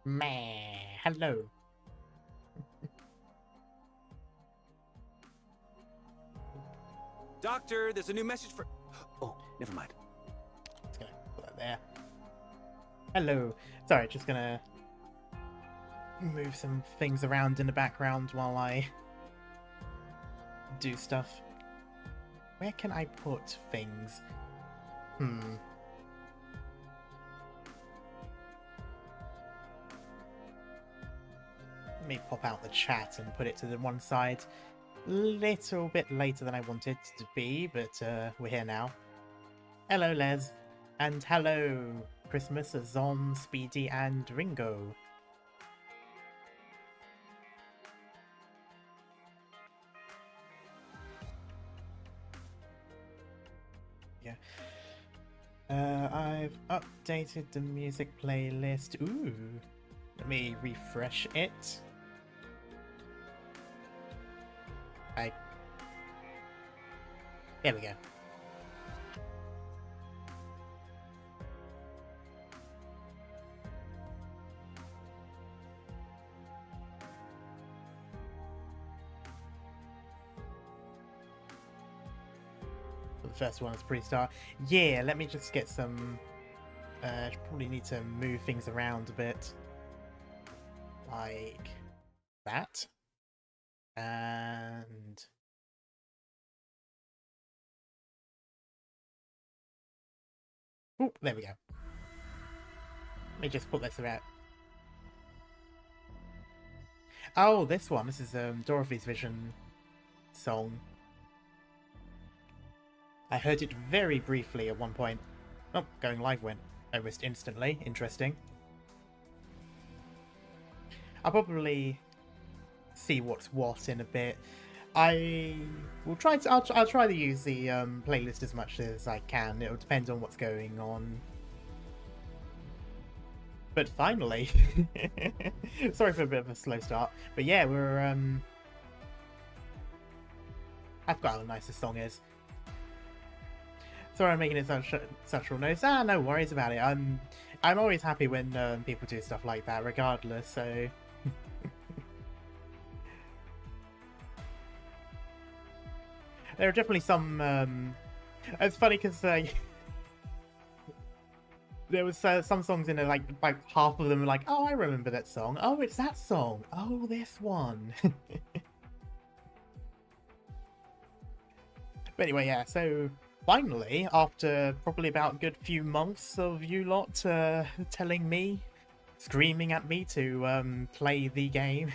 Meh. Hello. Doctor, there's a new message for... Oh, never mind. Just gonna put that there. Hello. Sorry, just gonna move some things around in the background while I do stuff. Where can I put things? Let me pop out the chat and put it to the one side. Little bit later than I wanted to be, but we're here now. Hello, Les. And hello, Christmas, Zon, Speedy, and Ringo. Yeah. I've updated the music playlist. Ooh. Let me refresh it. There we go. The first one is pre-start. Yeah, let me just get some... probably need to move things around a bit. Like that. And... Oop, there we go. Let me just put this around. Oh, this one. This is Dorothy's Vision song. I heard it very briefly at one point. Oh, going live went almost instantly. Interesting. I'll probably see what's what in a bit. I will try to. I'll try to use the playlist as much as I can. It'll depend on what's going on. But finally, sorry for a bit of a slow start. But yeah, we're I've got how nice this song is. Sorry, I'm making it such real noise. No worries about it. I'm always happy when people do stuff like that, regardless. So. There are definitely some. It's funny because there was some songs in there, like half of them were like, "Oh, I remember that song. Oh, it's that song. Oh, this one." But anyway, yeah. So finally, after probably about a good few months of you lot telling me, screaming at me to play the game,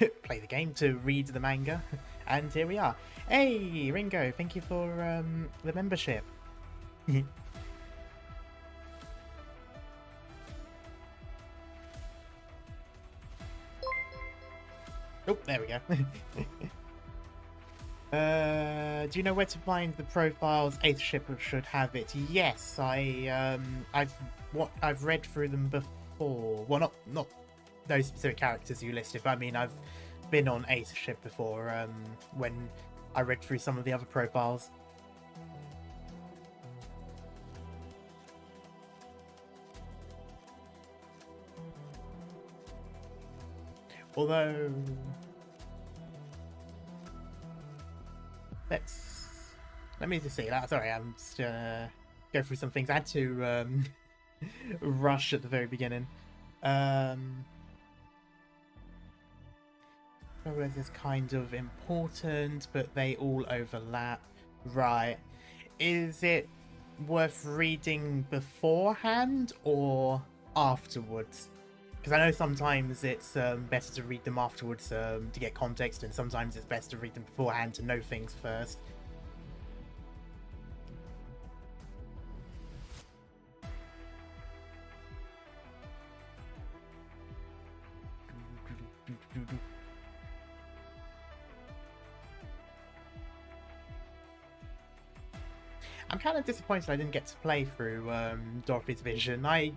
to read the manga, and here we are. Hey, Ringo, thank you for the membership. Oh, there we go. Do you know where to find the profiles? Eighth Ship should have it. Yes, I've read through them before. Well, not those specific characters you listed, but I mean I've been on Eighth Ship before. When I read through some of the other profiles. Although, let me just see that. Sorry, I'm just gonna go through some things. I had to rush at the very beginning. This is kind of important, but they all overlap. Right. Is it worth reading beforehand or afterwards? Because I know sometimes it's better to read them afterwards to get context, and sometimes it's best to read them beforehand to know things first. I'm kind of disappointed I didn't get to play through Dorothy's Vision. I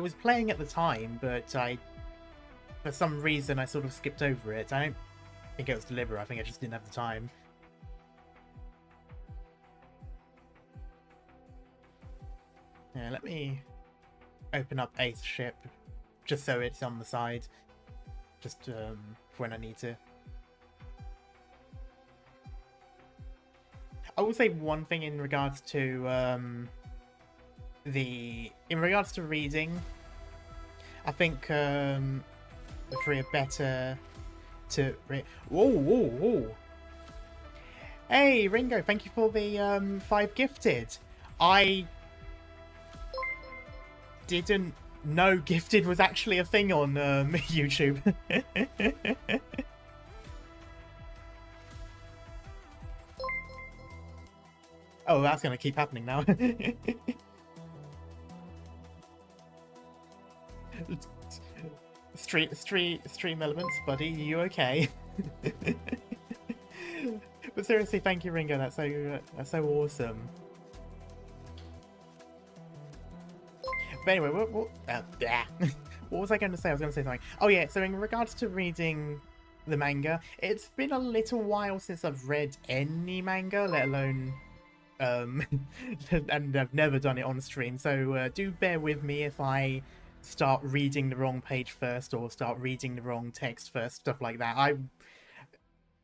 was playing at the time, but for some reason, I sort of skipped over it. I don't think it was deliberate. I think I just didn't have the time. Yeah, let me open up Eighth Ship just so it's on the side, just for when I need to. I will say one thing in regards to reading. I think the three are better to whoa. Hey Ringo, thank you for the 5 gifted. I didn't know gifted was actually a thing on YouTube. Oh, that's gonna keep happening now. Stream elements, buddy. You okay? But seriously, thank you, Ringo. That's so awesome. But anyway, what was I going to say? I was going to say something. Oh yeah, so in regards to reading the manga, it's been a little while since I've read any manga, let alone and I've never done it on stream. So do bear with me if I start reading the wrong page first or start reading the wrong text first, stuff like that.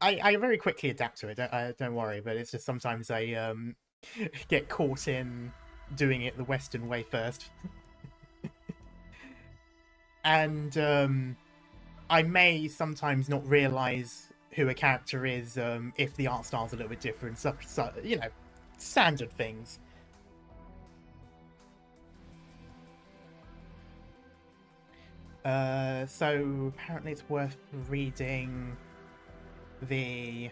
I very quickly adapt to it, don't worry, but it's just sometimes I get caught in doing it the Western way first. And I may sometimes not realise who a character is if the art style's a little bit different, so, you know, standard things. So apparently it's worth reading the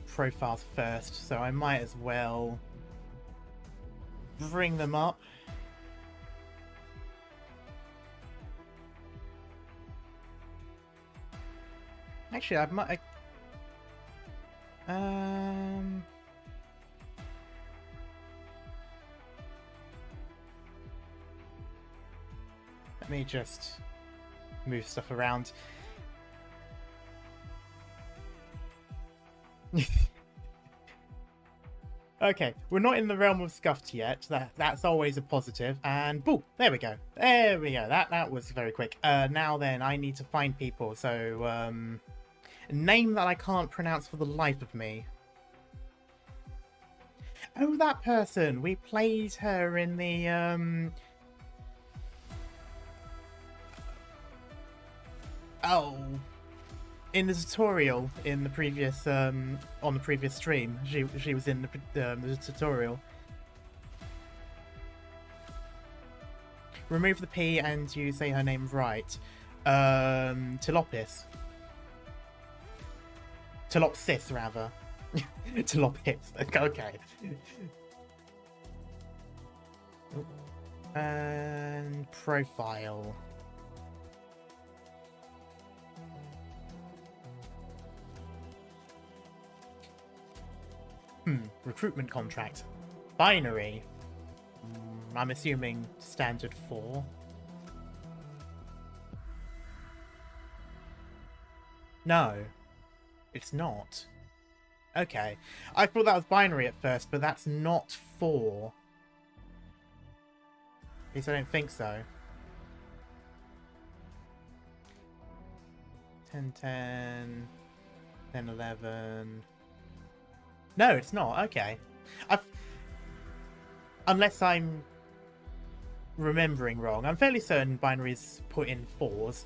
profiles first, so I might as well bring them up. Actually, I might. Let me just move stuff around. Okay, we're not in the realm of scuffed yet. That's always a positive. And boom, there we go. There we go. That was very quick. Now then, I need to find people. So, a name that I can't pronounce for the life of me. Oh, that person. We played her in the in the tutorial in the previous on the previous stream. She was in the tutorial. Remove the P and you say her name right. Telopis. Telopsis, rather. Telopis. Okay. And profile. Recruitment contract. Binary. I'm assuming standard 4. No. It's not. Okay. I thought that was binary at first, but that's not 4. At least I don't think so. 10, 10, 10, 11... No, it's not. Okay. Unless I'm remembering wrong. I'm fairly certain binaries put in 4s.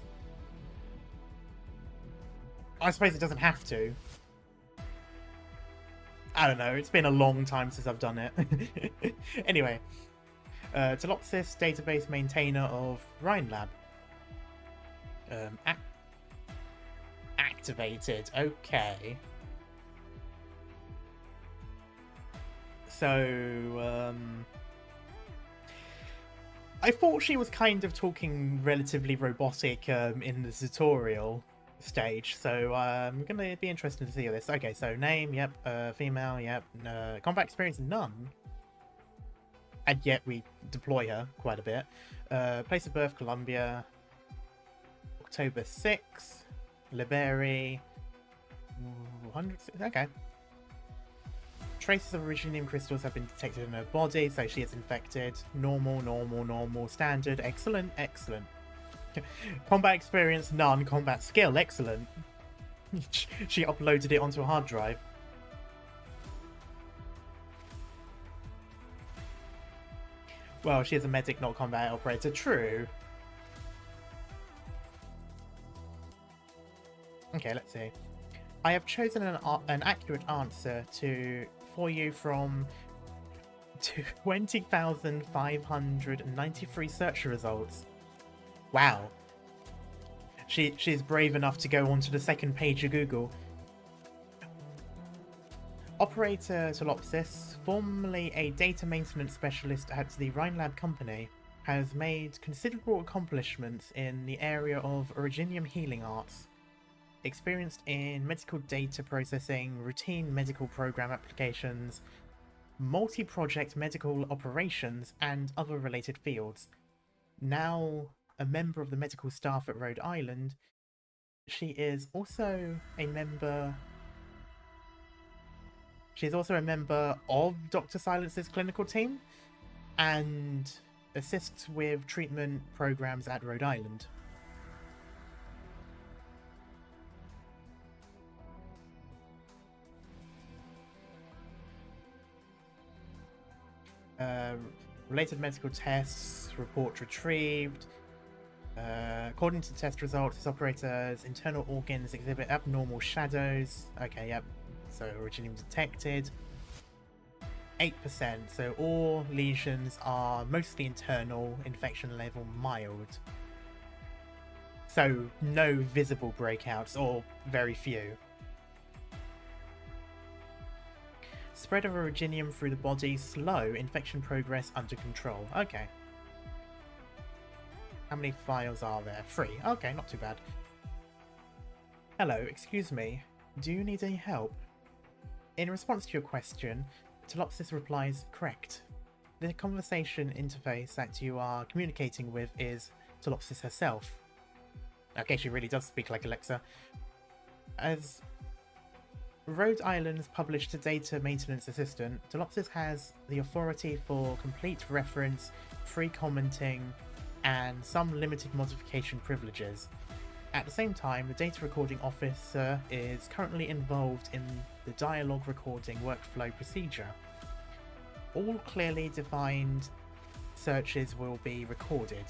I suppose it doesn't have to. I don't know. It's been a long time since I've done it. Anyway. Telopsis, database maintainer of Rhine Lab. Activated. Okay. So, I thought she was kind of talking relatively robotic in the tutorial stage, so I'm going to be interested to see this. Okay, so name, yep, female, yep, combat experience, none. And yet we deploy her quite a bit. Place of birth, Colombia. October 6, Liberi. 100, okay. Traces of Originium crystals have been detected in her body, so she is infected. Normal, normal, normal, standard. Excellent, excellent. Combat experience, none. Combat skill, excellent. She uploaded it onto a hard drive. Well, she is a medic, not combat operator. True. Okay, let's see. I have chosen an accurate answer for you from 20,593 search results. Wow. She's brave enough to go onto the second page of Google. Operator Tolopsis, formerly a data maintenance specialist at the Rhine Lab company, has made considerable accomplishments in the area of Originium healing arts. Experienced in medical data processing, routine medical program applications, multi-project medical operations, and other related fields. Now a member of the medical staff at Rhode Island, she is also a member of Dr. Silence's clinical team and assists with treatment programs at Rhode Island. Related medical tests, report retrieved. According to test results, this operator's internal organs exhibit abnormal shadows. Okay, yep. So Originium detected. 8%. So all lesions are mostly internal, infection level mild. So no visible breakouts, or very few. Spread of Originium through the body slow, infection progress under control. Okay. How many files are there? 3. Okay, not too bad. Hello, excuse me. Do you need any help? In response to your question, Tolopsis replies, correct. The conversation interface that you are communicating with is Tolopsis herself. Okay, she really does speak like Alexa. As Rhode Island's published data maintenance assistant, Tolopsis has the authority for complete reference, free commenting, and some limited modification privileges. At the same time, the data recording officer is currently involved in the dialogue recording workflow procedure. All clearly defined searches will be recorded.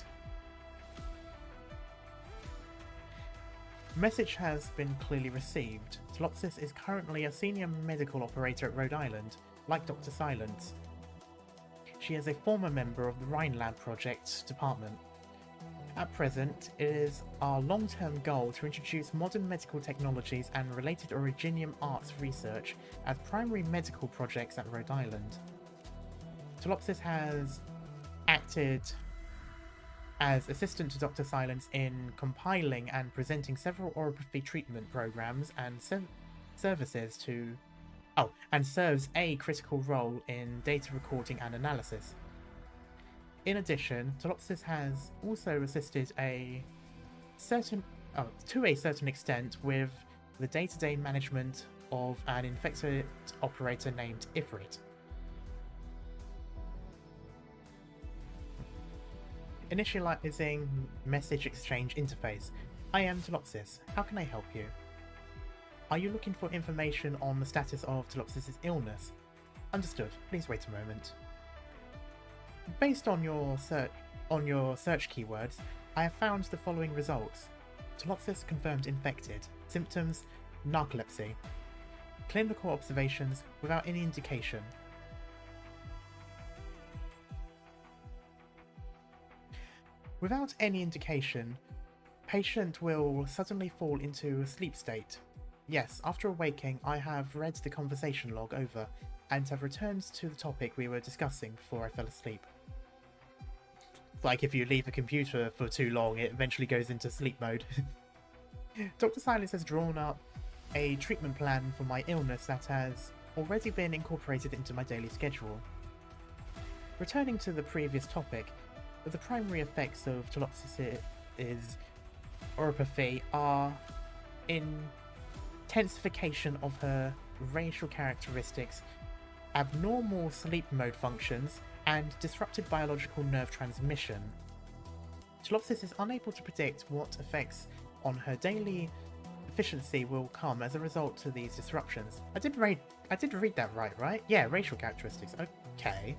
Message has been clearly received. Tolopsis is currently a senior medical operator at Rhode Island, like Dr. Silence. She is a former member of the Rhine Lab Project Department. At present, it is our long-term goal to introduce modern medical technologies and related Originium arts research as primary medical projects at Rhode Island. Tolopsis has acted as assistant to Dr. Silence in compiling and presenting several oropathy treatment programs and services to... and serves a critical role in data recording and analysis. In addition, Tolopsis has also assisted to a certain extent with the day-to-day management of an infected operator named Ifrit. Initializing message exchange interface. I am Tolopsis. How can I help you? Are you looking for information on the status of Tolopsis' illness? Understood. Please wait a moment. Based on your search keywords, I have found the following results. Tolopsis confirmed infected. Symptoms: narcolepsy. Clinical observations without any indication. Without any indication, patient will suddenly fall into a sleep state. Yes, after awaking, I have read the conversation log over and have returned to the topic we were discussing before I fell asleep. Like if you leave a computer for too long, it eventually goes into sleep mode. Dr. Silence has drawn up a treatment plan for my illness that has already been incorporated into my daily schedule. Returning to the previous topic, the primary effects of Tolopsis' oropathy are intensification of her racial characteristics, abnormal sleep mode functions, and disrupted biological nerve transmission. Tolopsis is unable to predict what effects on her daily efficiency will come as a result of these disruptions. I did read that right? Yeah, racial characteristics. Okay.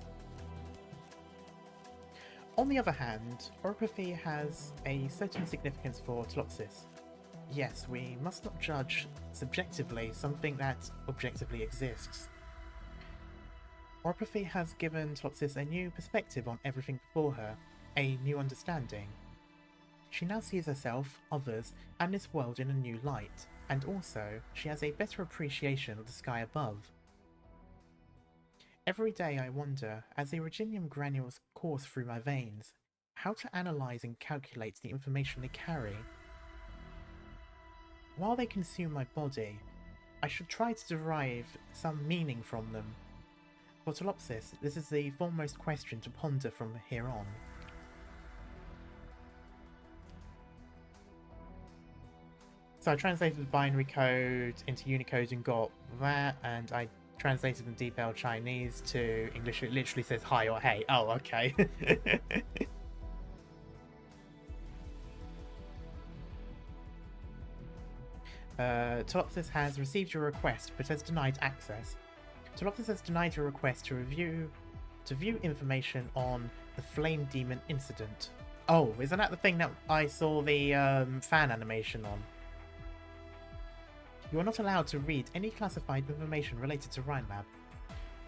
On the other hand, oropathy has a certain significance for Tolopsis. Yes, we must not judge subjectively something that objectively exists. Oropathy has given Tolopsis a new perspective on everything before her, a new understanding. She now sees herself, others, and this world in a new light, and also she has a better appreciation of the sky above. Every day I wonder, as the Reginium granules course through my veins, how to analyse and calculate the information they carry. While they consume my body, I should try to derive some meaning from them. For Tolopsis, this is the foremost question to ponder from here on. So I translated the binary code into Unicode and got that, and I translated in detailed Chinese to English. It literally says hi or hey. Oh, okay. Tolopsis has received your request, but has denied access. Tolopsis has denied your request to view information on the Flame Demon incident. Oh, isn't that the thing that I saw the fan animation on? You are not allowed to read any classified information related to Rhine Lab.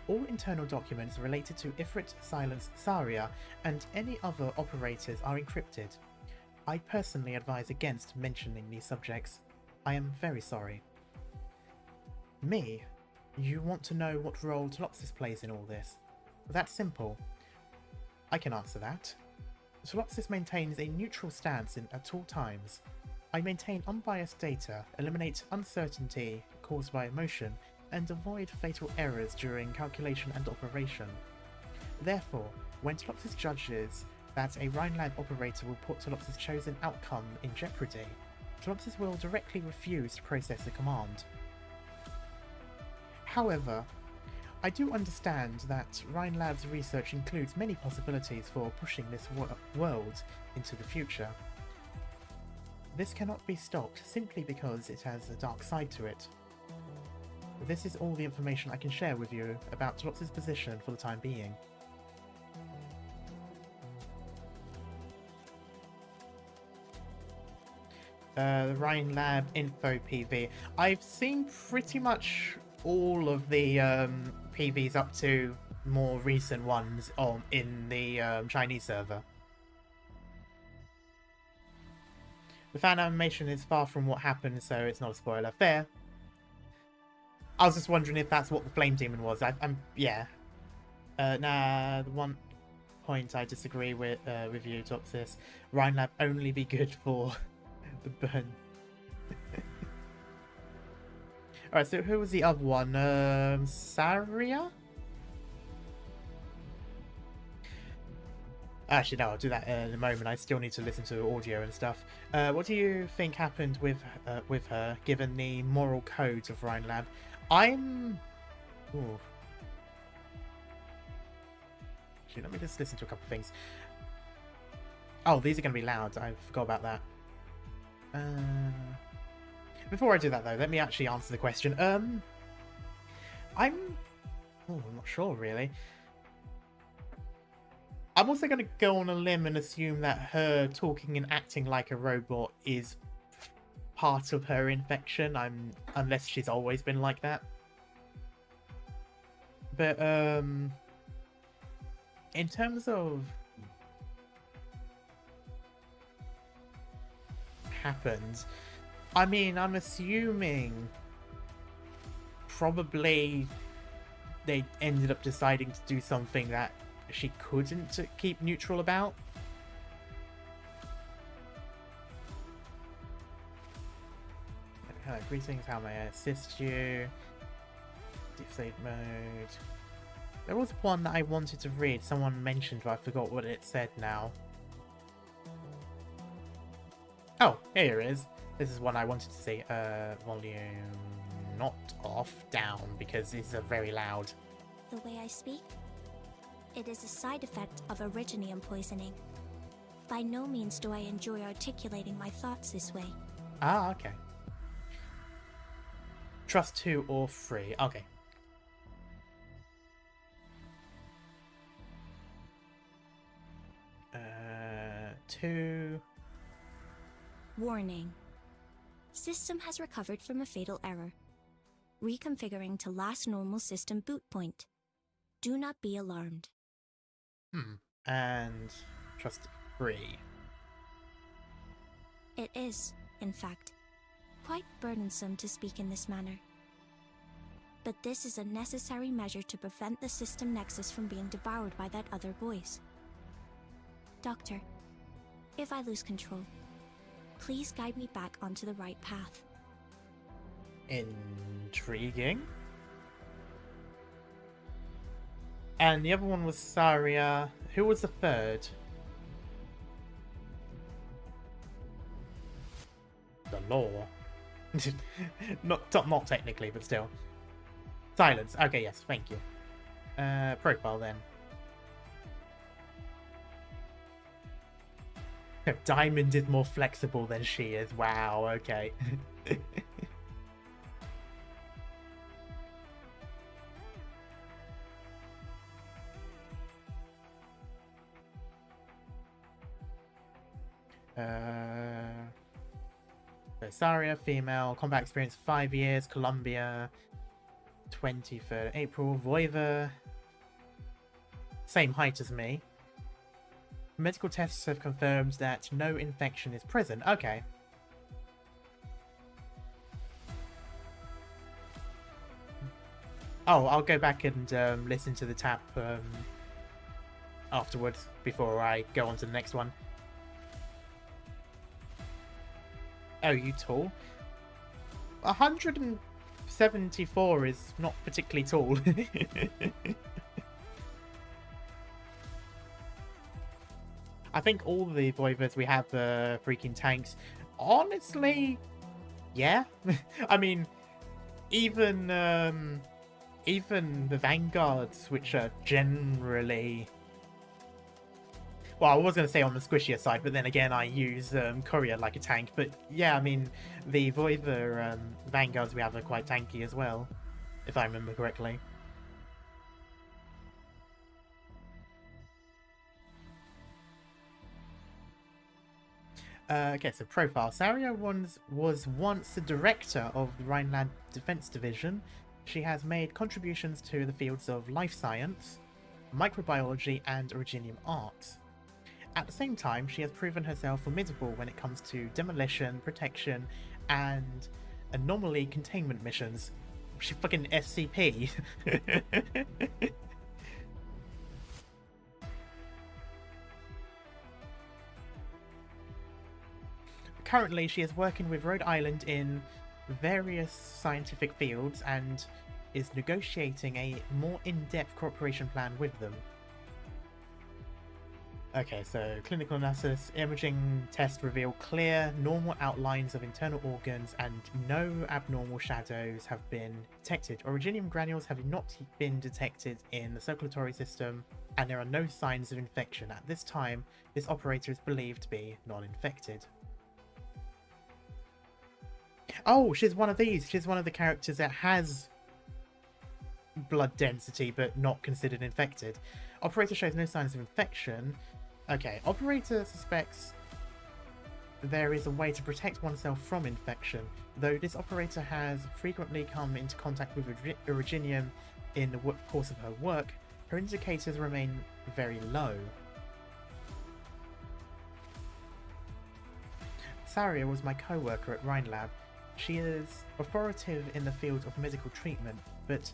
All internal documents related to Ifrit, Silence, Saria, and any other operators are encrypted. I personally advise against mentioning these subjects. I am very sorry. Me? You want to know what role Tolopsis plays in all this? That's simple. I can answer that. Tolopsis maintains a neutral stance at all times. I maintain unbiased data, eliminate uncertainty caused by emotion, and avoid fatal errors during calculation and operation. Therefore, when Tolopsis judges that a Rhine Lab operator will put Tolopsis' chosen outcome in jeopardy, Tolopsis will directly refuse to process the command. However, I do understand that Rhine Lab's research includes many possibilities for pushing this world into the future. This cannot be stopped simply because it has a dark side to it. This is all the information I can share with you about Tolopsis' position for the time being. The Rhine Lab info PV. I've seen pretty much all of the PVs up to more recent ones in the Chinese server. The fan animation is far from what happened, so it's not a spoiler. Fair. I was just wondering if that's what the Flame Demon was. Yeah. Nah, the one point I disagree with you, Topsis. Rhine Lab only be good for the burn. Alright, so who was the other one? Saria? Actually, no, I'll do that in a moment. I still need to listen to audio and stuff. What do you think happened with her, given the moral codes of Rhine Lab? Actually, let me just listen to a couple of things. Oh, these are going to be loud. I forgot about that. Before I do that, though, let me actually answer the question. I'm not sure, really. I'm also going to go on a limb and assume that her talking and acting like a robot is part of her infection, unless she's always been like that. But, in terms of happens, I mean, I'm assuming probably they ended up deciding to do something that she couldn't keep neutral about. Hello, greetings, how may I assist you? Deep state mode. There was one that I wanted to read, someone mentioned, but I forgot what it said now. Oh, here it is. This is one I wanted to see. Volume not off, down, because these are very loud. the way I speak? It is a side effect of originium poisoning. By no means do I enjoy articulating my thoughts this way. Ah, okay. Trust 2 or 3. Okay. Uh, 2. Warning. System has recovered from a fatal error. Reconfiguring to last normal system boot point. Do not be alarmed. And trust 3. It is, in fact, quite burdensome to speak in this manner. But this is a necessary measure to prevent the system nexus from being devoured by that other voice. Doctor, if I lose control, please guide me back onto the right path. Intriguing. And the other one was Saria. Who was the third? The law. not technically, but still. Silence. Okay, yes, thank you. Profile then. Diamond is more flexible than she is. Wow, okay. So Saria, female, combat experience 5 years, Colombia, 23rd April, Voiva, same height as me. Medical tests have confirmed that no infection is present. Okay. Oh, I'll go back and listen to the tap afterwards before I go on to the next one. Oh, you tall? 174 is not particularly tall. I think all the Voivas we have freaking tanks. Honestly, yeah. I mean, even the Vanguards, which are generally... Well, I was going to say on the squishier side, but then again, I use Courier like a tank. But yeah, I mean, the Voiva Vanguards we have are quite tanky as well, if I remember correctly. Okay, so profile. Saria was once the director of the Rhineland Defense Division. She has made contributions to the fields of life science, microbiology, and originium arts. At the same time, she has proven herself formidable when it comes to demolition, protection, and anomaly containment missions. She fucking SCP. Currently, she is working with Rhode Island in various scientific fields and is negotiating a more in-depth cooperation plan with them. Okay, so clinical analysis, imaging test reveal clear, normal outlines of internal organs and no abnormal shadows have been detected. Originium granules have not been detected in the circulatory system and there are no signs of infection. At this time, this operator is believed to be non-infected. Oh, she's one of these. She's one of the characters that has blood density but not considered infected. Operator shows no signs of infection. Okay, operator suspects there is a way to protect oneself from infection, though this operator has frequently come into contact with Originium in the course of her work, her indicators remain very low. Saria was my co-worker at Rhine Lab. She is authoritative in the field of medical treatment, but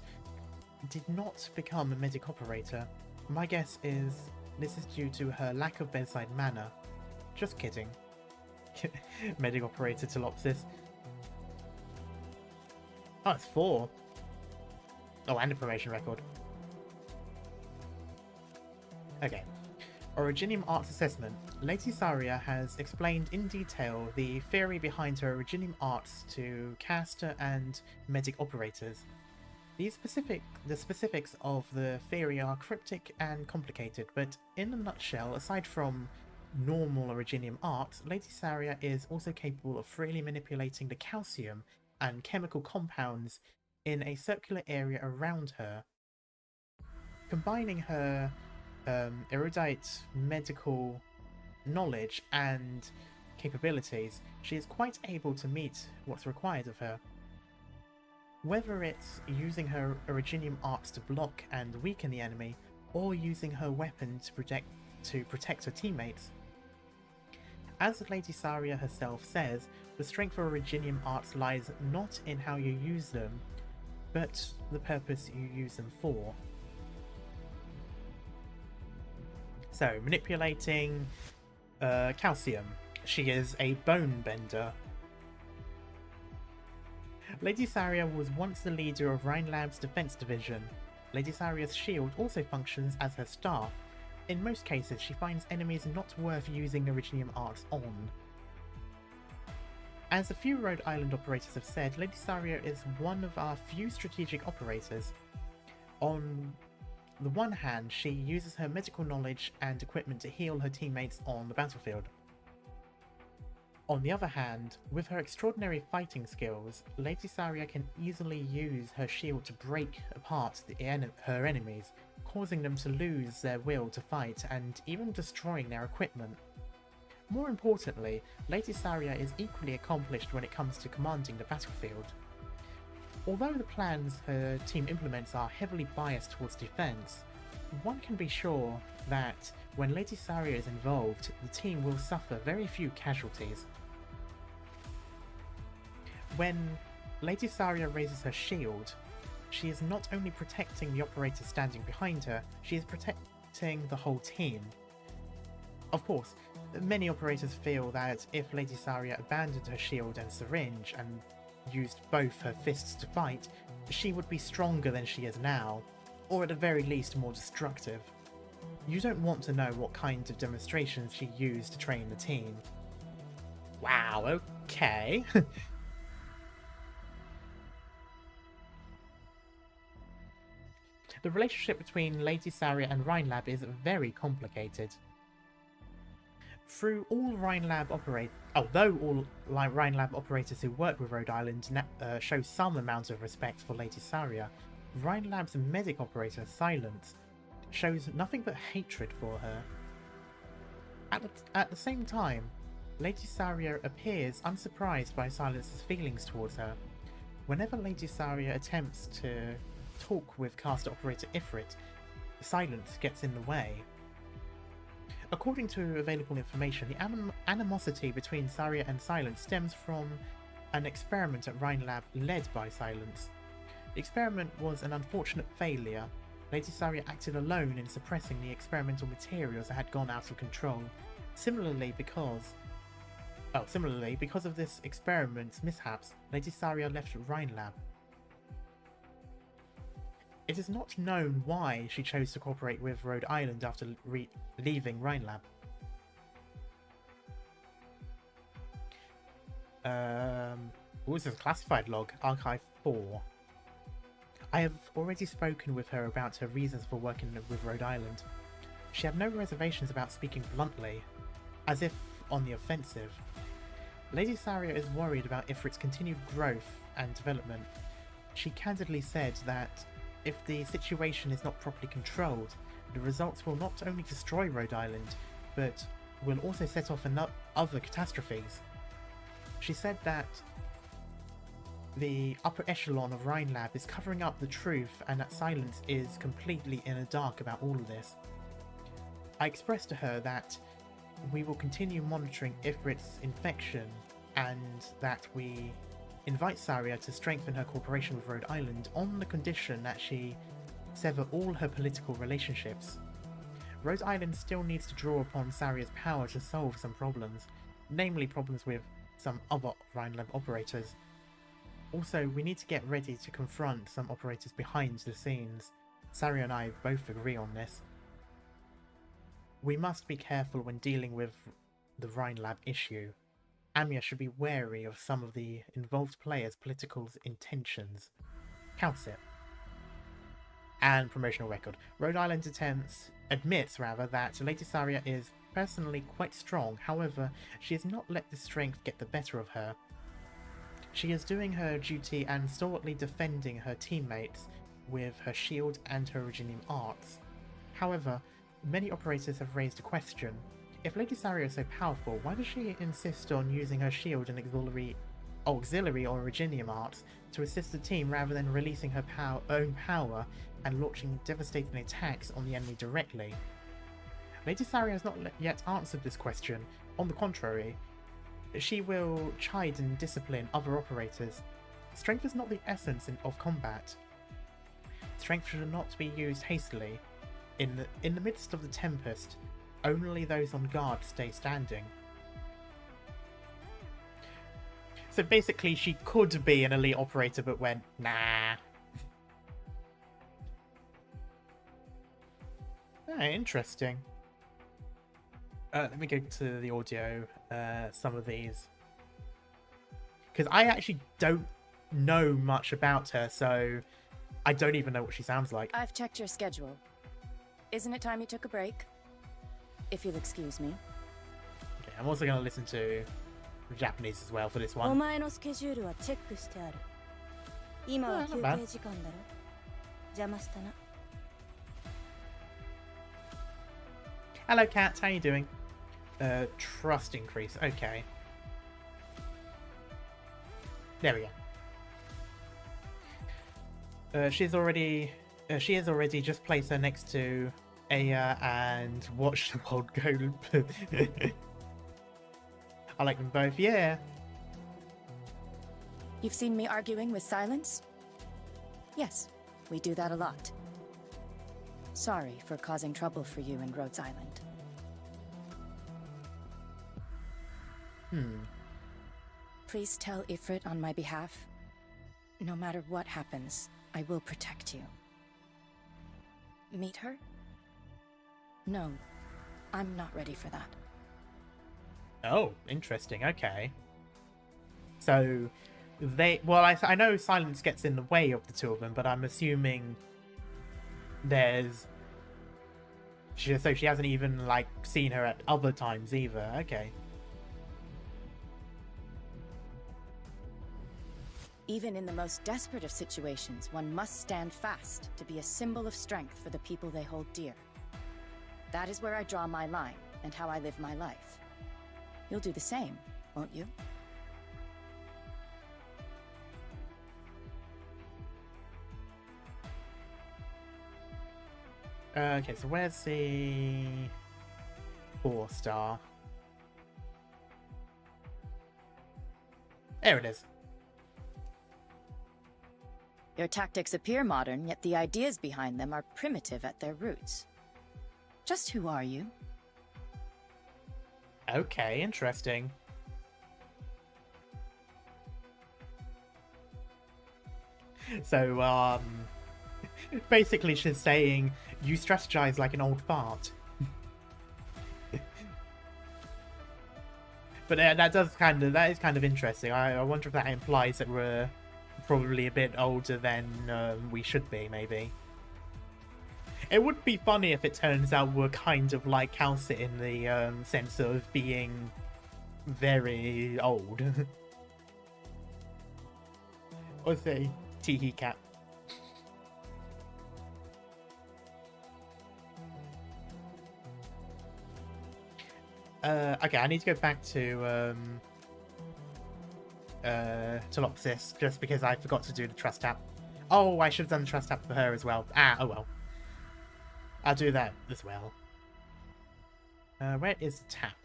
did not become a medic operator. My guess is this is due to her lack of bedside manner. Just kidding. Medic operator Telopsis. Oh, it's 4. Oh, and a promotion record. Okay. Originium Arts Assessment. Lady Saria has explained in detail the theory behind her Originium Arts to caster and medic operators. The specifics of the theory are cryptic and complicated, but in a nutshell, aside from normal Originium arts, Lady Saria is also capable of freely manipulating the calcium and chemical compounds in a circular area around her. Combining her erudite medical knowledge and capabilities, she is quite able to meet what's required of her. Whether it's using her Originium arts to block and weaken the enemy, or using her weapon to protect her teammates. As Lady Saria herself says, the strength of Originium arts lies not in how you use them, but the purpose you use them for. So, manipulating calcium. She is a bone bender. Lady Saria was once the leader of Rhine Lab's defense division. Lady Saria's shield also functions as her staff. In most cases, she finds enemies not worth using Originium arts on. As a few Rhode Island operators have said, Lady Saria is one of our few strategic operators. On the one hand, she uses her medical knowledge and equipment to heal her teammates on the battlefield. On the other hand, with her extraordinary fighting skills, Lady Saria can easily use her shield to break apart her enemies, causing them to lose their will to fight and even destroying their equipment. More importantly, Lady Saria is equally accomplished when it comes to commanding the battlefield. Although the plans her team implements are heavily biased towards defense, one can be sure that when Lady Saria is involved, the team will suffer very few casualties. When Lady Saria raises her shield, she is not only protecting the operator standing behind her, she is protecting the whole team. Of course, many operators feel that if Lady Saria abandoned her shield and syringe and used both her fists to fight, she would be stronger than she is now, or at the very least more destructive. You don't want to know what kinds of demonstrations she used to train the team. Wow, okay. The relationship between Lady Saria and Rhine Lab is very complicated. Although all Rhine Lab operators who work with Rhode Island show some amount of respect for Lady Saria, Rhine Lab's medic operator, Silence, shows nothing but hatred for her. At the same time, Lady Saria appears unsurprised by Silence's feelings towards her. Whenever Lady Saria attempts to talk with caster operator Ifrit, Silence gets in the way. According to available information, the animosity between Saria and Silence stems from an experiment at Rhine Lab led by Silence. The experiment was an unfortunate failure. Lady Saria acted alone in suppressing the experimental materials that had gone out of control. Similarly, because of this experiment's mishaps, Lady Saria left Rhine Lab. It is not known why she chose to cooperate with Rhode Island after leaving Rhine Lab. This is a classified log, Archive 4. I have already spoken with her about her reasons for working with Rhode Island. She had no reservations about speaking bluntly, as if on the offensive. Lady Saria is worried about Ifrit's continued growth and development. She candidly said that if the situation is not properly controlled, the results will not only destroy Rhode Island, but will also set off other catastrophes. She said that the upper echelon of Rhine Lab is covering up the truth and that Silence is completely in the dark about all of this. I expressed to her that we will continue monitoring Ifrit's infection and that we invite Saria to strengthen her cooperation with Rhode Island on the condition that she sever all her political relationships. Rhode Island still needs to draw upon Saria's power to solve some problems, namely problems with some other Rhine Lab operators. Also, we need to get ready to confront some operators behind the scenes. Saria and I both agree on this. We must be careful when dealing with the Rhine Lab issue. Amiya should be wary of some of the involved players' political intentions. Calcit. and promotional record. Rhode Island admits that Lady Saria is personally quite strong. However, she has not let the strength get the better of her. She is doing her duty and stalwartly defending her teammates with her shield and her Originium arts. However, many operators have raised a question. If Lady Saria is so powerful, why does she insist on using her shield and auxiliary or Originium arts to assist the team rather than releasing her own power and launching devastating attacks on the enemy directly? Lady Saria has not yet answered this question. On the contrary, she will chide and discipline other operators. Strength is not the essence of combat. Strength should not be used hastily. In the midst of the tempest, only those on guard stay standing. So basically she could be an elite operator but went, nah. Interesting. Let me go to the audio, some of these. Because I actually don't know much about her, so I don't even know what she sounds like. I've checked your schedule. Isn't it time you took a break? If you'll excuse me. Okay, I'm also going to listen to Japanese as well for this one. お前のスケジュールはチェックしてある。今は休憩時間だろ。邪魔したな。Hello, Kat. How you doing? Trust increase. Okay. There we go. She has already just placed her next to Aya and watched the world go. I like them both. Yeah. You've seen me arguing with silence? Yes, we do that a lot. Sorry for causing trouble for you in Rhodes Island. Please tell Ifrit on my behalf. No matter what happens, I will protect you. Meet her? No, I'm not ready for that. Oh, interesting. Okay. So I know silence gets in the way of the two of them, but I'm assuming so she hasn't even like seen her at other times either. Okay. Even in the most desperate of situations, one must stand fast to be a symbol of strength for the people they hold dear. That is where I draw my line and how I live my life. You'll do the same, won't you? Okay, so where's the 4-star? There it is. Your tactics appear modern, yet the ideas behind them are primitive at their roots. Just who are you? Okay, interesting. So, basically she's saying, you strategize like an old fart. But that is kind of interesting. I wonder if that implies that we're probably a bit older than we should be, maybe. It would be funny if it turns out we're kind of like Calcit in the sense of being very old. Or say, teehee cat. Okay, I need to go back to Lopsis, just because I forgot to do the trust tap. Oh, I should have done the trust tap for her as well. Oh well. I'll do that as well. Where is the tap?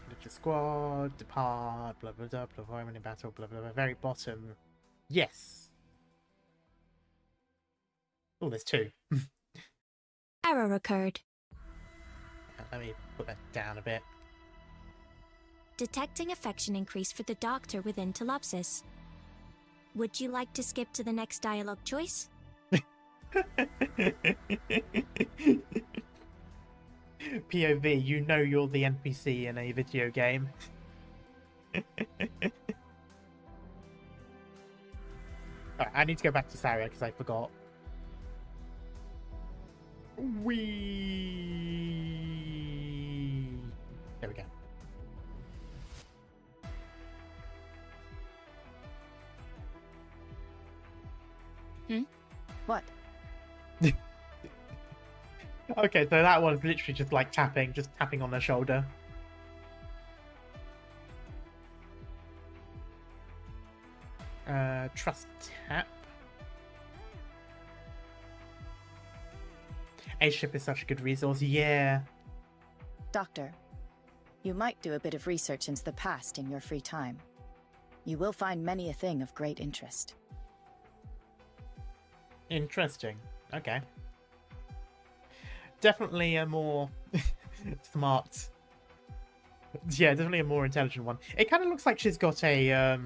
Lift your squad, depart, blah blah blah, blah, blah, in battle, blah blah blah. Very bottom. Yes. Oh, there's 2. Error occurred. Let me put that down a bit. Detecting affection increase for the doctor within Telopsis. Would you like to skip to the next dialogue choice? POV, you know you're the NPC in a video game. Alright, I need to go back to Saria because I forgot. There we go. What? Okay, so that one's literally just like tapping on her shoulder. Trust tap. A ship is such a good resource, yeah. Doctor, you might do a bit of research into the past in your free time. You will find many a thing of great interest. Interesting. Okay. Definitely a more smart. Yeah, definitely a more intelligent one. It kind of looks like she's got a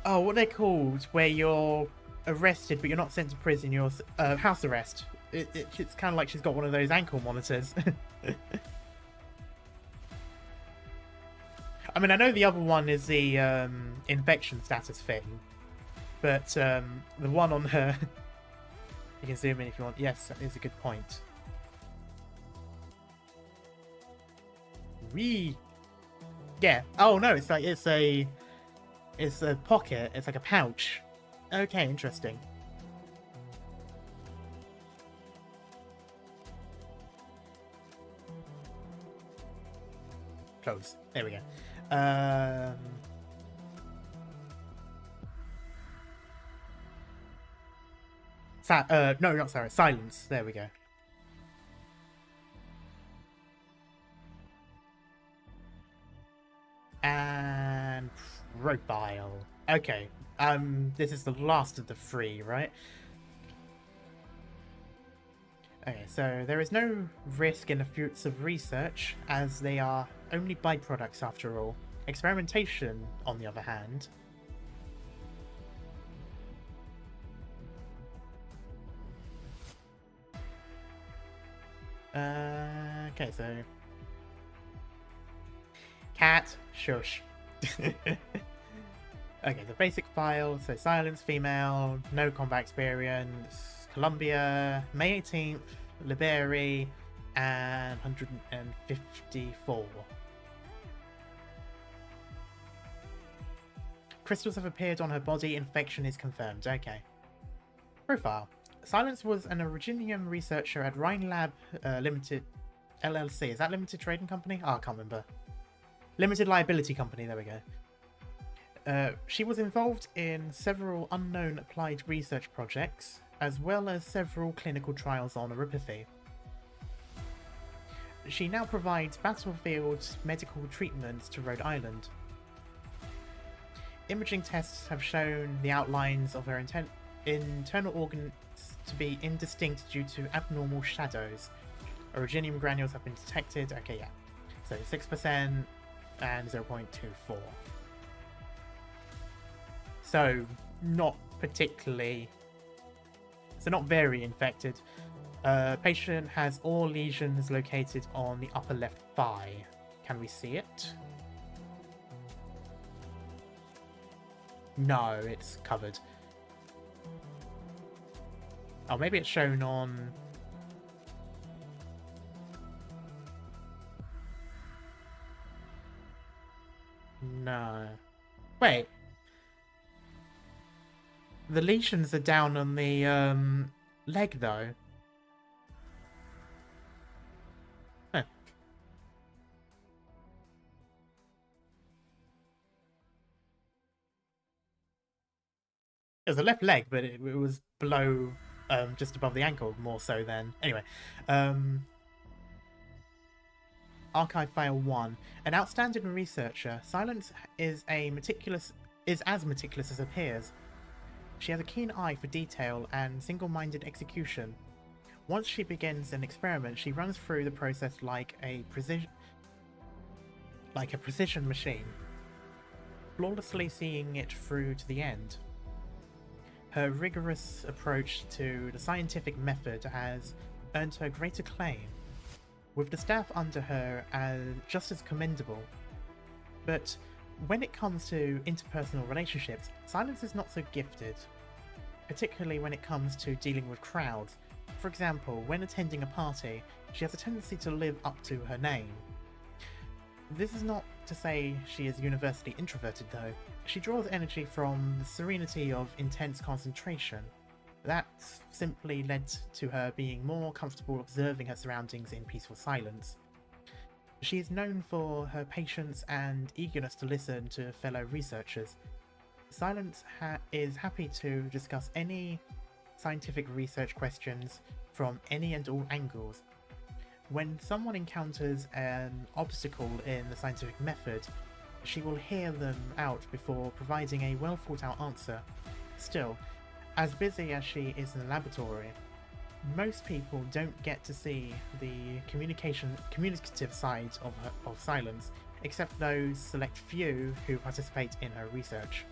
oh, what are they called? Where you're arrested, but you're not sent to prison. You're house arrest. It's kind of like she's got one of those ankle monitors. I mean, I know the other one is the infection status thing, but the one on her. You can zoom in if you want. Yes, that is a good point. Yeah. Oh no, it's a pocket. It's like a pouch. Okay, interesting. Close. There we go. No, not sorry. Silence. There we go. And profile. Okay. This is the last of the three, right? Okay, so there is no risk in the fruits of research, as they are only byproducts after all. Experimentation, on the other hand. Okay, so... Cat, shush. Okay, the basic file, so silence, female, no combat experience, Colombia, May 18th, Liberi, and 154. Crystals have appeared on her body, infection is confirmed. Okay. Profile. Silence was an Originium researcher at Rhine Lab Limited LLC. Is that Limited Trading Company? Oh, I can't remember. Limited Liability Company, there we go. She was involved in several unknown applied research projects, as well as several clinical trials on neuropathy. She now provides battlefield medical treatments to Rhode Island. Imaging tests have shown the outlines of her internal organs to be indistinct due to abnormal shadows. Originium granules have been detected. Okay, yeah. So 6% and 0.24. So not particularly... So not very infected. Patient has all lesions located on the upper left thigh. Can we see it? No, it's covered. Oh, maybe it's shown on... No. Wait. The lesions are down on the leg, though. Huh. It was the left leg, but it was below, just above the ankle, more so than... Anyway. Archive File 1. An outstanding researcher, Silence is as meticulous as appears. She has a keen eye for detail and single-minded execution. Once she begins an experiment, she runs through the process like a precision machine, flawlessly seeing it through to the end. Her rigorous approach to the scientific method has earned her great acclaim, with the staff under her as just as commendable. But when it comes to interpersonal relationships, Silence is not so gifted, particularly when it comes to dealing with crowds. For example, when attending a party, she has a tendency to live up to her name. This is not to say she is universally introverted though. She draws energy from the serenity of intense concentration. That's simply led to her being more comfortable observing her surroundings in peaceful silence. She is known for her patience and eagerness to listen to fellow researchers. Silence is happy to discuss any scientific research questions from any and all angles. When someone encounters an obstacle in the scientific method, she will hear them out before providing a well thought out answer. Still, as busy as she is in the laboratory, most people don't get to see the communicative side of Silence, except those select few who participate in her research.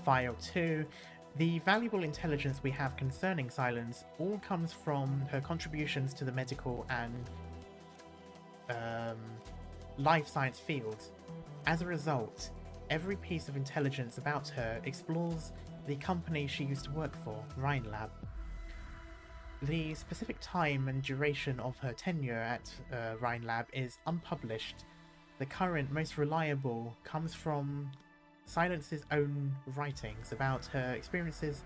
File 2. The valuable intelligence we have concerning Silence all comes from her contributions to the medical and life science fields. As a result, every piece of intelligence about her explores the company she used to work for, Rhine Lab. The specific time and duration of her tenure at Rhine Lab is unpublished. The current, most reliable comes from Silence's own writings about her experiences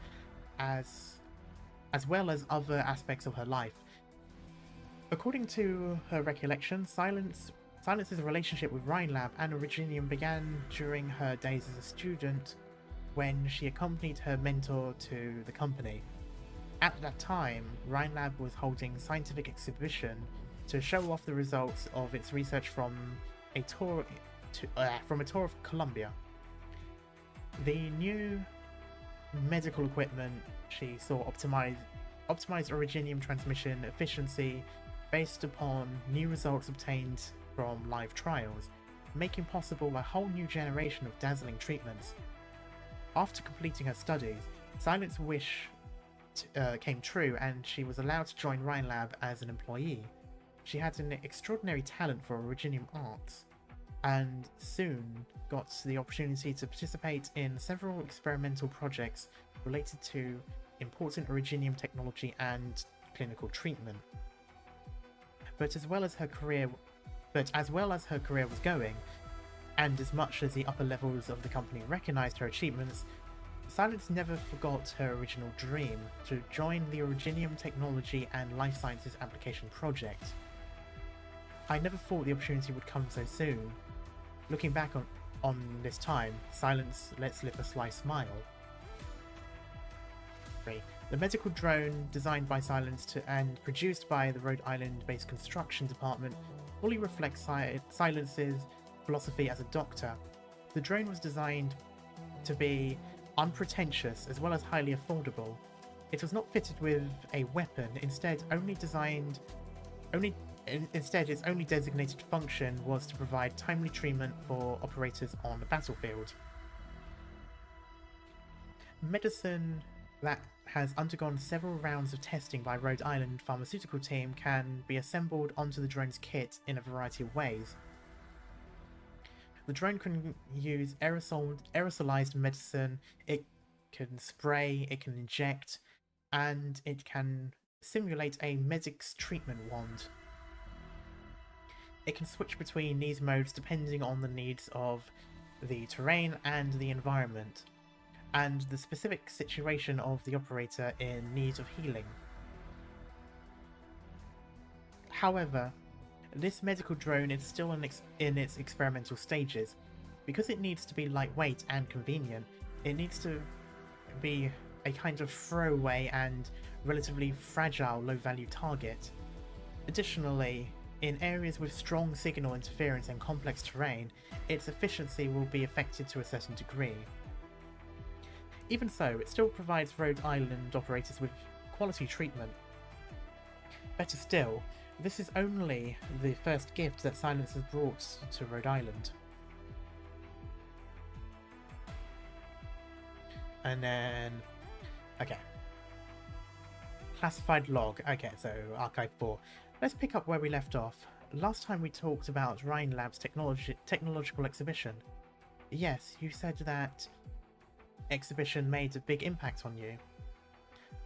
as well as other aspects of her life. According to her recollection, Silence's relationship with Rhine Lab and Originium began during her days as a student when she accompanied her mentor to the company. At that time, Rhine Lab was holding a scientific exhibition to show off the results of its research from a tour of Colombia. The new medical equipment she saw optimized Originium transmission efficiency based upon new results obtained from live trials, making possible a whole new generation of dazzling treatments. After completing her studies, Silence's wish came true and she was allowed to join Rhine Lab as an employee. She had an extraordinary talent for Originium arts, and soon got the opportunity to participate in several experimental projects related to important Originium technology and clinical treatment. But as well as her career was going, and as much as the upper levels of the company recognized her achievements, Silence never forgot her original dream to join the Originium Technology and Life Sciences Application Project. I never thought the opportunity would come so soon. Looking back on this time, Silence lets slip a sly smile. 3. The medical drone, designed by Silence and produced by the Rhode Island-based construction department, fully reflects Silence's philosophy as a doctor. The drone was designed to be unpretentious as well as highly affordable. It was not fitted with a weapon, instead its only designated function was to provide timely treatment for operators on the battlefield. Medicine that has undergone several rounds of testing by Rhode Island pharmaceutical team can be assembled onto the drone's kit in a variety of ways. The drone can use aerosolized medicine, it can spray, it can inject, and it can simulate a medic's treatment wand. It can switch between these modes depending on the needs of the terrain and the environment, and the specific situation of the operator in need of healing. However, this medical drone is still in its experimental stages. Because it needs to be lightweight and convenient, it needs to be a kind of throwaway and relatively fragile low-value target. Additionally, in areas with strong signal interference and complex terrain, its efficiency will be affected to a certain degree. Even so, it still provides Rhode Island operators with quality treatment. Better still, this is only the first gift that Silence has brought to Rhode Island. And then... okay. Classified log. Okay, so Archive 4. Let's pick up where we left off. Last time we talked about Rhine Lab's technological exhibition. Yes, you said that exhibition made a big impact on you.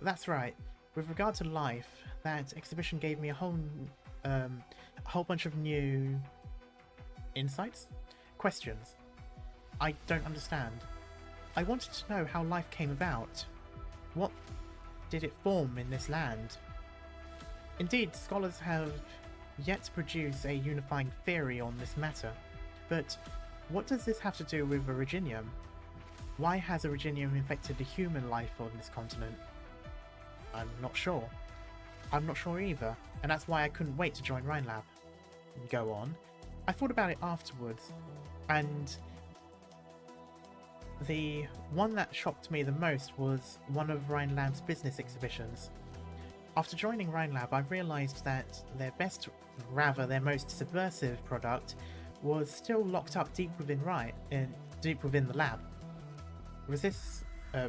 That's right. With regard to life, that exhibition gave me a whole bunch of new insights? Questions. I don't understand. I wanted to know how life came about. What did it form in this land? Indeed, scholars have yet to produce a unifying theory on this matter. But what does this have to do with Originium? Why has Originium infected the human life on this continent? I'm not sure. I'm not sure either, and that's why I couldn't wait to join Rhine Lab. Go on. I thought about it afterwards, and the one that shocked me the most was one of Rhine Lab's business exhibitions. After joining Rhine Lab, I realised that their most subversive product was still locked up deep within the lab.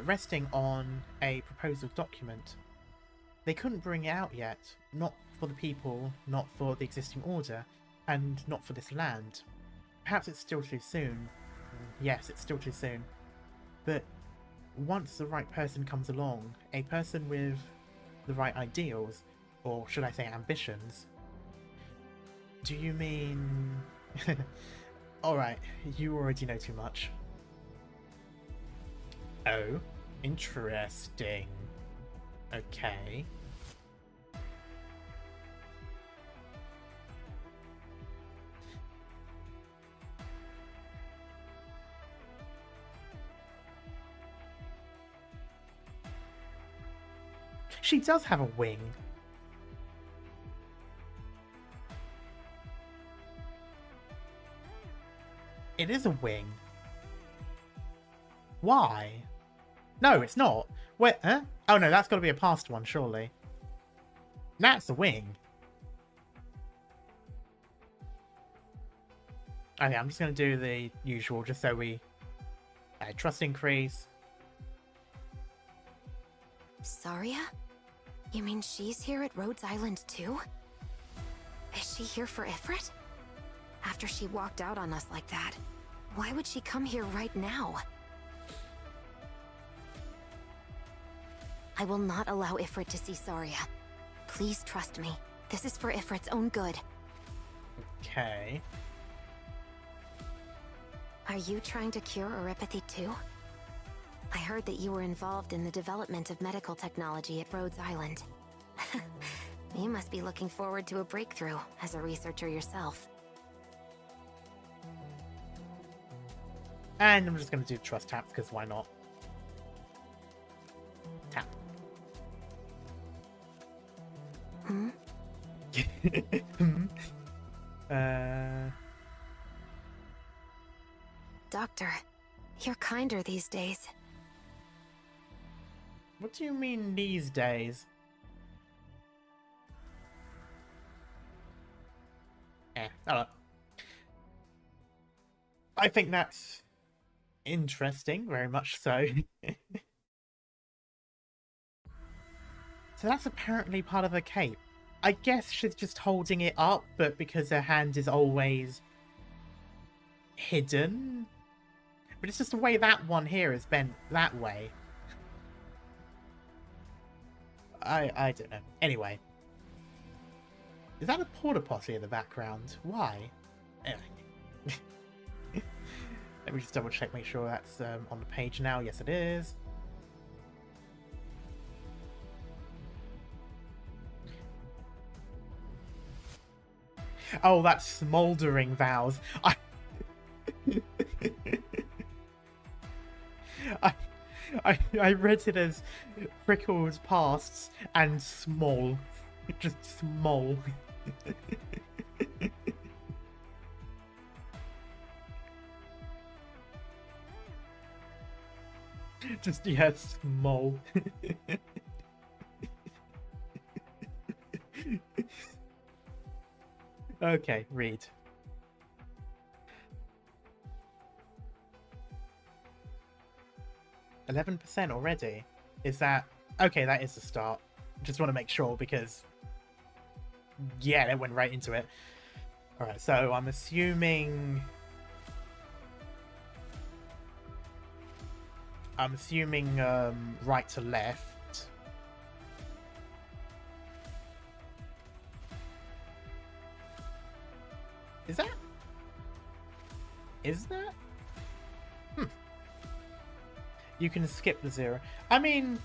Resting on a proposal document. They couldn't bring it out yet, not for the people, not for the existing order, and not for this land. Perhaps it's still too soon. Yes, it's still too soon. But once the right person comes along, a person with the right ideals, or should I say ambitions. Do you mean... Alright, you already know too much. Oh, interesting. Okay. She does have a wing. It is a wing. Why? No, it's not. Wait, huh? Oh no, that's got to be a past one, surely. That's a wing. Okay, I'm just going to do the usual, just so we... trust increase. Saria? You mean she's here at Rhodes Island too? Is she here for Ifrit? After she walked out on us like that, why would she come here right now? I will not allow Ifrit to see Saria. Please trust me. This is for Ifrit's own good. Okay. Are you trying to cure Oripathy too? I heard that you were involved in the development of medical technology at Rhodes Island. You must be looking forward to a breakthrough as a researcher yourself. And I'm just going to do trust tap, because why not? Tap. Hmm? Doctor, you're kinder these days. What do you mean these days? Hello. I think that's interesting, very much so. So that's apparently part of her cape. I guess she's just holding it up, but because her hand is always hidden. But it's just the way that one here is bent that way. I don't know. Anyway. Is that a porta potty in the background? Why? Anyway. Let me just double check, make sure that's on the page now. Yes, it is. Oh, that's smoldering vows. I read it as prickled pasts and small. Just small. Just, yeah, small. Okay, read. 11% already? Is that... Okay, that is the start. Just want to make sure because, yeah, they went right into it. All right, so I'm assuming right to left. Is that? You can skip the 0. I mean,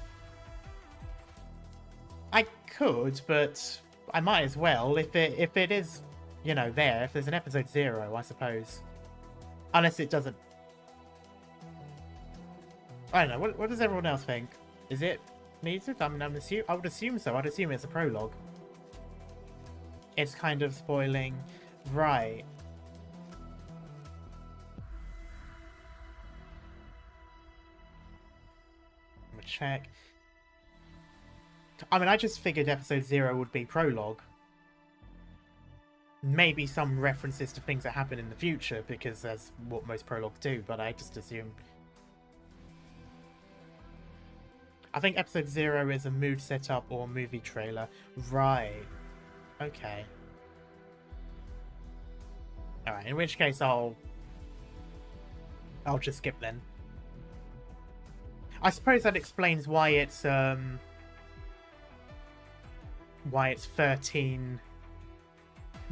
I could, but I might as well if it is, you know, there. If there's an episode 0, I suppose. Unless it doesn't. I don't know. What does everyone else think? Is it needed? I mean, I would assume so. I'd assume it's a prologue. It's kind of spoiling, right? I'm gonna check. I mean, I just figured episode 0 would be prologue. Maybe some references to things that happen in the future, because that's what most prologues do, but I just assumed. I think episode 0 is a mood setup or movie trailer. Right. Okay. Alright, in which case I'll just skip then. I suppose that explains why it's 13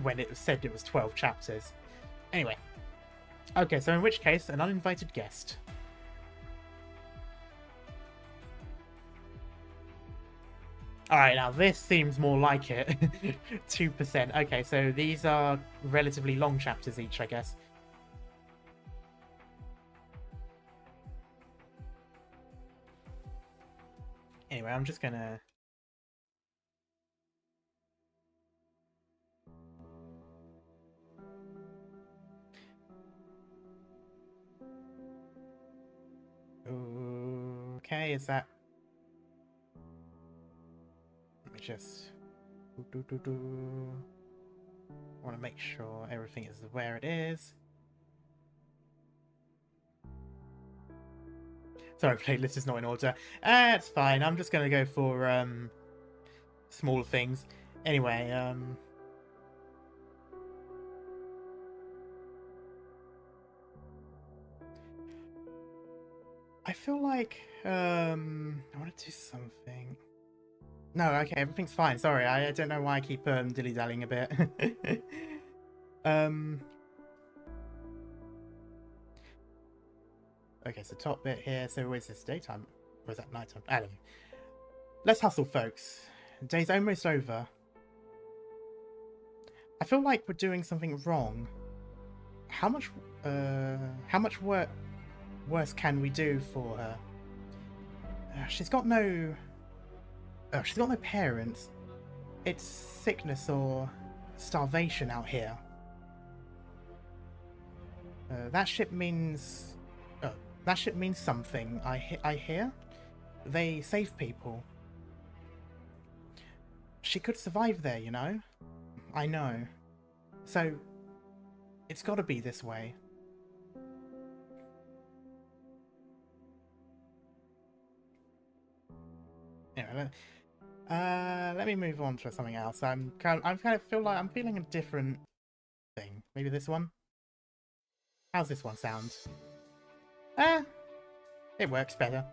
when it said it was 12 chapters. Anyway. Okay, so in which case, an uninvited guest. Alright, now this seems more like it. 2%. Okay, so these are relatively long chapters each, I guess. Anyway, I'm just gonna... Okay, is that... Let me just... want to make sure everything is where it is. Sorry, playlist is not in order. It's fine. I'm just going to go for smaller things. Anyway, I feel like I want to do something. No, okay, everything's fine. Sorry, I don't know why I keep dilly-dallying a bit. Okay, so top bit here. So is this daytime? Or is that nighttime? I don't know. Let's hustle, folks. Day's almost over. I feel like we're doing something wrong. How much worse can we do for her? She's got no parents. It's sickness or starvation out here. That ship means something. I hear. They save people. She could survive there, you know? I know. So, it's gotta be this way. Yeah, let me move on to something else. I feel like I'm feeling a different thing. Maybe this one? How's this one sound? It works better.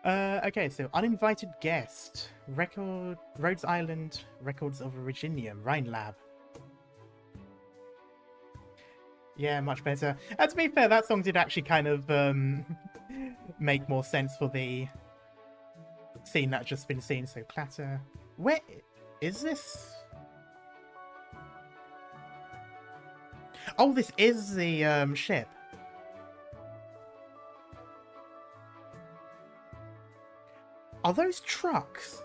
Okay, so uninvited guest. Rhodes Island Records of Originium, Rhine Lab. Yeah, much better. To be fair, that song did actually kind of make more sense for the scene that's just been seen. So clatter. Where is this? Oh, this is the ship. Are those trucks?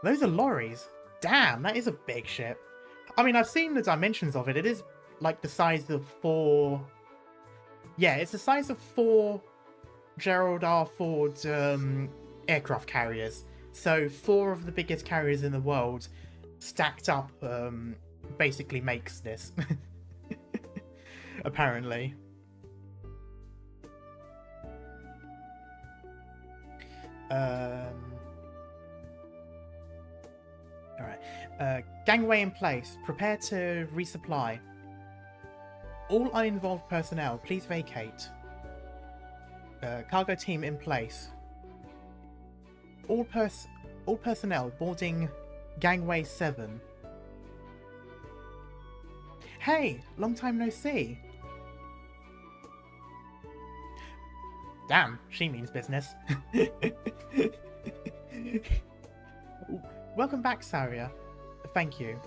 Those are lorries. Damn, that is a big ship. I mean, I've seen the dimensions of it. It is like the size of 4... Yeah, it's the size of 4 Gerald R. Ford aircraft carriers. So 4 of the biggest carriers in the world stacked up basically makes this. Apparently. Alright. Gangway in place. Prepare to resupply. All uninvolved personnel, please vacate. Cargo team in place. All personnel boarding Gangway 7. Hey, long time no see. Damn, she means business. Welcome back, Saria. Thank you.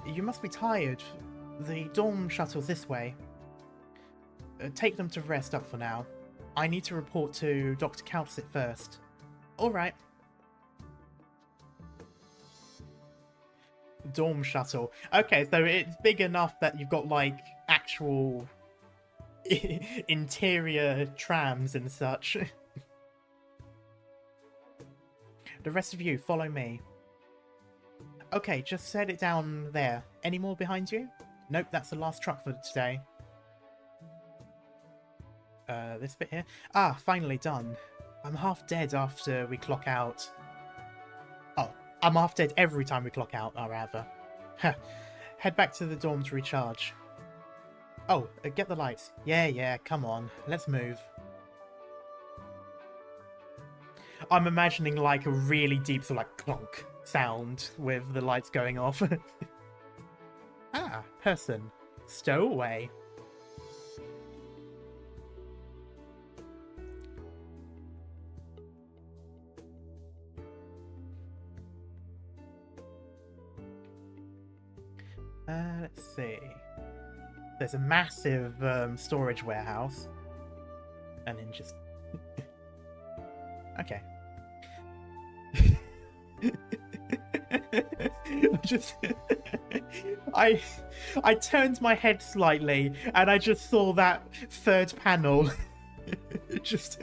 You must be tired. The dorm shuttle's this way. Take them to rest up for now. I need to report to Dr. Calcit first. Alright. Dorm shuttle. Okay, so it's big enough that you've got, like, actual interior trams and such. The rest of you, follow me. Okay, just set it down there. Any more behind you? Nope, that's the last truck for today. This bit here. Ah, finally done. I'm half dead after we clock out. Oh, I'm half dead every time we clock out, or rather. Head back to the dorm to recharge. Oh, get the lights. Yeah, come on. Let's move. I'm imagining like a really deep sort of like clunk sound with the lights going off. Ah, person. Stowaway. Let's see. There's a massive storage warehouse. And then just... Okay. I turned my head slightly and I just saw that third panel. Just...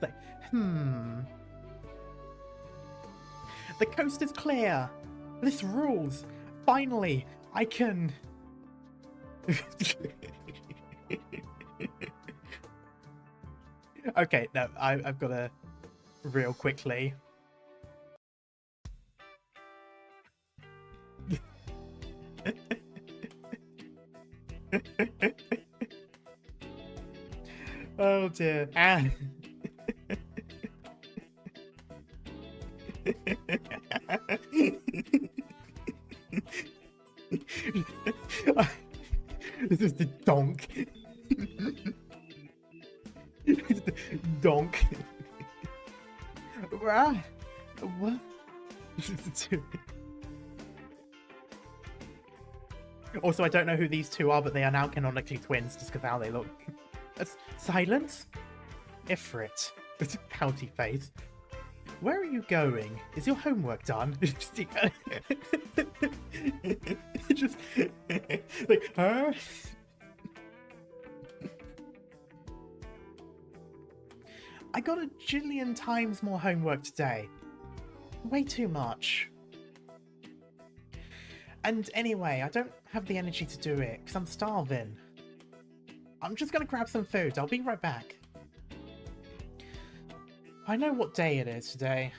Like, The coast is clear. This rules. Finally, I can... Okay, no, I've got to real quickly. Oh dear. Ah. This is the donk. Donk. What? Also, I don't know who these two are, but they are now canonically twins just because how they look. Silence? Ifrit. Pouty face. Where are you going? Is your homework done? Just like, huh? I got a jillion times more homework today. Way too much. And anyway, I don't have the energy to do it because I'm starving. I'm just gonna grab some food. I'll be right back. I know what day it is today.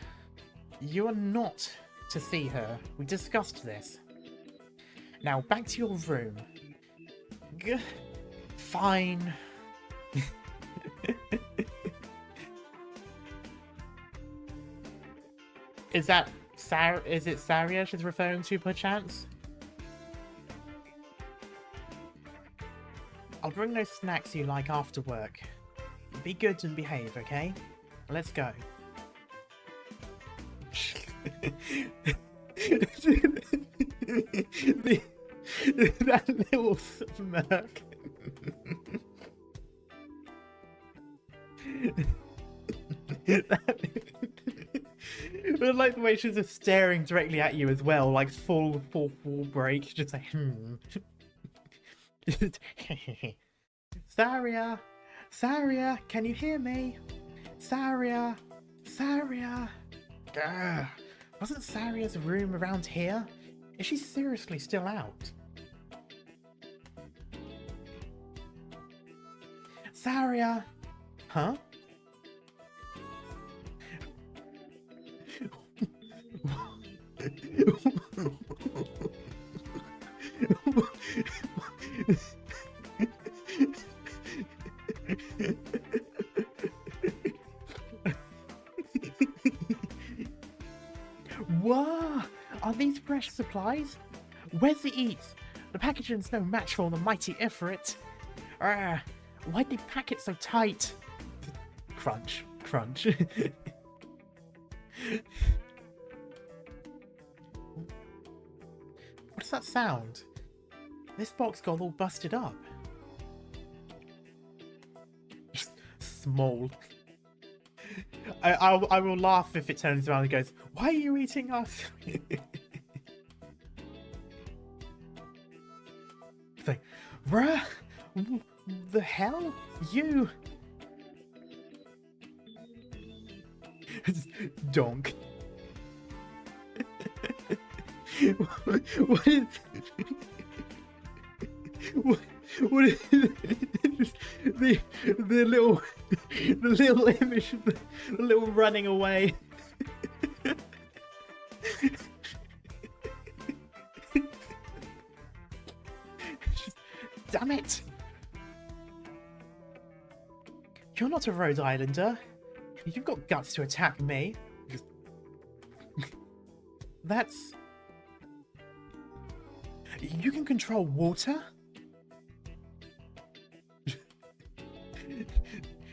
You are not to see her. We discussed this. Now, back to your room. Fine. Is it Saria she's referring to, perchance? I'll bring those snacks you like after work. Be good and behave, okay? Let's go. That little smirk. I like the way she's just staring directly at you as well, like full break, just like, Saria! Saria, can you hear me? Saria! Saria! Grr. Wasn't Saria's room around here? Is she seriously still out? Saria! Huh? Whoa! Are these fresh supplies? Where's the eats? The packaging's no match for the mighty Ifrit. Why'd they pack it so tight? Crunch, crunch. What does that sound? This box got all busted up. Small. I will laugh if it turns around and goes, "Why are you eating us?" It's like, bruh, the hell? You... Donk. What is... What is the little image of the little running away? Damn it! You're not a Rhode Islander. You've got guts to attack me. That's... You can control water?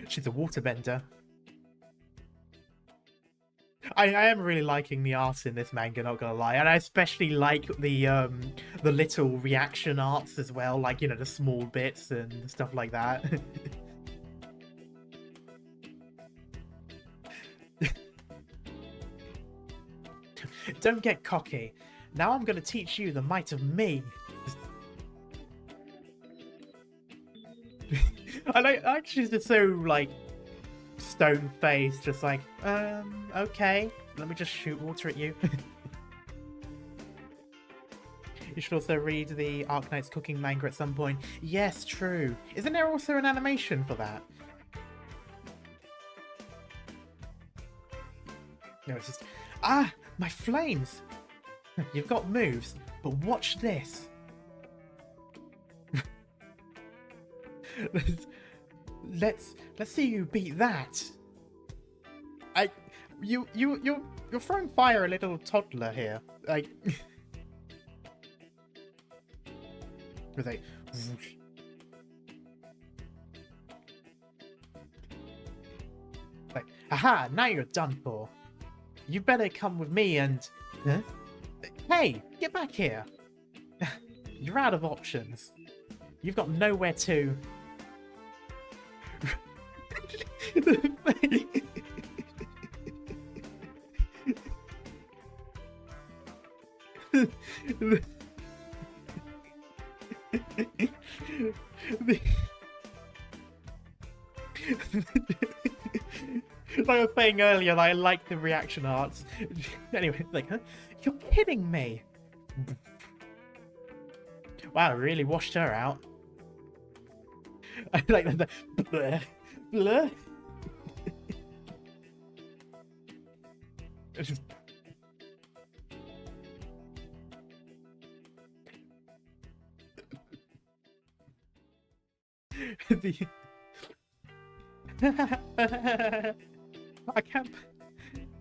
She's a waterbender. I am really liking the art in this manga, not gonna lie, and I especially like the little reaction arts as well, like, you know, the small bits and stuff like that. Don't get cocky. Now I'm gonna teach you the might of me. I like she's just so, like, stone-faced, just like, okay, let me just shoot water at you. You should also read the Arknights cooking manga at some point. Yes, true. Isn't there also an animation for that? No, it's just... Ah! My flames! You've got moves, but watch this. Let's see you beat that. You're throwing fire a little toddler here. Like, with a... Like, aha! Now you're done for. You better come with me and... Huh? Hey, get back here. You're out of options. You've got nowhere to... Like I was saying earlier, I like the reaction arts. Anyway, like, huh? You're kidding me! Wow, really washed her out. I like the bleh, bleh. Just...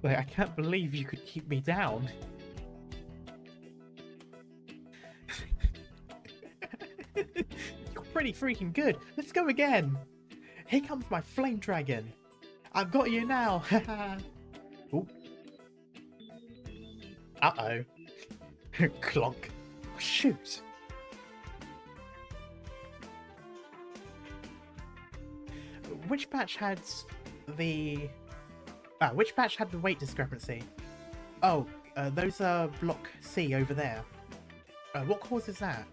I can't believe you could keep me down. You're pretty freaking good. Let's go again. Here comes my flame dragon. I've got you now. Ooh. Uh-oh. Clonk. Shoot. Which batch had the... which batch had the weight discrepancy? Oh, those are block C over there. What causes that?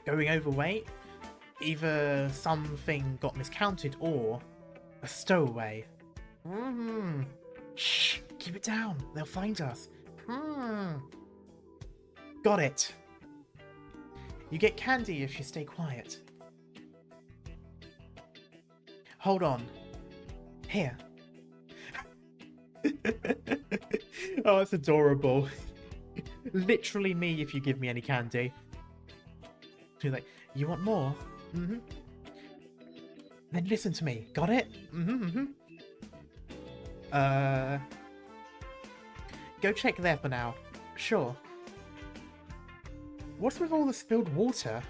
Going overweight? Either something got miscounted or a stowaway. Mm-hmm. Shh, keep it down. They'll find us. Got it. You get candy if you stay quiet. Hold on. Here. Oh, that's adorable. Literally me if you give me any candy. She's like, you want more? Mm-hmm. Then listen to me. Got it? Mm-hmm. Go check there for now. Sure. What's with all the spilled water?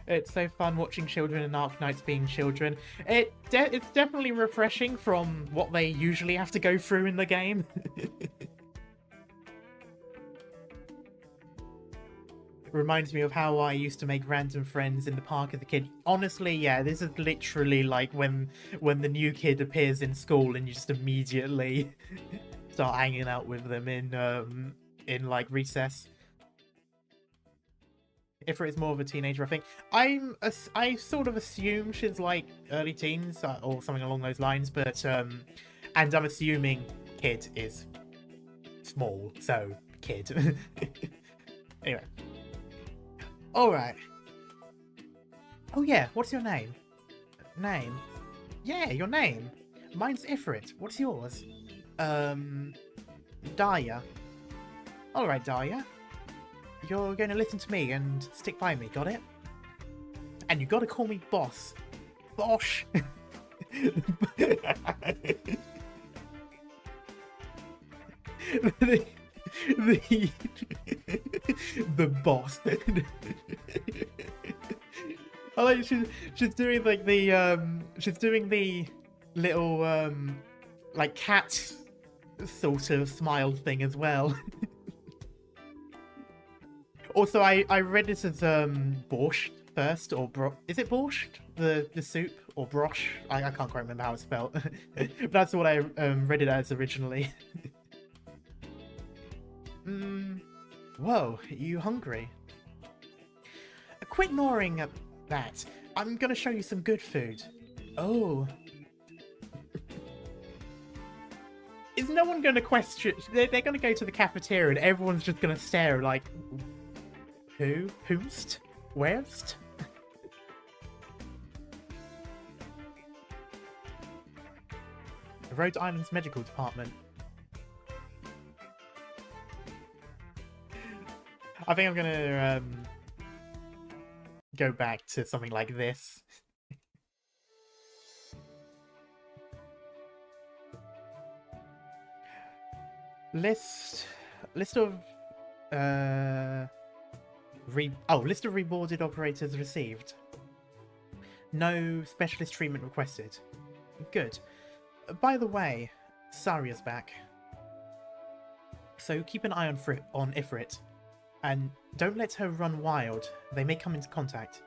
It's so fun watching children and Arknights being children. It's definitely refreshing from what they usually have to go through in the game. Reminds me of how I used to make random friends in the park as a kid. Honestly, yeah, this is literally like when the new kid appears in school and you just immediately start hanging out with them in like recess. Ifrit is more of a teenager, I think. I sort of assume she's like early teens or something along those lines, but and I'm assuming kid is small, so kid. Anyway. Alright. Oh yeah, what's your name? Name? Yeah, your name. Mine's Ifrit. What's yours? Daya. Alright, Daya. You're going to listen to me and stick by me, got it? And you gotta call me boss. Bosh! The boss. I like she's doing like she's doing the little like cat sort of smile thing as well. Also, I read this as borscht first, or is it borscht? The soup, or brosh? I can't quite remember how it's spelled. But that's what I read it as originally. Whoa, are you hungry? Quit ignoring that. I'm gonna show you some good food. Oh. Is no one gonna question? They're gonna go to the cafeteria and everyone's just gonna stare like, who? Who'st? Where'st? Rhode Island's medical department. I think I'm gonna go back to something like this. List of list of reboarded operators received. No specialist treatment requested. Good. By the way, Saria's back. So keep an eye on Ifrit. And don't let her run wild. They may come into contact.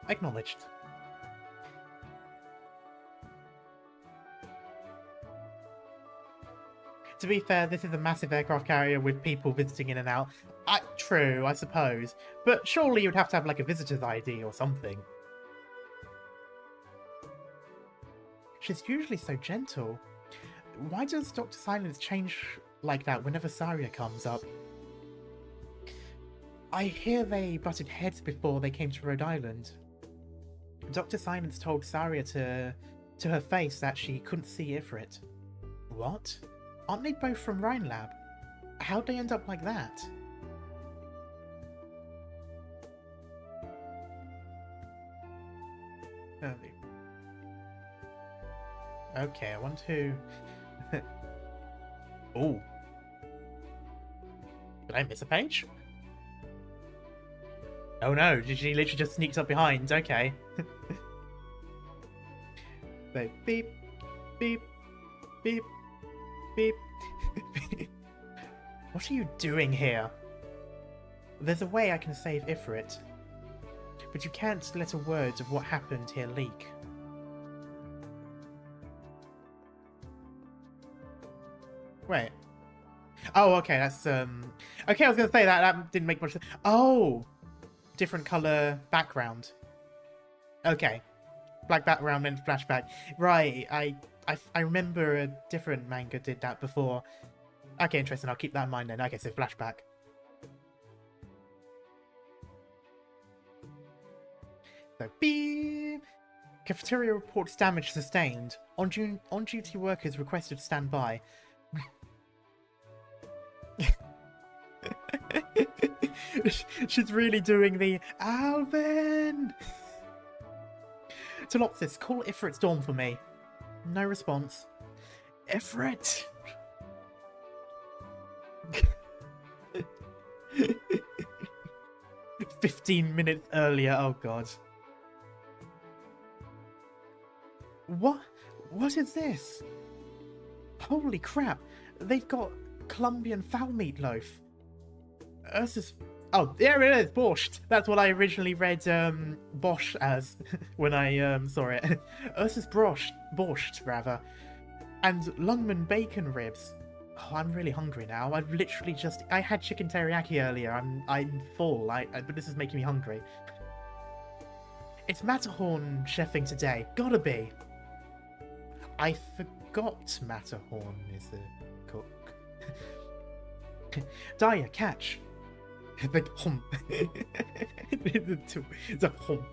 Acknowledged. To be fair, this is a massive aircraft carrier with people visiting in and out. True, I suppose. But surely you'd have to have like a visitor's ID or something. She's usually so gentle. Why does Dr. Silence change like that whenever Saria comes up? I hear they butted heads before they came to Rhode Island. Dr. Silence told Saria to her face that she couldn't see Ifrit. What? Aren't they both from Rhine Lab? How'd they end up like that? Okay, I want to... Oh. Did I miss a page? Oh no, she literally just sneaks up behind. Okay. So, beep, beep, beep, beep, beep. What are you doing here? There's a way I can save Ifrit, but you can't let a word of what happened here leak. Wait. Oh, okay, that's, okay, I was gonna say that didn't make much sense. Oh! different color background. Okay. Black background and flashback. Right, I remember a different manga did that before. Okay, interesting. I'll keep that in mind then. Okay, so flashback. So, beep. Cafeteria reports damage sustained. On-duty workers requested standby. She's really doing the Alvin! Telopsis, call Ifrit's dorm for me. No response. Ifrit! 15 minutes earlier, oh god. What is this? Holy crap, they've got Colombian fowl meatloaf. Ursus... Oh, there it is, borscht. That's what I originally read borscht as when I saw it. Ursus borscht, rather. And Lungman bacon ribs. Oh, I'm really hungry now. I've literally just... I had chicken teriyaki earlier. I'm full, but this is making me hungry. It's Matterhorn chefing today. Gotta be. I forgot Matterhorn is a cook. Daya, catch. The hum. The hum.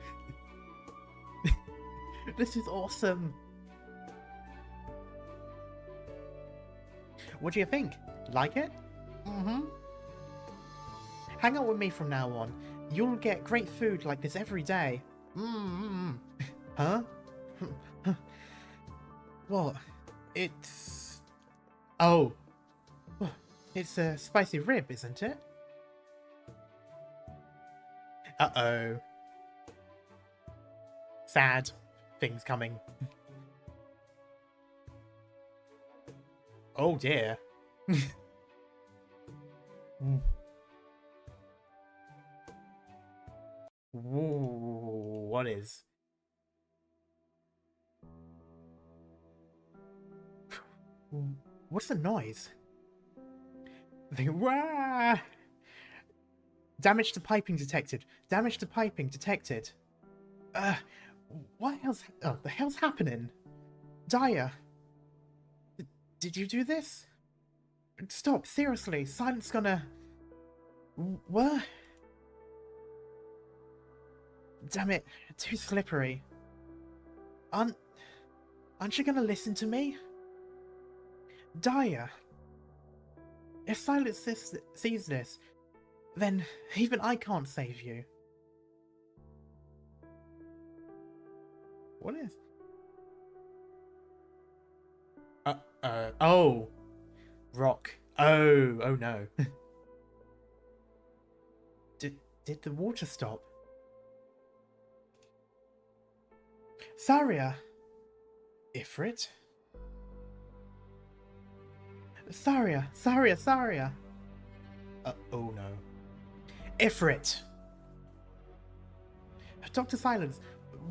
This is awesome. What do you think? Like it? Mm-hmm. Hang out with me from now on. You'll get great food like this every day. Mm-hmm. Huh? What? It's... Oh. It's a spicy rib, isn't it? Uh-oh. Sad things coming. Oh dear. Whoa, what is? What's the noise? Wah! Damage to piping detected. Damage to piping detected. What else? Oh, the hell's happening? Daya. Did you do this? Stop, seriously. Silent's gonna... What? Damn it, too slippery. Aren't you gonna listen to me? Daya. If Silence sees this, then even I can't save you. What is? Oh. Rock. Oh no. Did the water stop? Saria. Ifrit. Saria. Oh no. Ifrit. Dr. Silence,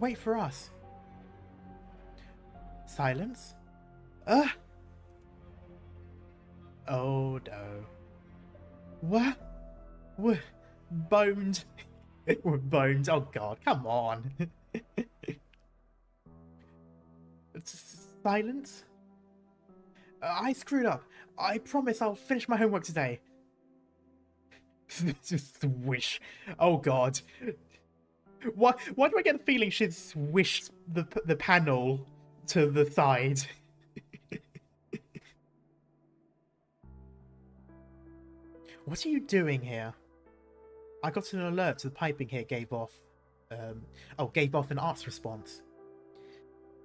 wait for us. Silence? Oh no. What? We're boned. We're boned. Oh god, come on. Silence? I screwed up. I promise I'll finish my homework today. Just wish. Oh god. Why do I get the feeling she's swished the panel to the side? What are you doing here? I got an alert to the piping here gave off. Gave off an arts response.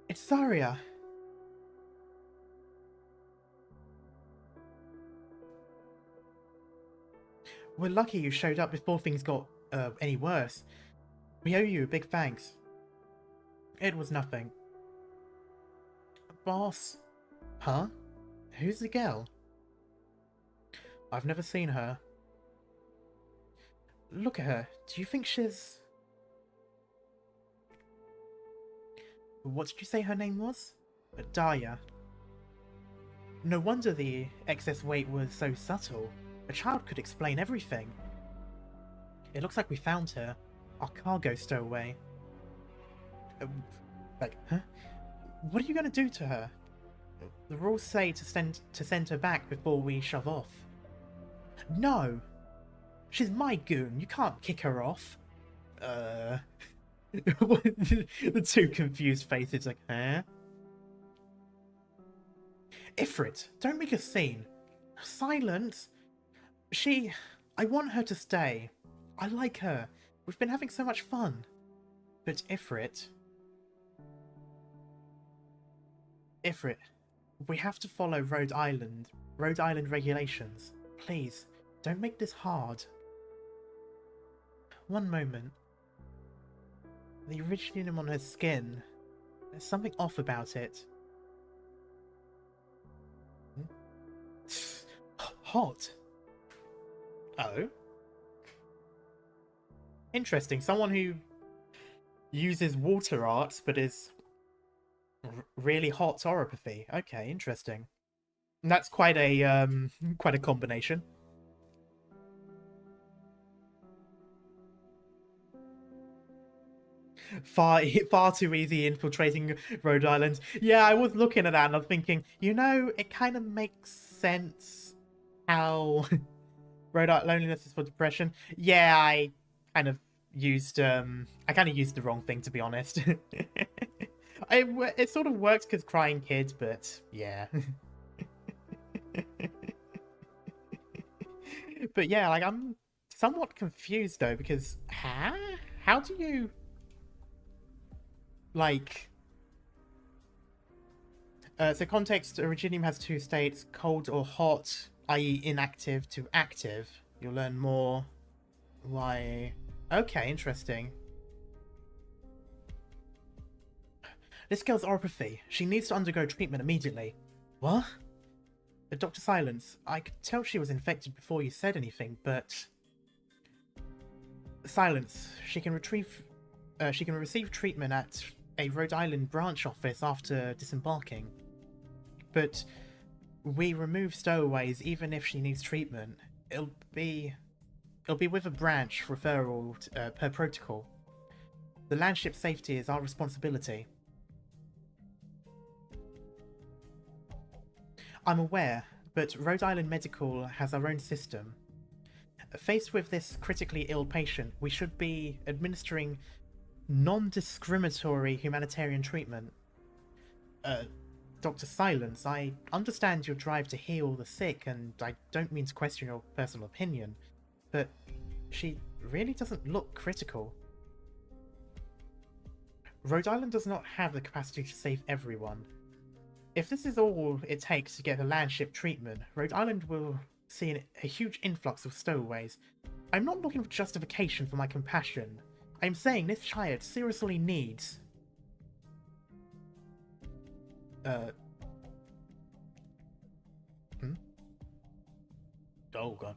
It's Saria. We're lucky you showed up before things got any worse. We owe you a big thanks. It was nothing. Boss? Huh? Who's the girl? I've never seen her. Look at her. Do you think she's... What did you say her name was? Daya. No wonder the excess weight was so subtle. A child could explain everything. It looks like we found her. Our cargo stowaway. Like, huh? What are you going to do to her? The rules say to send her back before we shove off. No! She's my goon. You can't kick her off. The two confused faces like, huh? Ifrit, don't make a scene. Silence. I want her to stay. I like her. We've been having so much fun. But Ifrit, we have to follow Rhode Island regulations. Please, don't make this hard. One moment. The iridium on her skin. There's something off about it. Hot. Oh. Interesting. Someone who uses water arts but is really hot oropathy. Okay, interesting. That's quite a combination. Far too easy infiltrating Rhode Island. Yeah, I was looking at that and I was thinking, you know, it kind of makes sense how Rhode Island loneliness is for depression. Yeah, I kind of used the wrong thing, to be honest. It sort of works because crying kids, but yeah. But yeah, like, I'm somewhat confused though, because how do you, like, so context, Iridium has two states, cold or hot, i.e. inactive to active. You'll learn more why. Okay, interesting. This girl's oropathy. She needs to undergo treatment immediately. What? Dr. Silence, I could tell she was infected before you said anything, but... Silence, she can receive treatment at a Rhode Island branch office after disembarking. But we remove stowaways even if she needs treatment. It'll be with a branch referral per protocol. The landship safety is our responsibility. I'm aware, but Rhode Island Medical has our own system. Faced with this critically ill patient, we should be administering non-discriminatory humanitarian treatment. Dr. Silence, I understand your drive to heal the sick, and I don't mean to question your personal opinion, but she really doesn't look critical. Rhode Island does not have the capacity to save everyone. If this is all it takes to get a landship treatment, Rhode Island will see a huge influx of stowaways. I'm not looking for justification for my compassion. I'm saying this child seriously needs... Oh god.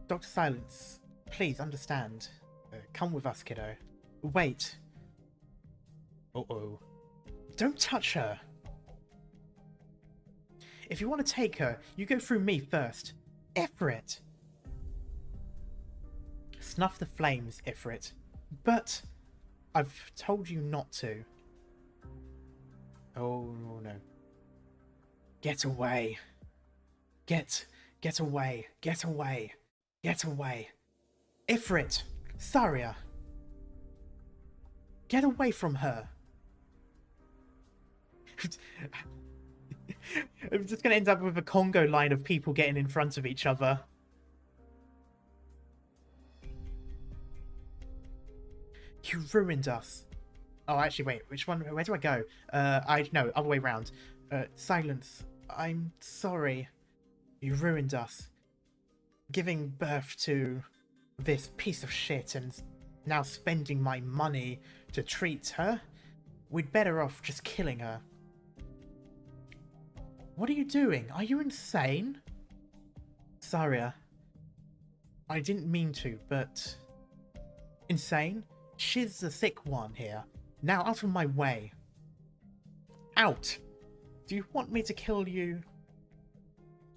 Dr. Silence, please understand. Come with us, kiddo. Wait. Uh-oh. Don't touch her! If you want to take her, you go through me first. Ifrit! Snuff the flames, Ifrit. But I've told you not to. Oh no. Get away. Get away. Get away. Get away. Ifrit! Saria! Get away from her! I'm just going to end up with a Congo line of people getting in front of each other. You ruined us. Oh, actually, wait. Which one? Where do I go? No, other way round. Silence. I'm sorry. You ruined us. Giving birth to this piece of shit and now spending my money to treat her? We'd better off just killing her. What are you doing? Are you insane? Saria. I didn't mean to, but... Insane? She's the sick one here. Now out of my way. Out! Do you want me to kill you?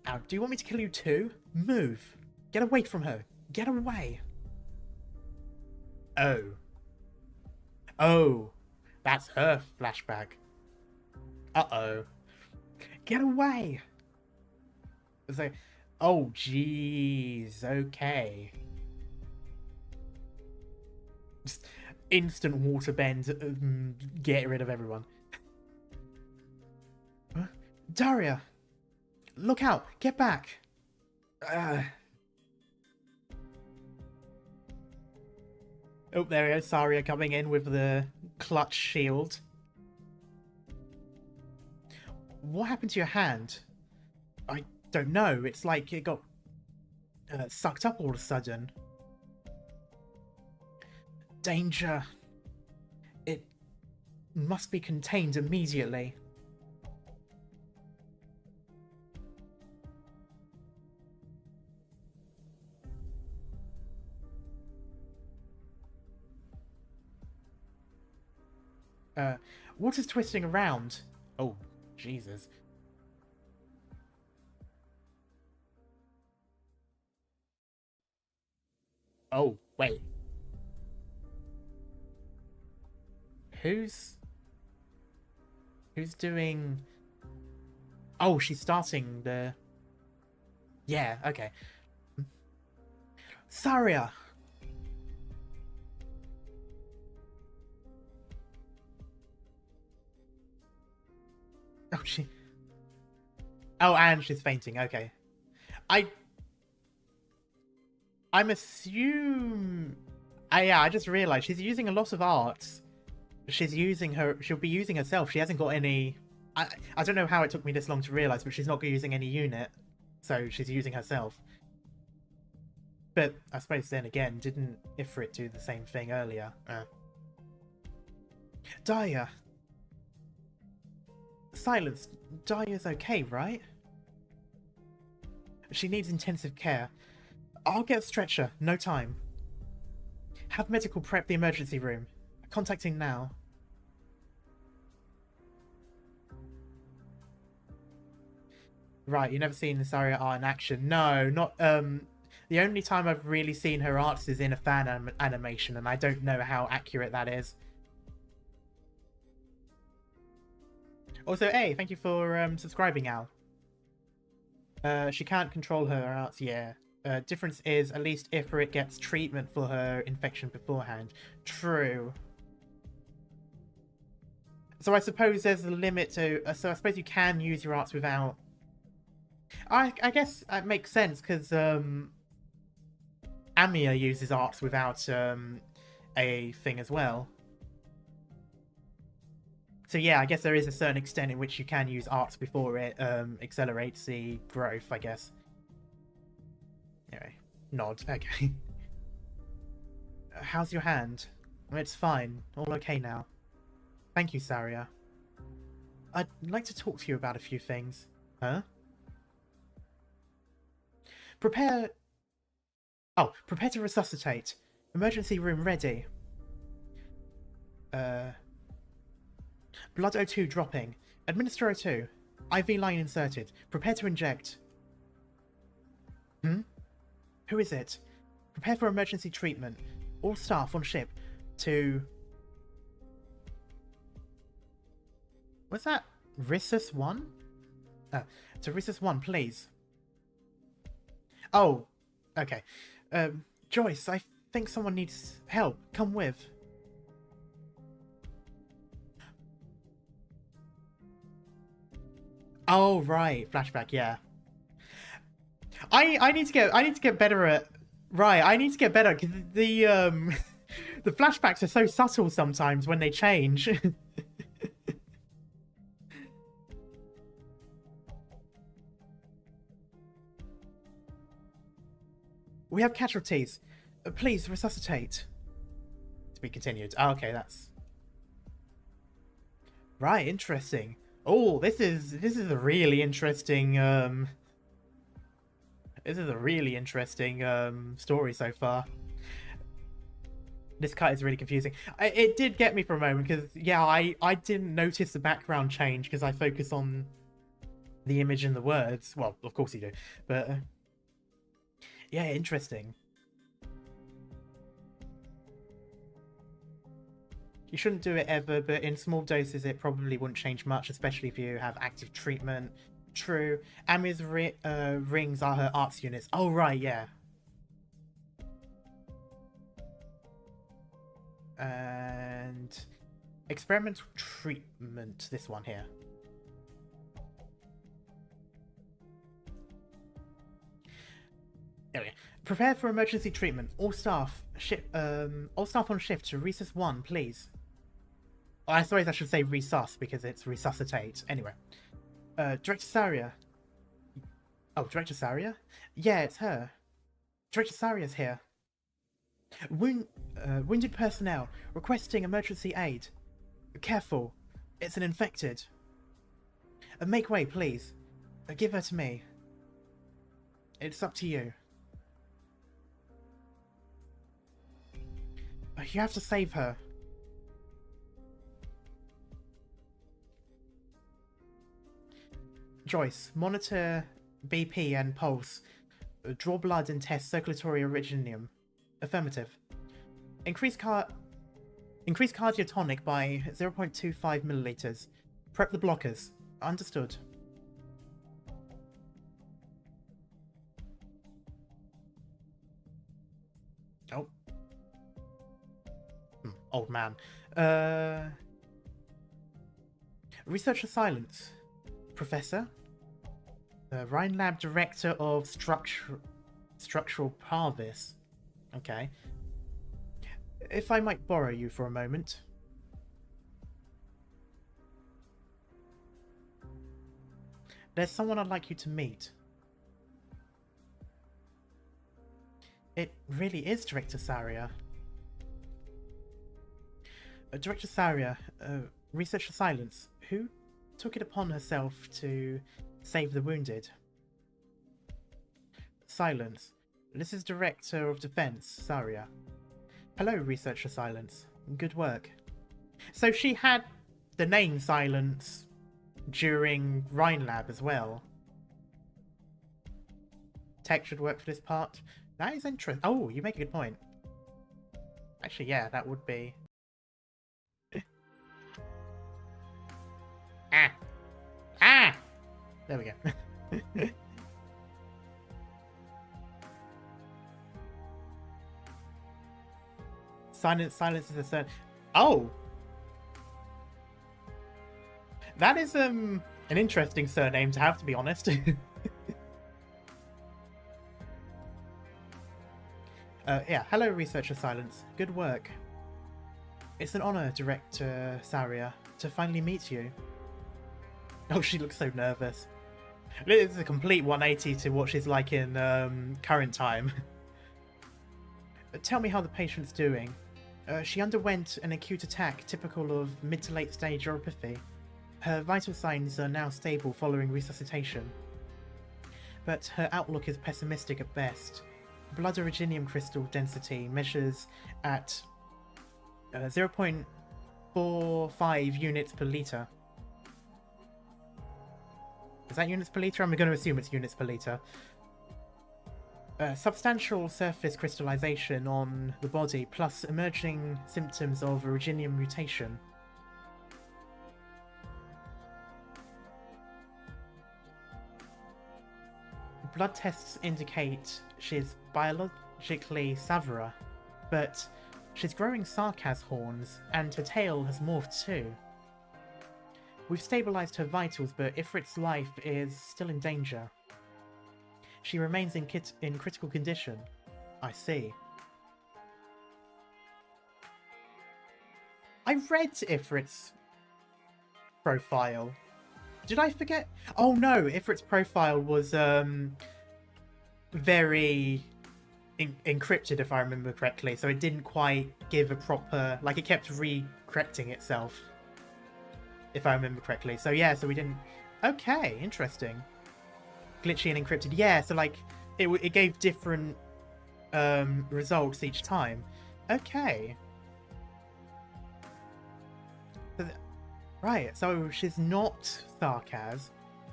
Out. Do you want me to kill you too? Move! Get away from her! Get away! Oh. Oh. That's her flashback. Uh-oh. Get away! It's like, oh, jeez. Okay. Just instant waterbend. Get rid of everyone. Huh? Daria! Look out! Get back! Oh, there we go. Saria coming in with the clutch shield. What happened to your hand? I don't know. It's like it got sucked up all of a sudden. Danger. It must be contained immediately. Water's twisting around. Oh, Jesus. Oh, wait. Who's doing... Oh, she's starting the... Yeah, okay. Saria! Oh, Oh, and she's fainting. Okay. I'm assuming... yeah, I just realized she's using a lot of arts. She'll be using herself. She hasn't got any... I don't know how it took me this long to realize, but she's not using any unit. So she's using herself. But I suppose then again, didn't Ifrit do the same thing earlier? Daya. Silence. Daya's okay, right? She needs intensive care. I'll get a stretcher. No time. Have medical prep the emergency room. Contacting now. Right, you've never seen Saria art in action. No, not... The only time I've really seen her arts is in a fan animation, and I don't know how accurate that is. Also, hey, thank you for subscribing, Al. She can't control her arts, yeah. Difference is, at least Ifrit gets treatment for her infection beforehand. True. So I suppose there's a limit to... so I suppose you can use your arts without... I guess that makes sense, because Amia uses arts without a thing as well. So yeah, I guess there is a certain extent in which you can use arts before it accelerates the growth, I guess. Anyway, nod. Okay. How's your hand? It's fine. All okay now. Thank you, Saria. I'd like to talk to you about a few things. Huh? Prepare to resuscitate. Emergency room ready. Blood O2 dropping. Administer O2. IV line inserted. Prepare to inject. Who is it? Prepare for emergency treatment. All staff on ship to... What's that? Rissus 1? To Rissus 1, please. Oh, okay. Joyce, I think someone needs help. Come with. Oh right, flashback. Yeah. I need to get better at. Right, I need to get better because the the flashbacks are so subtle sometimes when they change. We have casualties. Please resuscitate. To be continued. Oh, okay, that's right. Interesting. Oh, this is a really interesting story so far. This cut is really confusing. It did get me for a moment because yeah, I didn't notice the background change because I focus on the image and the words. Well, of course you do, but yeah, interesting. You shouldn't do it ever, but in small doses it probably wouldn't change much, especially if you have active treatment. True. Ami's rings are her arts units. Oh, right, yeah. And experimental treatment, this one here. There we go. Prepare for emergency treatment. All staff on shift to Resus 1, please. Oh, I suppose I should say resus because it's resuscitate. Anyway. Director Saria. Oh, Director Saria? Yeah, it's her. Director Saria's here. Wounded personnel requesting emergency aid. Careful. It's an infected. Make way, please. Give her to me. It's up to you. You have to save her. Joyce, monitor BP and pulse. Draw blood and test circulatory originium. Affirmative. Increase cardiotonic by 0.25 milliliters. Prep the blockers. Understood. Oh. Old man. Researcher Silence. Professor? Rhine Lab Director of Structural Parvis. Okay. If I might borrow you for a moment. There's someone I'd like you to meet. It really is Director Saria. Director Saria, Researcher Silence, who took it upon herself to save the wounded? Silence. This is Director of Defense, Saria. Hello, Researcher Silence. Good work. So she had the name Silence during Rhine Lab as well. Tech should work for this part. That is interesting. Oh, you make a good point. Actually, yeah, that would be... Ah! There we go. Silence is a certain... Oh! That is an interesting surname to have, to be honest. Yeah, hello, Researcher Silence. Good work. It's an honor, Director Saria, to finally meet you. Oh, she looks so nervous. This is a complete 180 to what she's like in current time. Tell me how the patient's doing. She underwent an acute attack typical of mid to late stage neuropathy. Her vital signs are now stable following resuscitation. But her outlook is pessimistic at best. Blood originium crystal density measures at 0.45 units per litre. Is that units per litre? I'm going to assume it's units per litre. Substantial surface crystallization on the body, plus emerging symptoms of originium mutation. Blood tests indicate she's biologically Savara, but she's growing Sarkaz horns, and her tail has morphed too. We've stabilized her vitals, but Ifrit's life is still in danger. She remains in critical condition. I see. I read Ifrit's profile. Did I forget? Oh no, Ifrit's profile was very encrypted, if I remember correctly, so it didn't quite give a proper... Like, it kept re-correcting itself, if I remember correctly. So yeah, so we didn't... Okay, interesting. Glitchy and encrypted. Yeah, so like, it gave different results each time. Okay. Right, so she's not Sarkaz.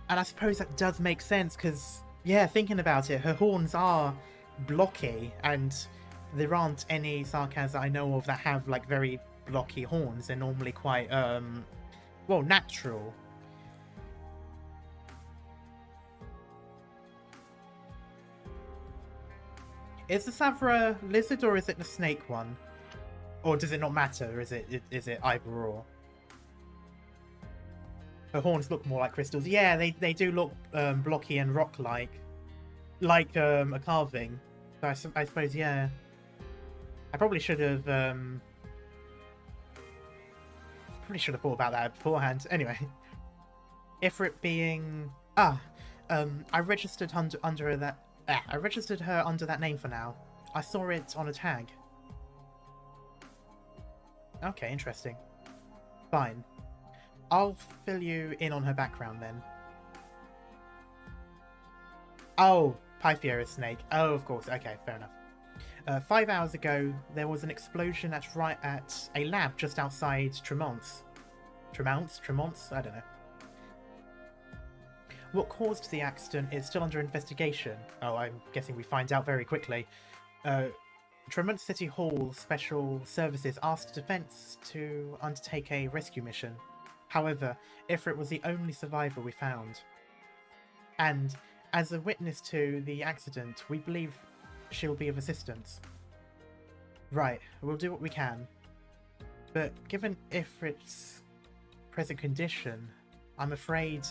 And I suppose that does make sense, because, yeah, thinking about it, her horns are blocky, and there aren't any Sarkaz that I know of that have, like, very blocky horns. They're normally quite, well, natural. Is the Savra lizard or is it the snake one? Or does it not matter? Is it either or? Her horns look more like crystals. Yeah, they do look blocky and rock-like. Like a carving. So I suppose, yeah. I probably should have thought about that beforehand. Anyway. Ifrit being... I registered under that... I registered her under that name for now. I saw it on a tag. Okay, interesting. Fine. I'll fill you in on her background then. Oh, Pythia is snake. Oh, of course. Okay, fair enough. 5 hours ago, there was an explosion at a lab just outside Tremont's. Tremont's? I don't know. What caused the accident is still under investigation. Oh, I'm guessing we find out very quickly. Tremont City Hall Special Services asked Defense to undertake a rescue mission. However, Ifrit was the only survivor we found. And, as a witness to the accident, we believe she'll be of assistance. Right, we'll do what we can. But given Ifrit's present condition, I'm afraid...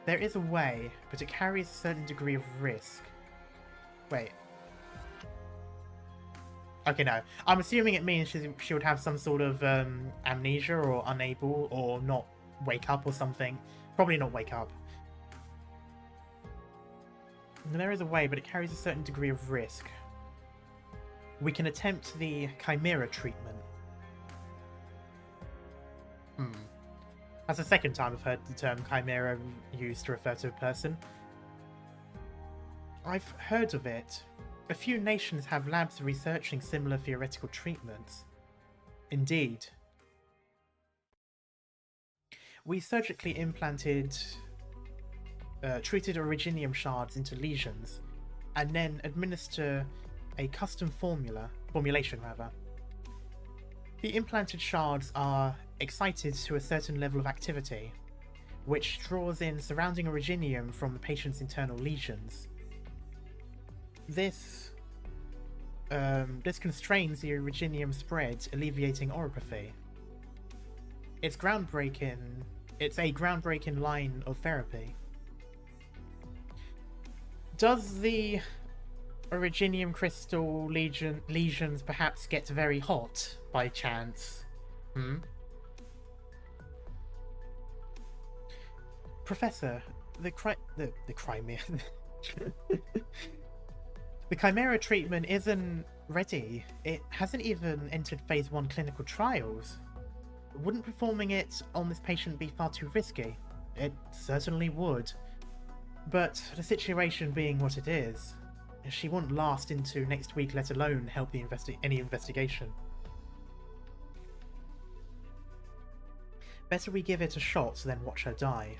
There is a way, but it carries a certain degree of risk. Wait. Okay, no. I'm assuming it means she would have some sort of amnesia or unable or not wake up or something. Probably not wake up. There is a way, but it carries a certain degree of risk. We can attempt the Chimera treatment. That's the second time I've heard the term Chimera used to refer to a person. I've heard of it. A few nations have labs researching similar theoretical treatments. Indeed. We surgically implanted treated originium shards into lesions, and then administer a custom formulation. The implanted shards are excited to a certain level of activity, which draws in surrounding originium from the patient's internal lesions. This constrains the originium spread, alleviating oropathy. It's a groundbreaking line of therapy. Does the originium crystal lesions perhaps get very hot by chance? Professor, the Chimera treatment isn't ready. It hasn't even entered phase 1 clinical trials. Wouldn't performing it on this patient be far too risky? It certainly would. But the situation being what it is, she won't last into next week, let alone help the any investigation. Better we give it a shot than watch her die.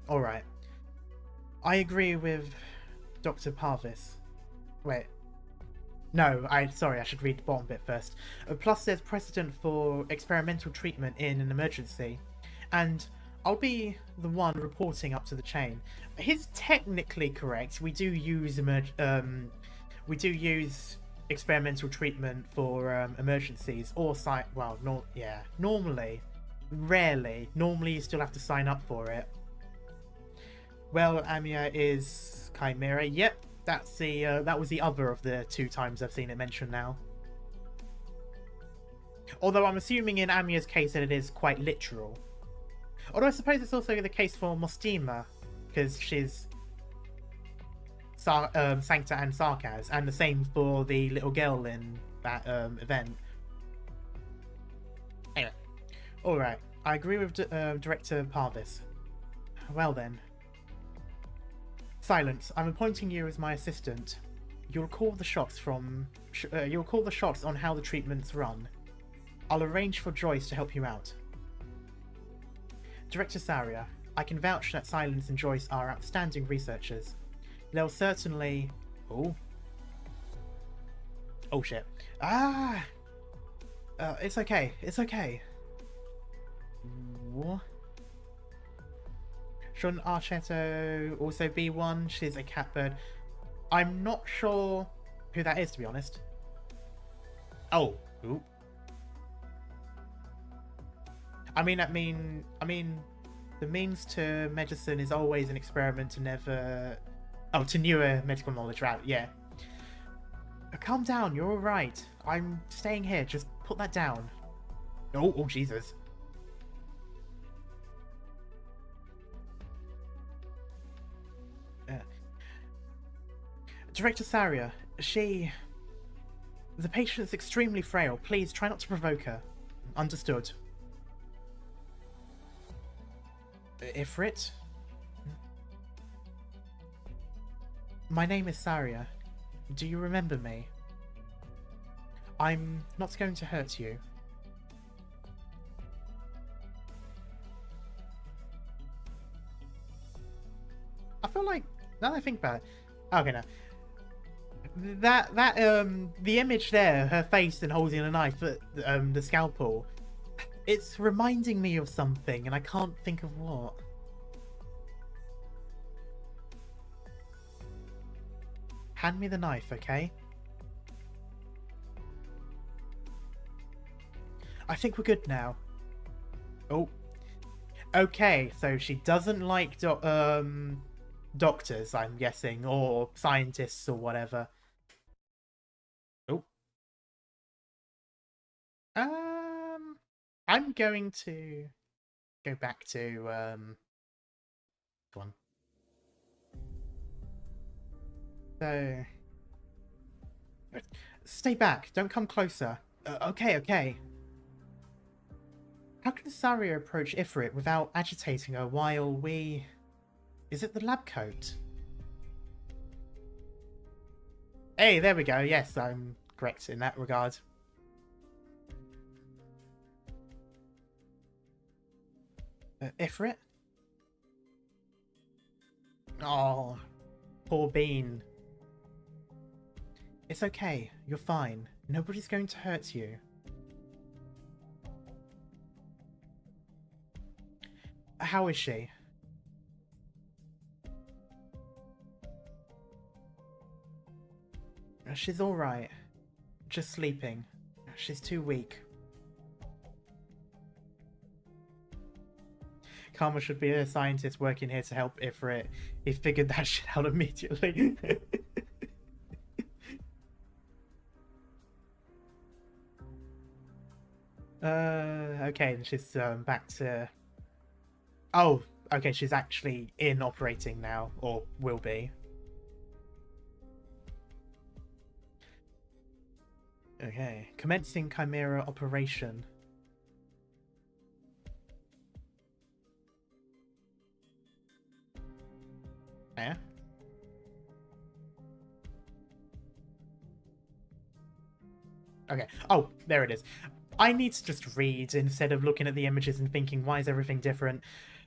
Alright. I agree with Dr. Parvis. Wait. No, sorry, I should read the bottom bit first. Plus, there's precedent for experimental treatment in an emergency, and I'll be the one reporting up to the chain. He's technically correct. We do use experimental treatment for emergencies or normally, rarely. Normally, you still have to sign up for it. Well, Amia is Chimera. Yep, that's that was the other of the 2 times I've seen it mentioned now. Although I'm assuming in Amia's case that it is quite literal. Although I suppose it's also the case for Mostima, because she's Sancta and Sarkaz, and the same for the little girl in that event. Anyway, alright, I agree with Director Parvis. Well then. Silence. I'm appointing you as my assistant. You'll call the shots on how the treatment's run. I'll arrange for Joyce to help you out. Director Saria, I can vouch that Silence and Joyce are outstanding researchers. They'll certainly... Oh shit. Ah! It's okay. It's okay. What? Shouldn't Archetto also be one? She's a catbird. I'm not sure who that is, to be honest. Oh. Ooh. I mean, the means to medicine is always an experiment to never... Oh, to newer medical knowledge, right? Yeah. Calm down, you're alright. I'm staying here, just put that down. Oh, Jesus. Director Saria, the patient's extremely frail. Please try not to provoke her. Understood. Ifrit? My name is Saria. Do you remember me? I'm not going to hurt you. I feel like, now that I think about it... Okay, now. The image there, her face and holding a knife, the scalpel, it's reminding me of something, and I can't think of what. Hand me the knife, okay? I think we're good now. Oh. Okay, so she doesn't like doctors, I'm guessing, or scientists or whatever. Oh. I'm going to go back to one. So stay back, don't come closer. Okay. How can Saria approach Ifrit without agitating her while we... Is it the lab coat? Hey, there we go. Yes, I'm correct in that regard. Ifrit? Oh, poor Bean. It's okay. You're fine. Nobody's going to hurt you. How is she? She's alright. Just sleeping. She's too weak. Karma should be a scientist working here to help Ifrit. He figured that shit out immediately. Okay, she's back to... Oh, okay, she's actually in operating now, or will be. Okay, commencing Chimera operation. Yeah. Okay. Oh, there it is. I need to just read instead of looking at the images and thinking, why is everything different?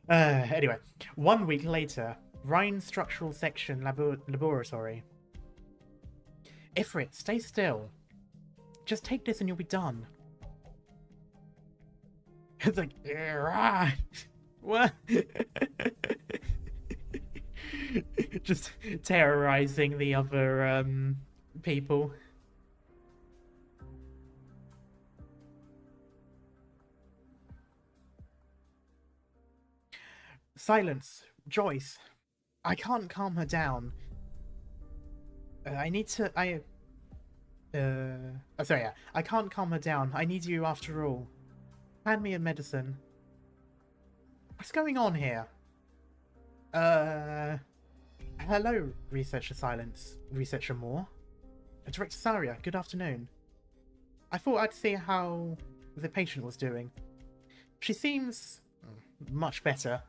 Anyway, 1 week later, Rhine Structural Section Laboratory. Ifrit, stay still. Just take this and you'll be done. It's like, right. What? Just terrorizing the other people. Silence, Joyce. I can't calm her down. I need to. Oh, sorry, yeah. I can't calm her down. I need you after all. Hand me a medicine. What's going on here? Hello, Researcher Silence. Researcher Moore. Director Saria, good afternoon. I thought I'd see how the patient was doing. She seems much better.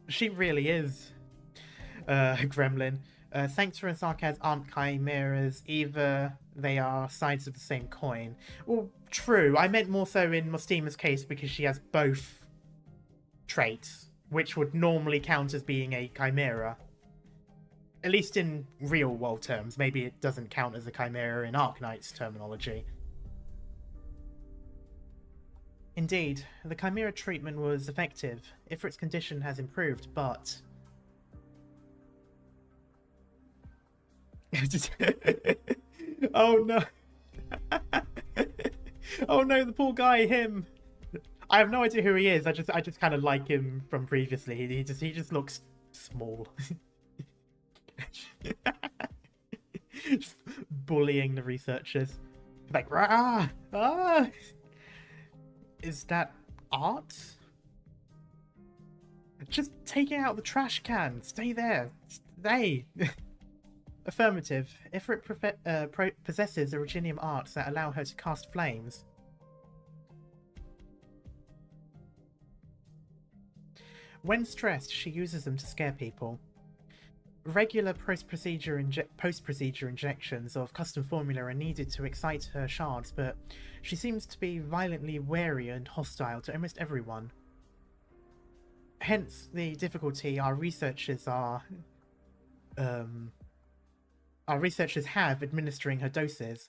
She really is. Gremlin. Sancta and Sarkaz aren't chimeras either. They are sides of the same coin. Well, true. I meant more so in Mostima's case because she has both traits, which would normally count as being a chimera. At least in real world terms. Maybe it doesn't count as a chimera in Arknights terminology. Indeed, the chimera treatment was effective. Ifrit's condition has improved, but... Oh no. Oh no, the poor guy, him. I have no idea who he is. I just kind of like him from previously. He just looks small. Just bullying the researchers. Like, is that art? Just taking out the trash can. Stay there. Stay. Affirmative. Ifrit possesses originium arts that allow her to cast flames. When stressed, she uses them to scare people. Regular post-procedure injections of custom formula are needed to excite her shards, but she seems to be violently wary and hostile to almost everyone. Hence the difficulty our researchers have administering her doses.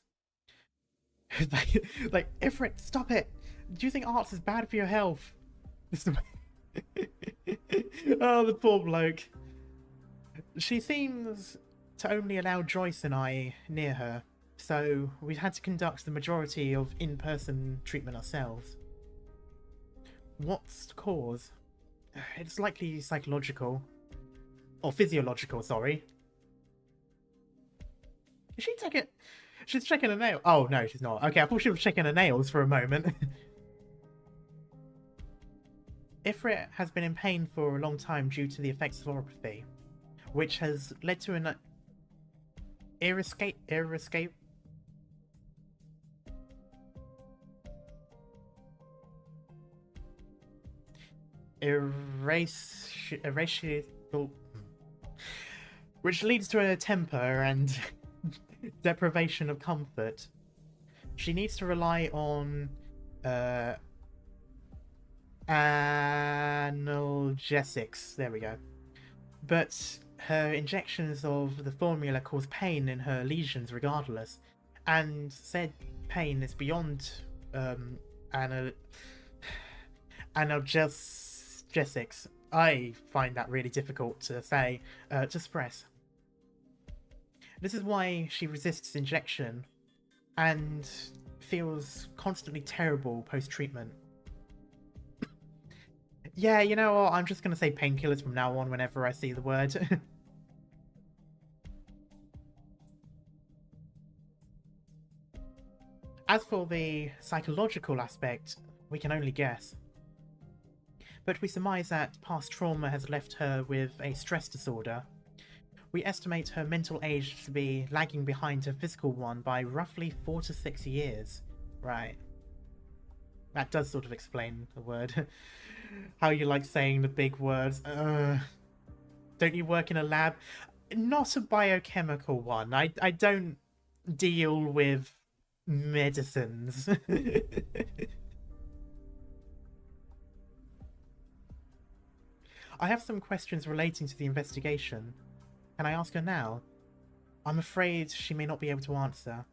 like, Ifrit, stop it! Do you think arts is bad for your health? Oh, the poor bloke. She seems to only allow Joyce and I near her, so we've had to conduct the majority of in-person treatment ourselves. What's the cause? It's likely psychological. Or physiological, sorry. Is she taking... She's checking her nail. Oh, no, she's not. Okay, I thought she was checking her nails for a moment. Ifrit has been in pain for a long time due to the effects of oropathy, which has led to an irresistible which leads to a temper and deprivation of comfort. She needs to rely on analgesics. There we go. But her injections of the formula cause pain in her lesions regardless, and said pain is beyond analgesics. I find that really difficult to say, to express. This is why she resists injection and feels constantly terrible post-treatment. Yeah, you know what? I'm just going to say painkillers from now on whenever I see the word. As for the psychological aspect, we can only guess. But we surmise that past trauma has left her with a stress disorder. We estimate her mental age to be lagging behind her physical one by roughly 4 to 6 years. Right. That does sort of explain the word. How you like saying the big words. Don't you work in a lab? Not a biochemical one. I don't deal with medicines. I have some questions relating to the investigation. Can I ask her now? I'm afraid she may not be able to answer.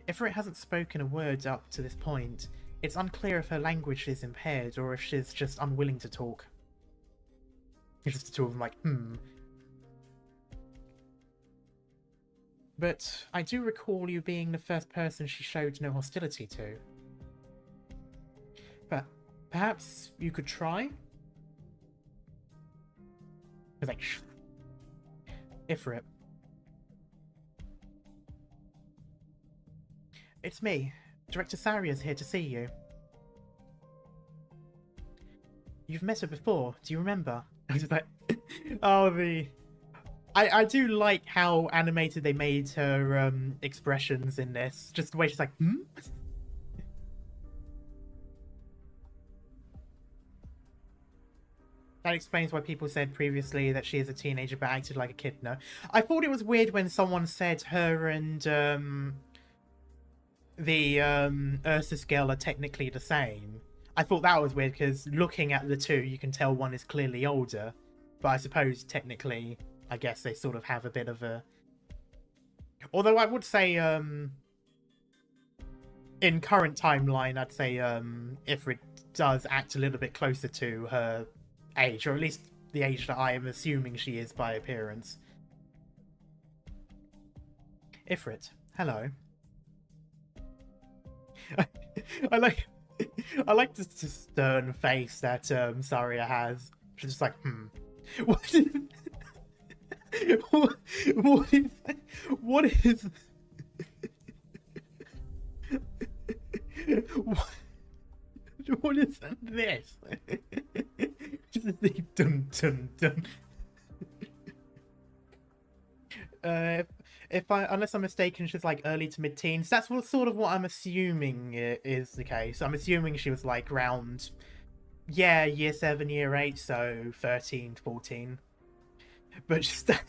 If Ifrit hasn't spoken a word up to this point, it's unclear if her language is impaired or if she's just unwilling to talk. Just the two of them like, But I do recall you being the first person she showed no hostility to. But perhaps you could try? It's like, Ifrit. It's me. Director Saria's here to see you. You've met her before, do you remember? I was just like, oh, I do like how animated they made her expressions in this. Just the way she's like, That explains why people said previously that she is a teenager but acted like a kid. No, I thought it was weird when someone said her and the Ursus girl are technically the same. I thought that was weird because looking at the two, you can tell one is clearly older. But I suppose technically, I guess they sort of have a bit of a... Although I would say, in current timeline, I'd say Ifrit does act a little bit closer to her age, or at least the age that I am assuming she is by appearance. Ifrit, hello. I like the stern face that Saria has. She's just like, What is... what is... what is this? Just a deep dun dun dun. Unless I'm mistaken, she's like early to mid-teens. That's sort of what I'm assuming is the case. I'm assuming she was like around, yeah, year 7, year 8, so 13, 14. But just that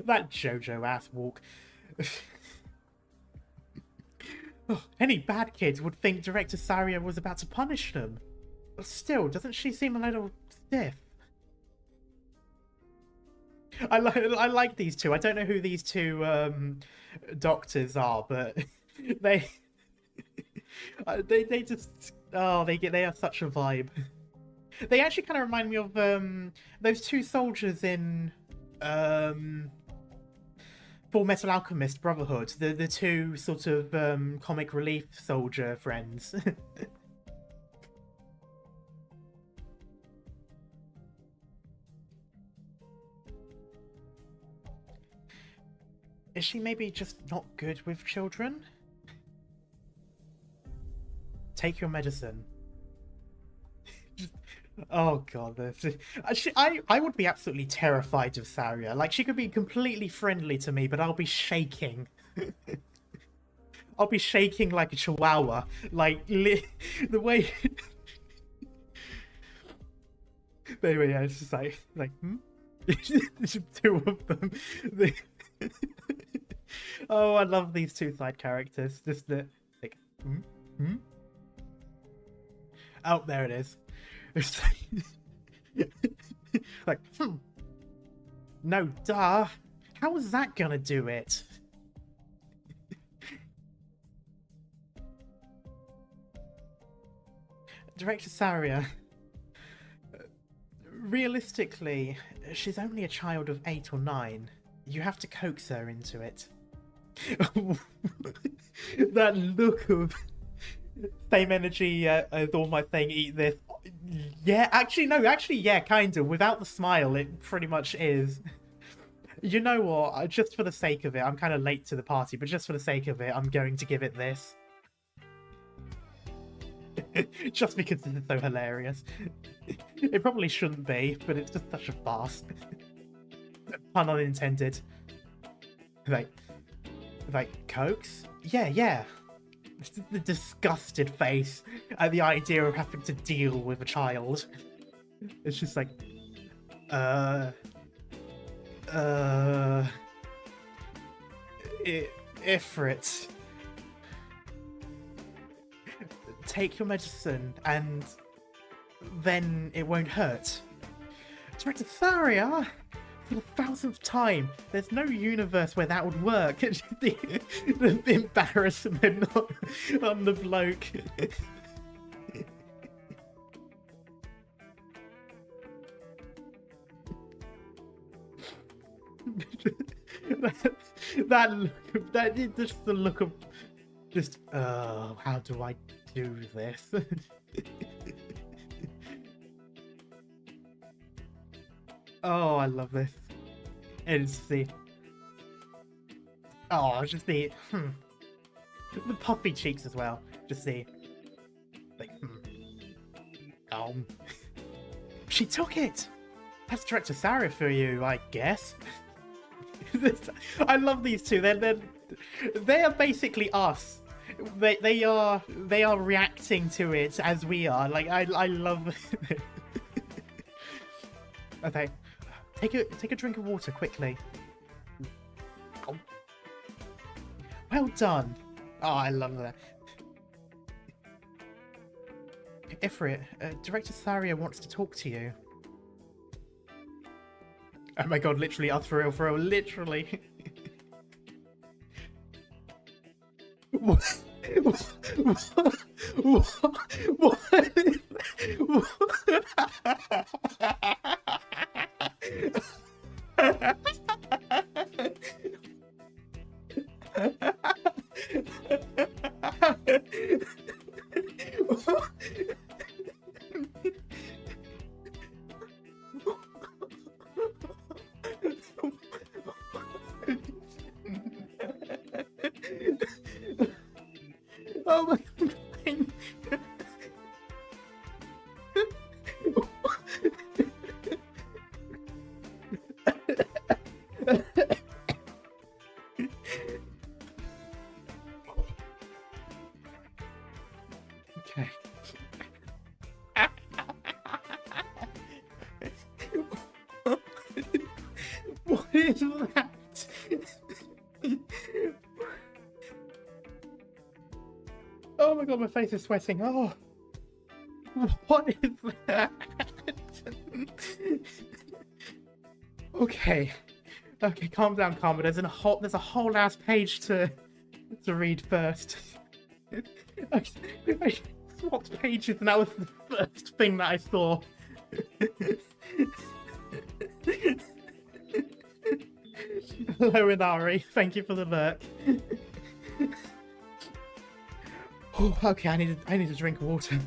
JoJo ass walk. Oh, any bad kids would think Director Saria was about to punish them. But still, doesn't she seem a little stiff? I like these two. I don't know who these two doctors are, but they just they have such a vibe. They actually kind of remind me of those two soldiers in Full Metal Alchemist Brotherhood. The two sort of comic relief soldier friends. Is she maybe just not good with children? Take your medicine. Oh god, I would be absolutely terrified of Saria. Like, she could be completely friendly to me, but I'll be shaking. I'll be shaking like a chihuahua. Like, the way... But anyway, yeah, it's just like There's two of them. Oh, I love these two side characters. Just the like, Oh, there it is. It's like, no, duh. How is that gonna do it? Director Saria. Realistically, she's only a child of 8 or 9. You have to coax her into it. That look of same energy as all my thing, eat this. Yeah, yeah, kind of. Without the smile, it pretty much is. You know what? Just for the sake of it, I'm kind of late to the party, but just for the sake of it, I'm going to give it this. Just because this is so hilarious. It probably shouldn't be, but it's just such a farce. Pun unintended. Like, coax? Yeah. The disgusted face at the idea of having to deal with a child. It's just like, Ifrit. Take your medicine and then it won't hurt. Director Saria, for the 1000th time, there's no universe where that would work. the embarrassment on the bloke. Just the look of just, how do I do this? Oh, I love this. It's the... Oh, just the... The puffy cheeks as well. Just the... Like, Oh. She took it! That's Director Saria for you, I guess. I love these two. They are basically us. They are reacting to it as we are. Like, I love it. Okay. Take a drink of water quickly. Oh. Well done. Oh, I love that. Ifrit, Director Saria wants to talk to you. Oh my god, literally, for real, literally. What? Oh my god. Okay. What is that? Oh my god, my face is sweating. Oh, what is that? Okay, calm down, Karma. There's a whole ass page to read first. I swapped pages, and that was the first thing that I saw. Hello, Inari. Thank you for the lurk. Oh, okay, I need to drink water.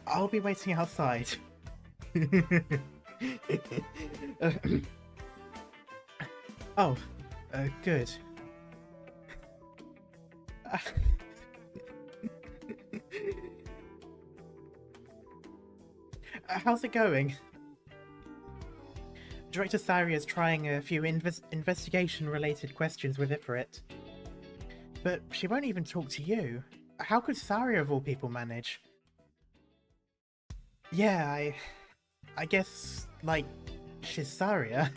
I'll be waiting outside. Oh, good. How's it going? Director Saria is trying a few investigation-related questions with Ifrit. But she won't even talk to you. How could Saria of all people manage? Yeah, I guess, like, she's Saria.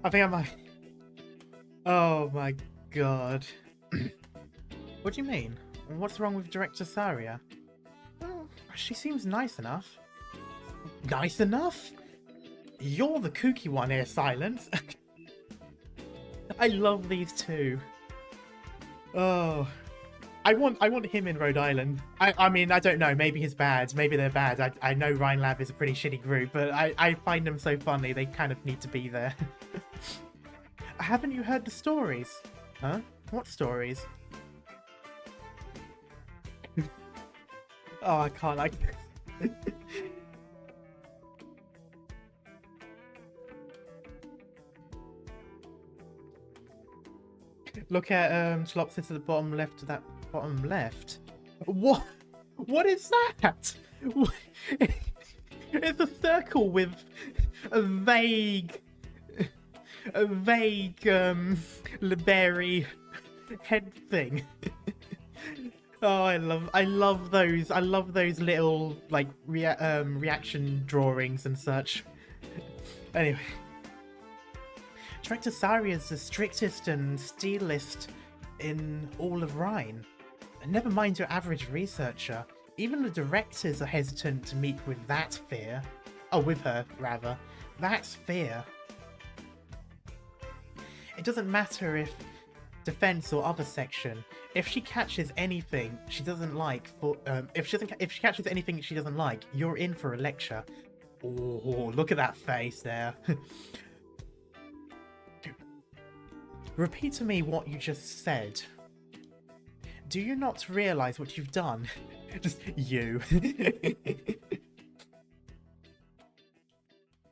I think I might... Oh my god. What do you mean? What's wrong with Director Saria? Well, she seems nice enough. Nice enough? You're the kooky one here, Silence. I love these two. Oh, I want him in Rhode Island. I mean, I don't know. Maybe he's bad. Maybe they're bad. I know Rhine Lab is a pretty shitty group, but I find them so funny. They kind of need to be there. Haven't you heard the stories? Huh? What stories? Oh, I can't. Look at Chlopsis at the bottom left to that bottom left. What? What is that? It's a circle with a vague Liberi head thing. Oh, I love those. I love those little like reaction drawings and such. Anyway, Director Saria is the strictest and steelest in all of Rhine. And never mind your average researcher. Even the directors are hesitant to meet with that fear. Oh, with her, rather. That's fear. It doesn't matter if defense or other section. If she catches anything she doesn't like, if she catches anything she doesn't like, you're in for a lecture. Oh, look at that face there. Repeat to me what you just said. Do you not realize what you've done? Just you.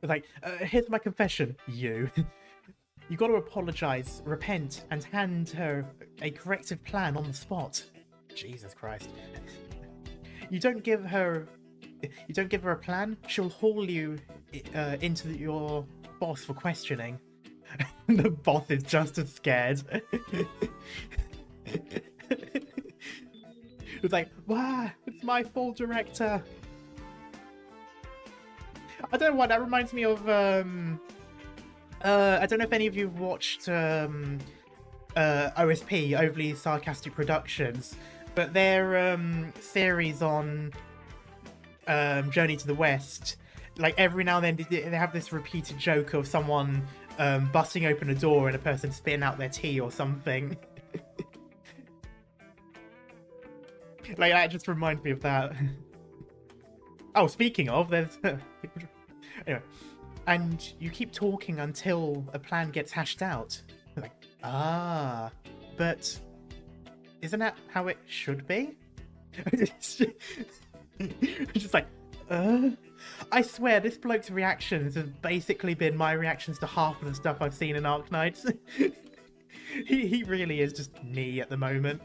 Like, here's my confession, you. You got to apologize, repent, and hand her a corrective plan on the spot. Jesus Christ. You don't give her a plan, she'll haul you into your boss for questioning. The boss is just as scared. It's like, wow, it's my fault, director. I don't know why that reminds me of. I don't know if any of you have watched OSP, Overly Sarcastic Productions, but their series on Journey to the West. Like every now and then, they have this repeated joke of someone busting open a door and a person spitting out their tea or something. Like that just reminds me of that. Oh, speaking of, there's anyway, and you keep talking until a plan gets hashed out. Like, but isn't that how it should be? It's just like, I swear this bloke's reactions have basically been my reactions to half of the stuff I've seen in Arknights. he really is just me at the moment.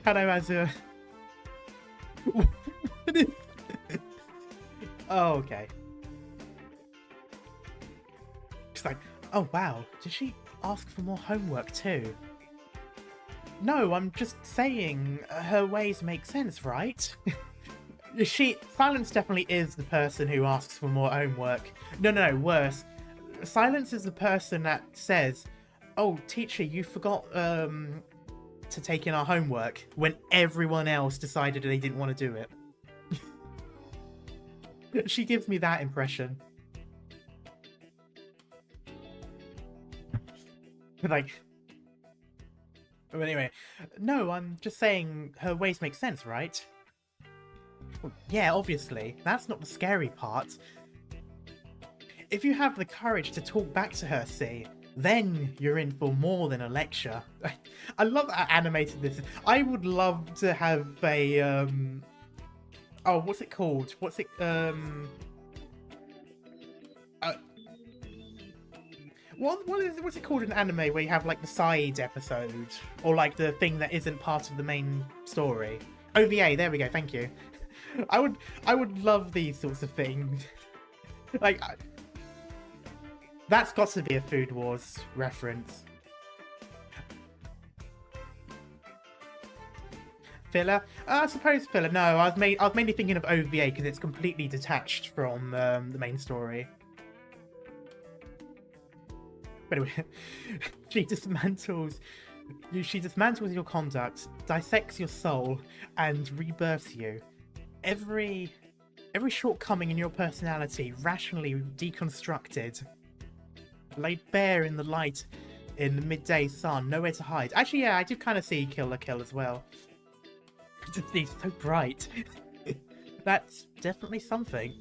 Hello, Azure. Oh, okay. She's like, oh wow, did she ask for more homework too? No, I'm just saying her ways make sense, right? Silence definitely is the person who asks for more homework. No, worse. Silence is the person that says, oh, teacher, you forgot to take in our homework, when everyone else decided they didn't want to do it. She gives me that impression. Like, but anyway, no, I'm just saying her ways make sense, right? Well, yeah, obviously. That's not the scary part. If you have the courage to talk back to her, see, then you're in for more than a lecture. I love how animated this is. I would love to have a, oh, what's it called? What's it called in anime where you have like the side episode or like the thing that isn't part of the main story? OVA, there we go, thank you. I would love these sorts of things. Like that's got to be a Food Wars reference. Filler? I suppose filler. No, I was mainly thinking of OVA because it's completely detached from the main story. But anyway, she dismantles your conduct, dissects your soul, and rebirths you. Every shortcoming in your personality rationally deconstructed, laid bare in the light in the midday sun, nowhere to hide. Actually, yeah, I did kind of see Kill la Kill as well. He's so bright. That's definitely something.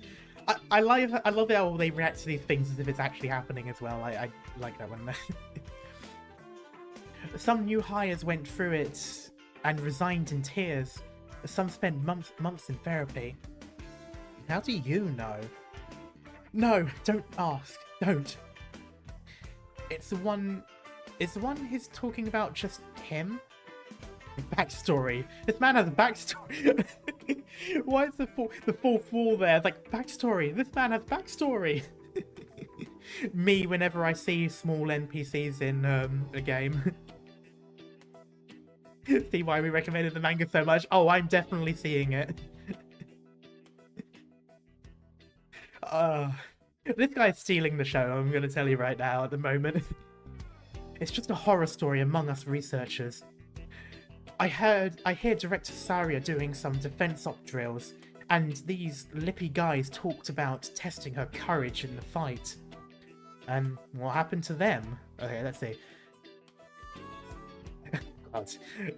I love how they react to these things as if it's actually happening as well. I like that one. Some new hires went through it and resigned in tears. Some spent months in therapy. How do you know? No, don't ask. Don't. It's the one he's talking about, just him? Backstory. This man has a backstory. Why is the fourth wall there? It's like, backstory. This man has backstory. Me, whenever I see small NPCs in a game. See why we recommended the manga so much? Oh, I'm definitely seeing it. This guy's stealing the show, I'm going to tell you right now at the moment. It's just a horror story among us researchers. I hear Director Saria doing some defense op drills, and these lippy guys talked about testing her courage in the fight. And what happened to them? Okay, let's see. God,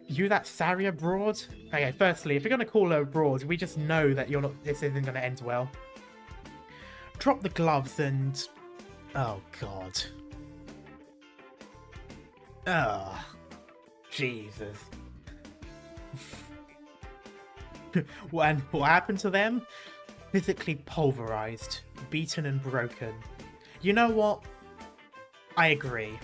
you that Saria broad? Okay, firstly, if you're gonna call her broad, we just know that this isn't gonna end well. Drop the gloves and... oh, God. Oh, Jesus. And what happened to them? Physically pulverized, beaten and broken. You know what? I agree.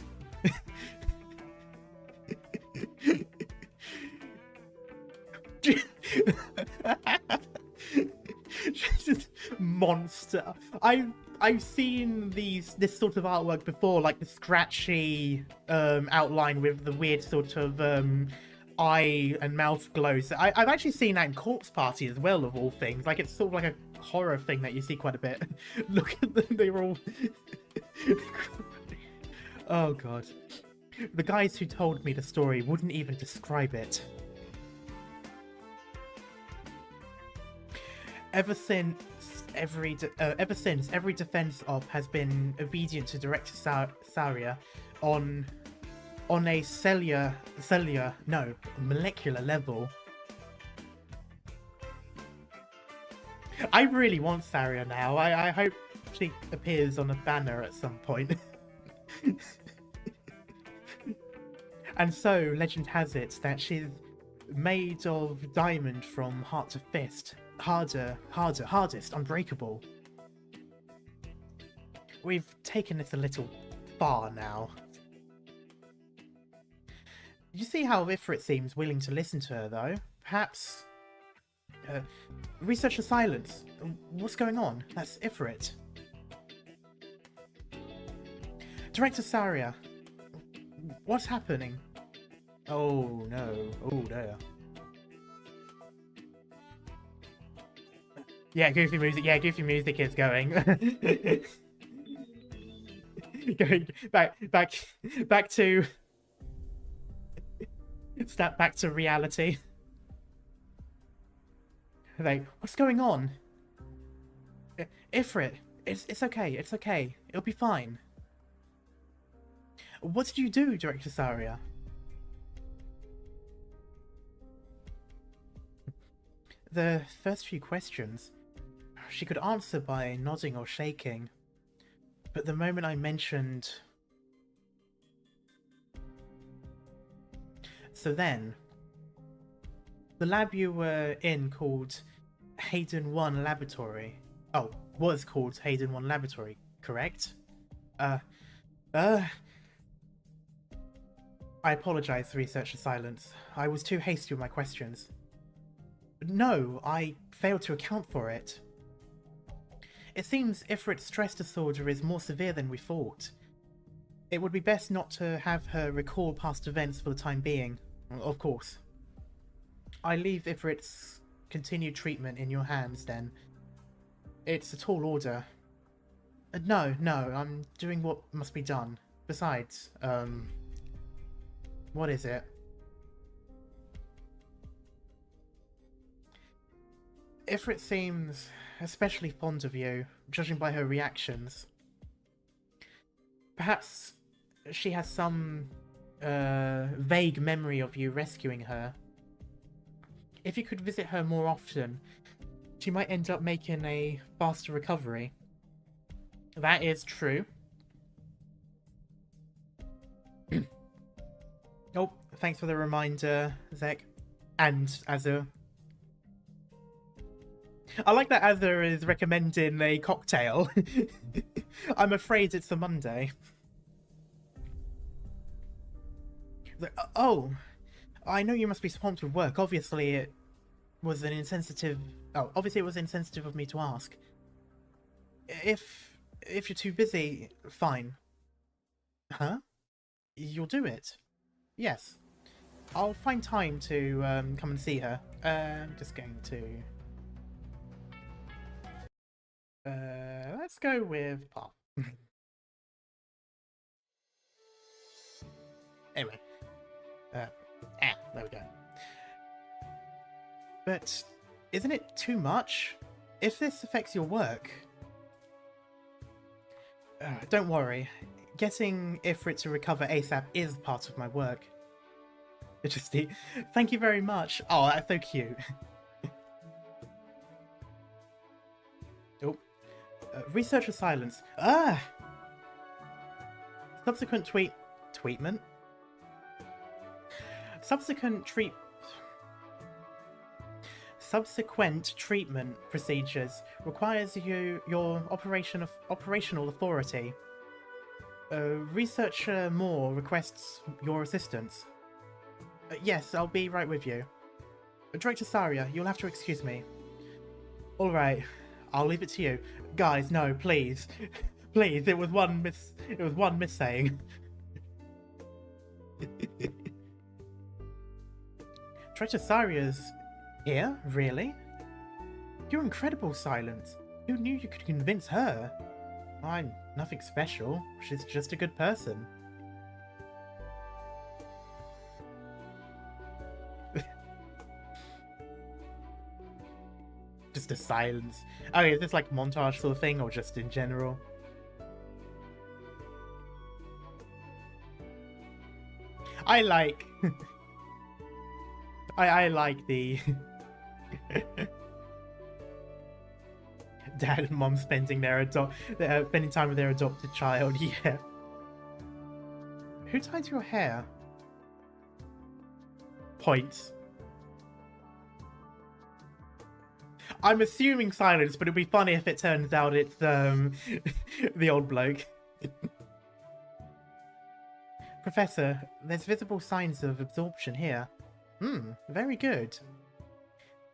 Just monster. I've seen this sort of artwork before, like the scratchy outline with the weird sort of eye and mouth glows. I've actually seen that in Corpse Party as well, of all things. Like, it's sort of like a horror thing that you see quite a bit. Look at them, they were all... Oh god. The guys who told me the story wouldn't even describe it. Ever since every defense op has been obedient to Director Saria on a molecular level. I really want Saria now. I hope she appears on a banner at some point. And so, legend has it that she's made of diamond from heart to fist. Hardest, unbreakable. We've taken this a little far now. You see how Ifrit seems willing to listen to her, though? Perhaps... researcher silence. What's going on? That's Ifrit. Director Saria. What's happening? Oh no. Oh dear. Yeah, goofy music. Yeah, goofy music is going. Going back to... Snap back to reality. Like, what's going on? Ifrit, it's okay, it's okay. It'll be fine. What did you do, Director Saria? The first few questions, she could answer by nodding or shaking. But the moment I mentioned... So then, the lab you were in called Hayden 1 Laboratory. Oh, was called Hayden 1 Laboratory, correct? I apologize, Researcher Silence. I was too hasty with my questions. No, I failed to account for it. It seems Ifrit's stress disorder is more severe than we thought. It would be best not to have her recall past events for the time being. Of course. I leave Ifrit's continued treatment in your hands, then. It's a tall order. No, I'm doing what must be done. Besides, what is it? Ifrit seems especially fond of you, judging by her reactions. Perhaps she has some vague memory of you rescuing her. If you could visit her more often, she might end up making a faster recovery. That is true. Oh, thanks for the reminder, Zek. And Azur. I like that Azur is recommending a cocktail. I'm afraid it's a Monday. Oh, I know you must be swamped with work. Obviously it was insensitive of me to ask. If you're too busy, fine. Huh? You'll do it? Yes. I'll find time to come and see her. I'm just going to... let's go with Paul. Anyway. There we go. But isn't it too much? If this affects your work... don't worry. Getting Ifrit to recover ASAP is part of my work. Majesty, thank you very much. Oh, that's so cute. Oh. Researcher silence. Subsequent treatment? Subsequent treatment procedures requires your operational authority. Researcher Moore requests your assistance. Yes, I'll be right with you. Director Saria, you'll have to excuse me. Alright, I'll leave it to you. Guys, no, please. Please, it was one miss saying. Tretosaria's here? Really? You're incredible, Silence. Who knew you could convince her? I'm nothing special. She's just a good person. Just a silence. Okay, is this like montage sort of thing or just in general? I like... I like the... Dad and mom spending spending time with their adopted child. Yeah. Who tied your hair? Points. I'm assuming Silence, but it'd be funny if it turns out it's the old bloke. Professor, there's visible signs of absorption here. Very good.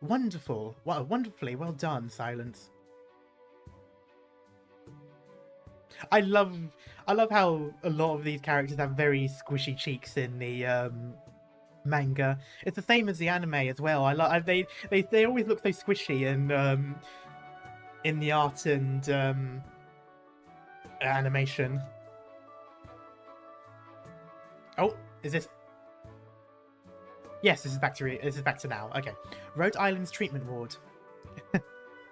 Wonderful. Wonderfully well done, Silence. I love how a lot of these characters have very squishy cheeks in the manga. It's the same as the anime as well. They always look so squishy in the art and animation. Oh, is this? Yes, this is back to now. Okay, Rhode Island's treatment ward.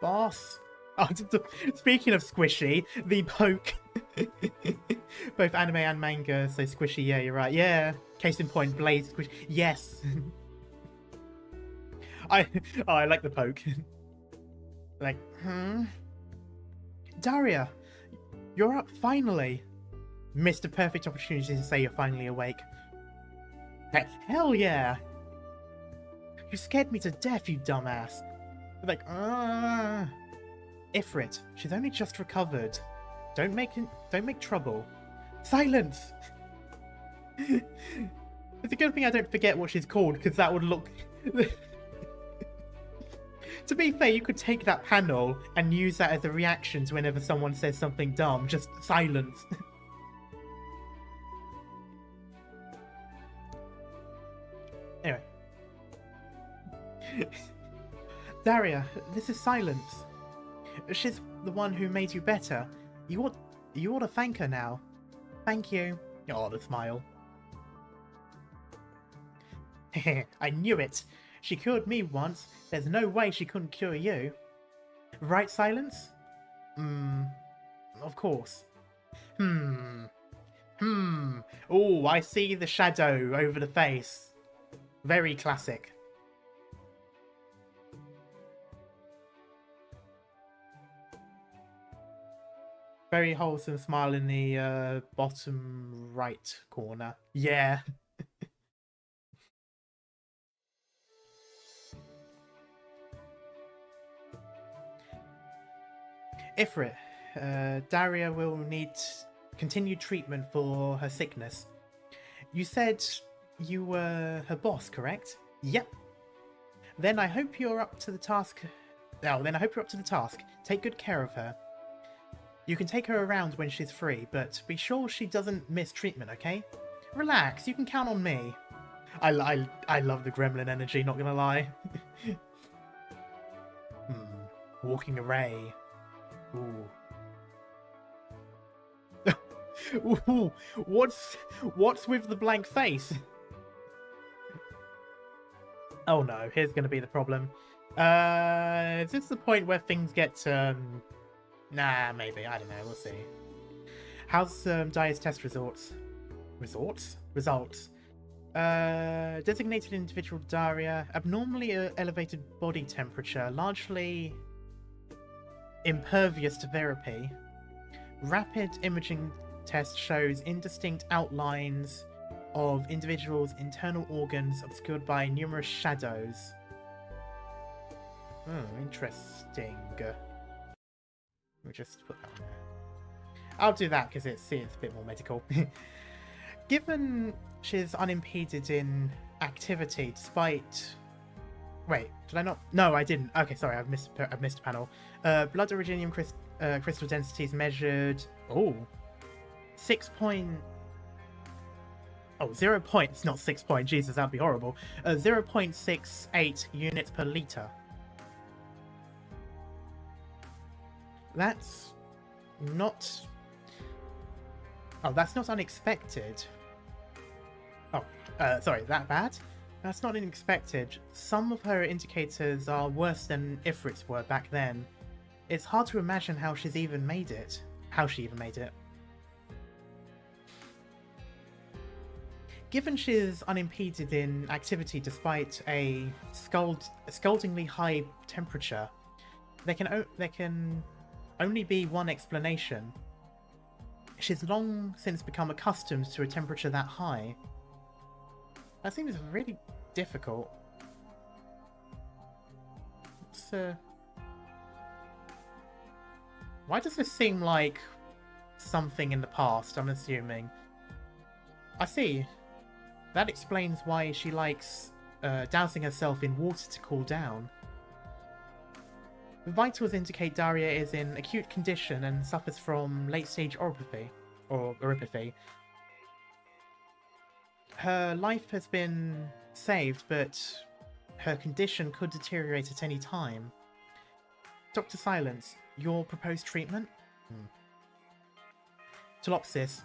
Boss. Oh, speaking of squishy, the poke. Both anime and manga so squishy. Yeah, you're right. Yeah. Case in point, Blaze squish. Yes. I like the poke. Like, Daria, you're up finally. Missed a perfect opportunity to say you're finally awake. Hell yeah. You scared me to death, you dumbass. Like, Ifrit, she's only just recovered. Don't make trouble. Silence! It's a good thing I don't forget what she's called, because that would look... To be fair, you could take that panel and use that as a reaction to whenever someone says something dumb. Just silence. Anyway. Daria, this is Silence. She's the one who made you better. You ought to thank her now. Thank you. Oh, the smile. I knew it. She cured me once. There's no way she couldn't cure you. Right, Silence? Of course. Oh, I see the shadow over the face. Very classic. Very wholesome smile in the bottom right corner. Yeah. Ifrit, Daria will need continued treatment for her sickness. You said you were her boss, correct? Yep. Then I hope you're up to the task. Take good care of her. You can take her around when she's free, but be sure she doesn't miss treatment, okay? Relax, you can count on me. I love the gremlin energy, not gonna lie. Walking array. Ooh. Ooh. What's with the blank face? Oh no, here's gonna be the problem. Is this the point where things get nah, maybe. I don't know. We'll see. How's Dia's test results? Results. Designated individual Daria. Abnormally elevated body temperature. Largely impervious to therapy. Rapid imaging test shows indistinct outlines of individuals' internal organs obscured by numerous shadows. Interesting. We'll just put that on there. I'll do that because it's a bit more medical. Given she's unimpeded in activity despite... Wait, did I not? No, I didn't. Okay, sorry, I've missed a panel. Blood originium crystal densities measured... Oh. 6 point... Oh, 0 points, not 6 points. Jesus, that'd be horrible. 0.68 units per liter. That's not... Oh, that's not unexpected. Oh, sorry, that bad? That's not unexpected. Some of her indicators are worse than Ifrit's were back then. It's hard to imagine how she even made it. Given she's unimpeded in activity despite a scaldingly high temperature, there can only be one explanation. She's long since become accustomed to a temperature that high. That seems really difficult. Why does this seem like something in the past, I'm assuming? I see. That explains why she likes dousing herself in water to cool down. The vitals indicate Daria is in acute condition and suffers from late-stage oropathy. Her life has been saved, but her condition could deteriorate at any time. Dr. Silence, your proposed treatment? Telopsis,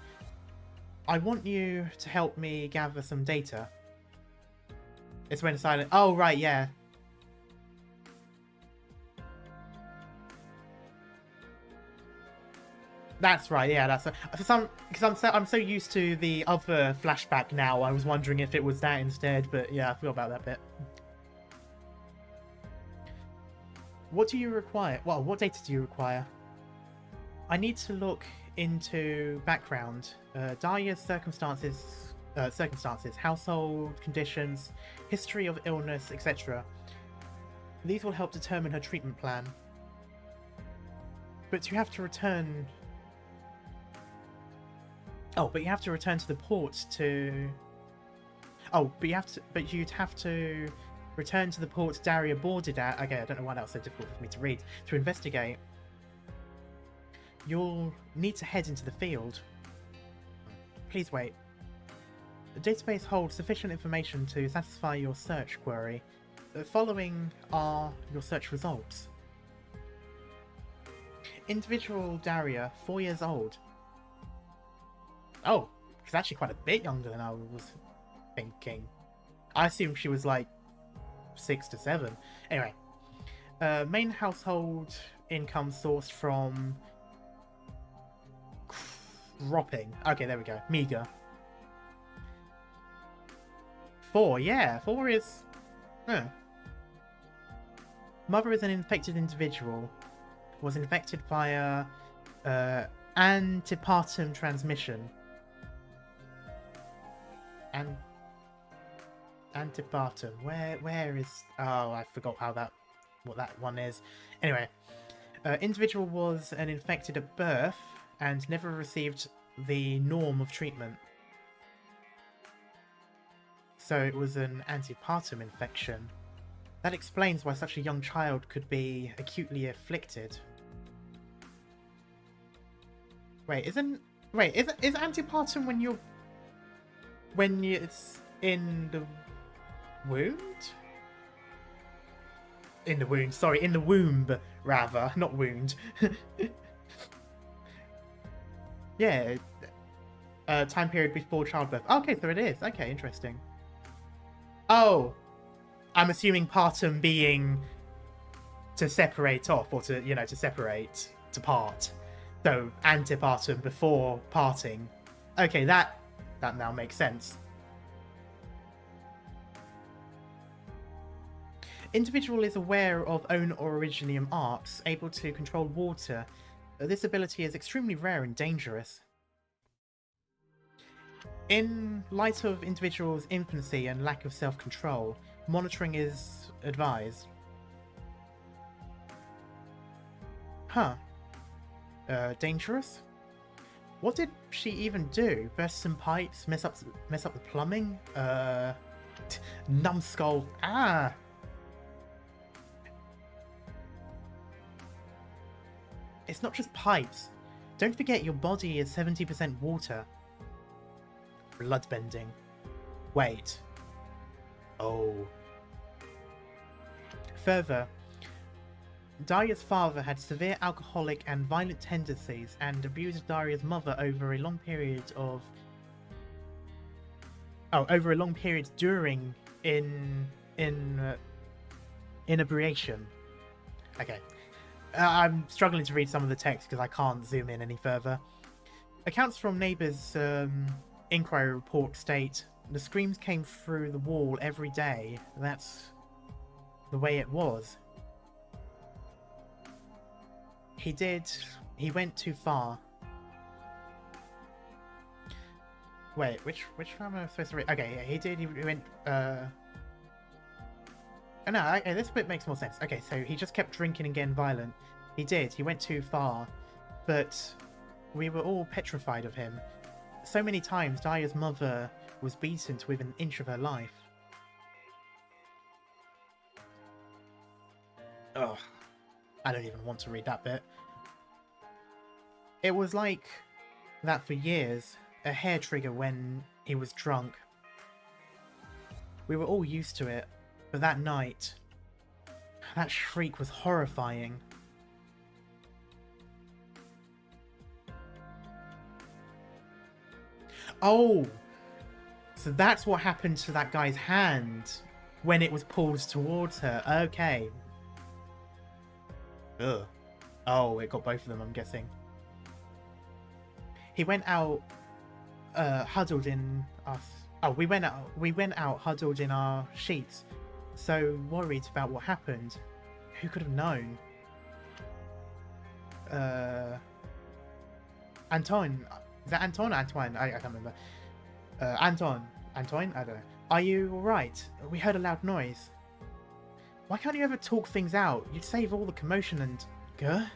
I want you to help me gather some data. It's when silent. Oh, right, yeah. That's right, yeah. That's because I'm so used to the other flashback now. I was wondering if it was that instead, but yeah, I forgot about that bit. What do you require? Well, what data do you require? I need to look into background, Daria's circumstances, household conditions, history of illness, etc. These will help determine her treatment plan. But you have to return... Oh, but you have to return to the port to... Oh, but you'd have to return to the port Daria boarded at... Okay, I don't know why that was so difficult for me to read. To investigate. You'll need to head into the field. Please wait. The database holds sufficient information to satisfy your search query. The following are your search results. Individual Daria, 4 years old. Oh, she's actually quite a bit younger than I was thinking. I assumed she was like 6 to 7. Anyway, main household income sourced from cropping. Okay, there we go. Meager. 4, yeah. 4 is... Mother is an infected individual. Was infected via antepartum transmission. And antepartum. Where is... Oh, I forgot what that one is. Anyway, individual was an infected at birth and never received the norm of treatment. So it was an antepartum infection. That explains why such a young child could be acutely afflicted. Is antepartum when it's in the wound? In the womb, rather, not wound. Yeah, time period before childbirth. Okay, so it is. Okay, interesting. Oh, I'm assuming partum being to separate off, or to separate, to part. So antepartum before parting. Okay, that now makes sense. Individual is aware of own originium arcs, able to control water. This ability is extremely rare and dangerous. In light of individual's infancy and lack of self-control, monitoring is advised. Dangerous? What did she even do? Burst some pipes? Mess up the plumbing? Numbskull. It's not just pipes. Don't forget your body is 70% water. Bloodbending. Wait. Oh. Further, Daria's father had severe alcoholic and violent tendencies and abused Daria's mother over a long period during inebriation. Okay. I'm struggling to read some of the text because I can't zoom in any further. Accounts from neighbours' inquiry report state the screams came through the wall every day. That's the way it was. He went too far. Wait, which am I supposed to read? Okay, yeah, he went, oh, no, okay, this bit makes more sense. Okay, so he just kept drinking and getting violent. He went too far. But we were all petrified of him. So many times, Daria's mother was beaten to within an inch of her life. Ugh. I don't even want to read that bit. It was like that for years, a hair trigger when he was drunk. We were all used to it, but that night, that shriek was horrifying. Oh, so that's what happened to that guy's hand when it was pulled towards her. Okay. Ugh. Oh, it got both of them, I'm guessing. He went out, huddled in us. Oh, we went out huddled in our sheets, so worried about what happened. Who could have known? Anton. Is that Anton or Antoine? I can't remember. Antoine? I don't know. Are you alright? We heard a loud noise. Why can't you ever talk things out? You'd save all the commotion and... Gah?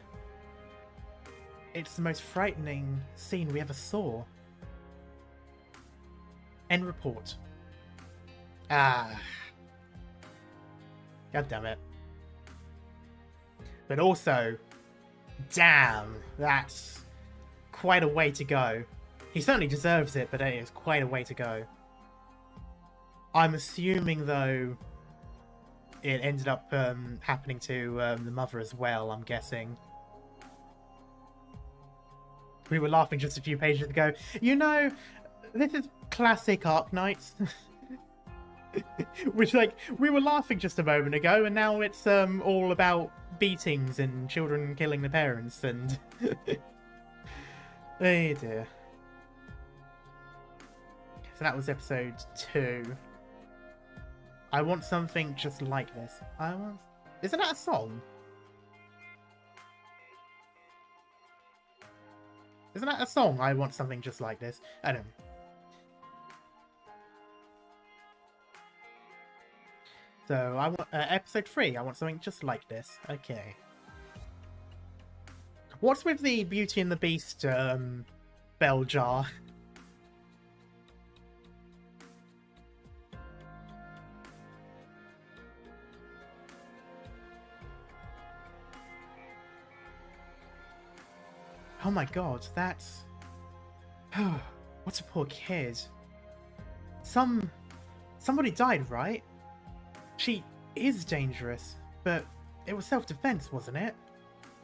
It's the most frightening scene we ever saw. End report. Ah. God damn it. But also... Damn, that's quite a way to go. He certainly deserves it, but it is quite a way to go. I'm assuming, though, it ended up happening to the mother as well, I'm guessing. We were laughing just a few pages ago. You know, this is classic Arknights. Which, like, we were laughing just a moment ago, and now it's all about beatings and children killing their parents, and... Oh dear. So that was episode 2. I want something just like this. Isn't that a song? Isn't that a song? I want something just like this. I don't know. So I want episode 3. I want something just like this. Okay. What's with the Beauty and the Beast bell jar? Oh my god, that's... What a poor kid. Somebody died, right? She is dangerous, but it was self-defense, wasn't it?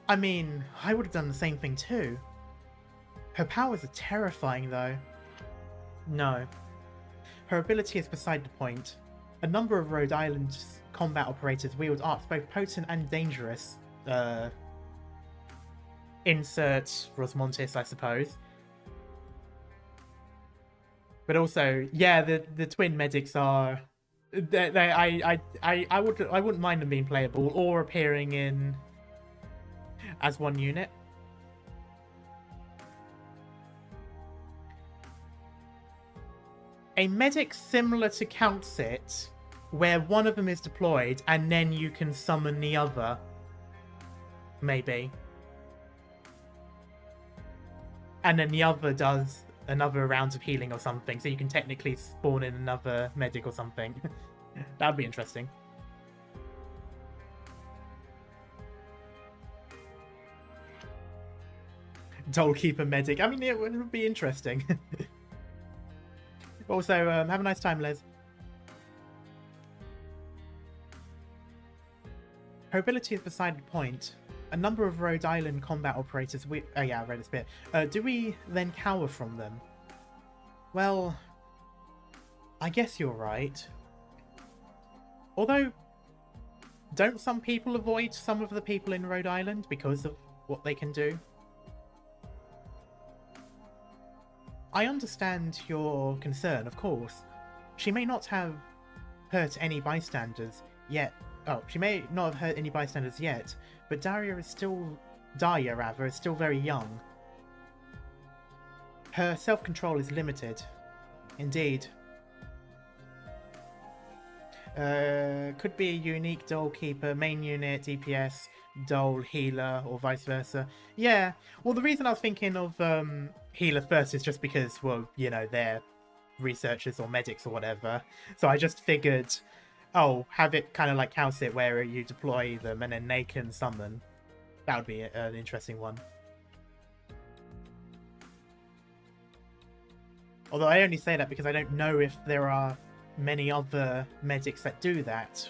I mean, I would have done the same thing too. Her powers are terrifying, though. No. Her ability is beside the point. A number of Rhode Island's combat operators wield arts both potent and dangerous. Insert Rosmontis, I suppose. But also, yeah, the twin medics are... I wouldn't mind them being playable or appearing in... as one unit. A medic similar to Countsit, where one of them is deployed and then you can summon the other. Maybe. And then the other does another round of healing or something, so you can technically spawn in another medic or something. That would be interesting. Dollkeeper medic. I mean, it would be interesting. Also, have a nice time, Les. Her ability is beside the point. A number of Rhode Island combat operators oh yeah, I read this bit. Do we then cower from them? Well, I guess you're right. Although, don't some people avoid some of the people in Rhode Island because of what they can do? I understand your concern, of course. She may not have hurt any bystanders yet. Oh, she may not have hurt any bystanders yet, but Dahlia is still very young. Her self-control is limited. Indeed. Could be a unique Dole Keeper, main unit, DPS, Dole, Healer, or vice versa. Yeah, well the reason I was thinking of Healer first is just because, well, you know, they're researchers or medics or whatever. So I just figured, oh, have it kind of like House It, where you deploy them and then they can summon. That would be an interesting one. Although I only say that because I don't know if there are many other medics that do that.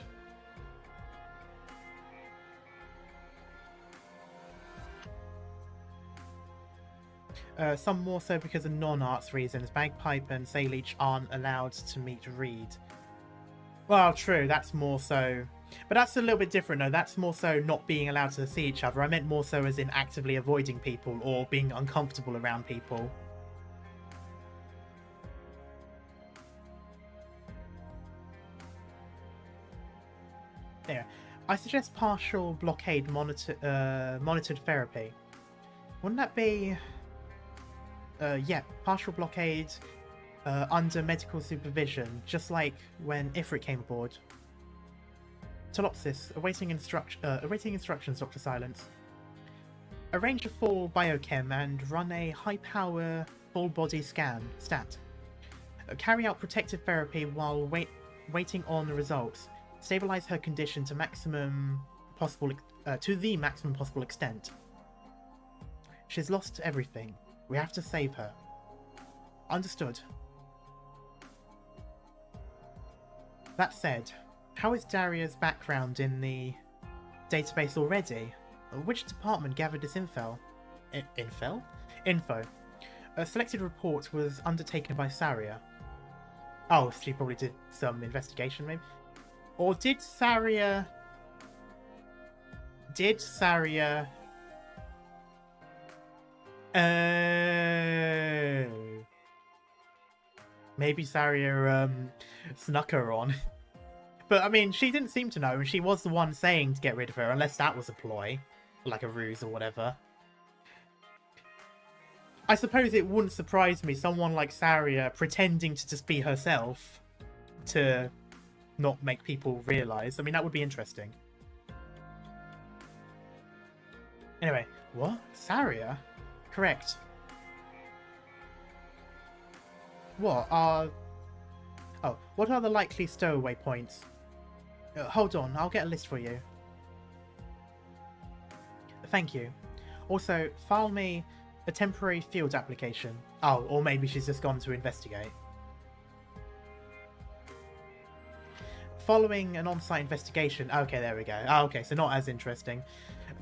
Some more so because of non-arts reasons. Bagpipe and Saleech aren't allowed to meet Reed. Well, true, that's more so... But that's a little bit different, though. That's more so not being allowed to see each other. I meant more so as in actively avoiding people or being uncomfortable around people. There. I suggest partial blockade monitored therapy. Wouldn't that be... yeah, partial blockade under medical supervision, just like when Ifrit came aboard. Telopsis, awaiting instructions, Dr. Silence. Arrange a full biochem and run a high-power full-body scan, stat. Carry out protective therapy while waiting on the results. Stabilize her condition to the maximum possible extent. She's lost everything. We have to save her. Understood. That said, how is Daria's background in the database already? Which department gathered this info? Info. A selected report was undertaken by Saria. Oh, she probably did some investigation, maybe? Or did Saria... Maybe Saria snuck her on. But I mean, she didn't seem to know, and she was the one saying to get rid of her, unless that was a ploy. Like a ruse or whatever. I suppose it wouldn't surprise me, someone like Saria pretending to just be herself to not make people realise. I mean, that would be interesting. Anyway, what? Saria? Correct. What are the likely stowaway points? Hold on, I'll get a list for you. Thank you. Also, file me a temporary field application. Oh, or maybe she's just gone to investigate. Following an on-site investigation... Okay, there we go. Oh, okay, so not as interesting.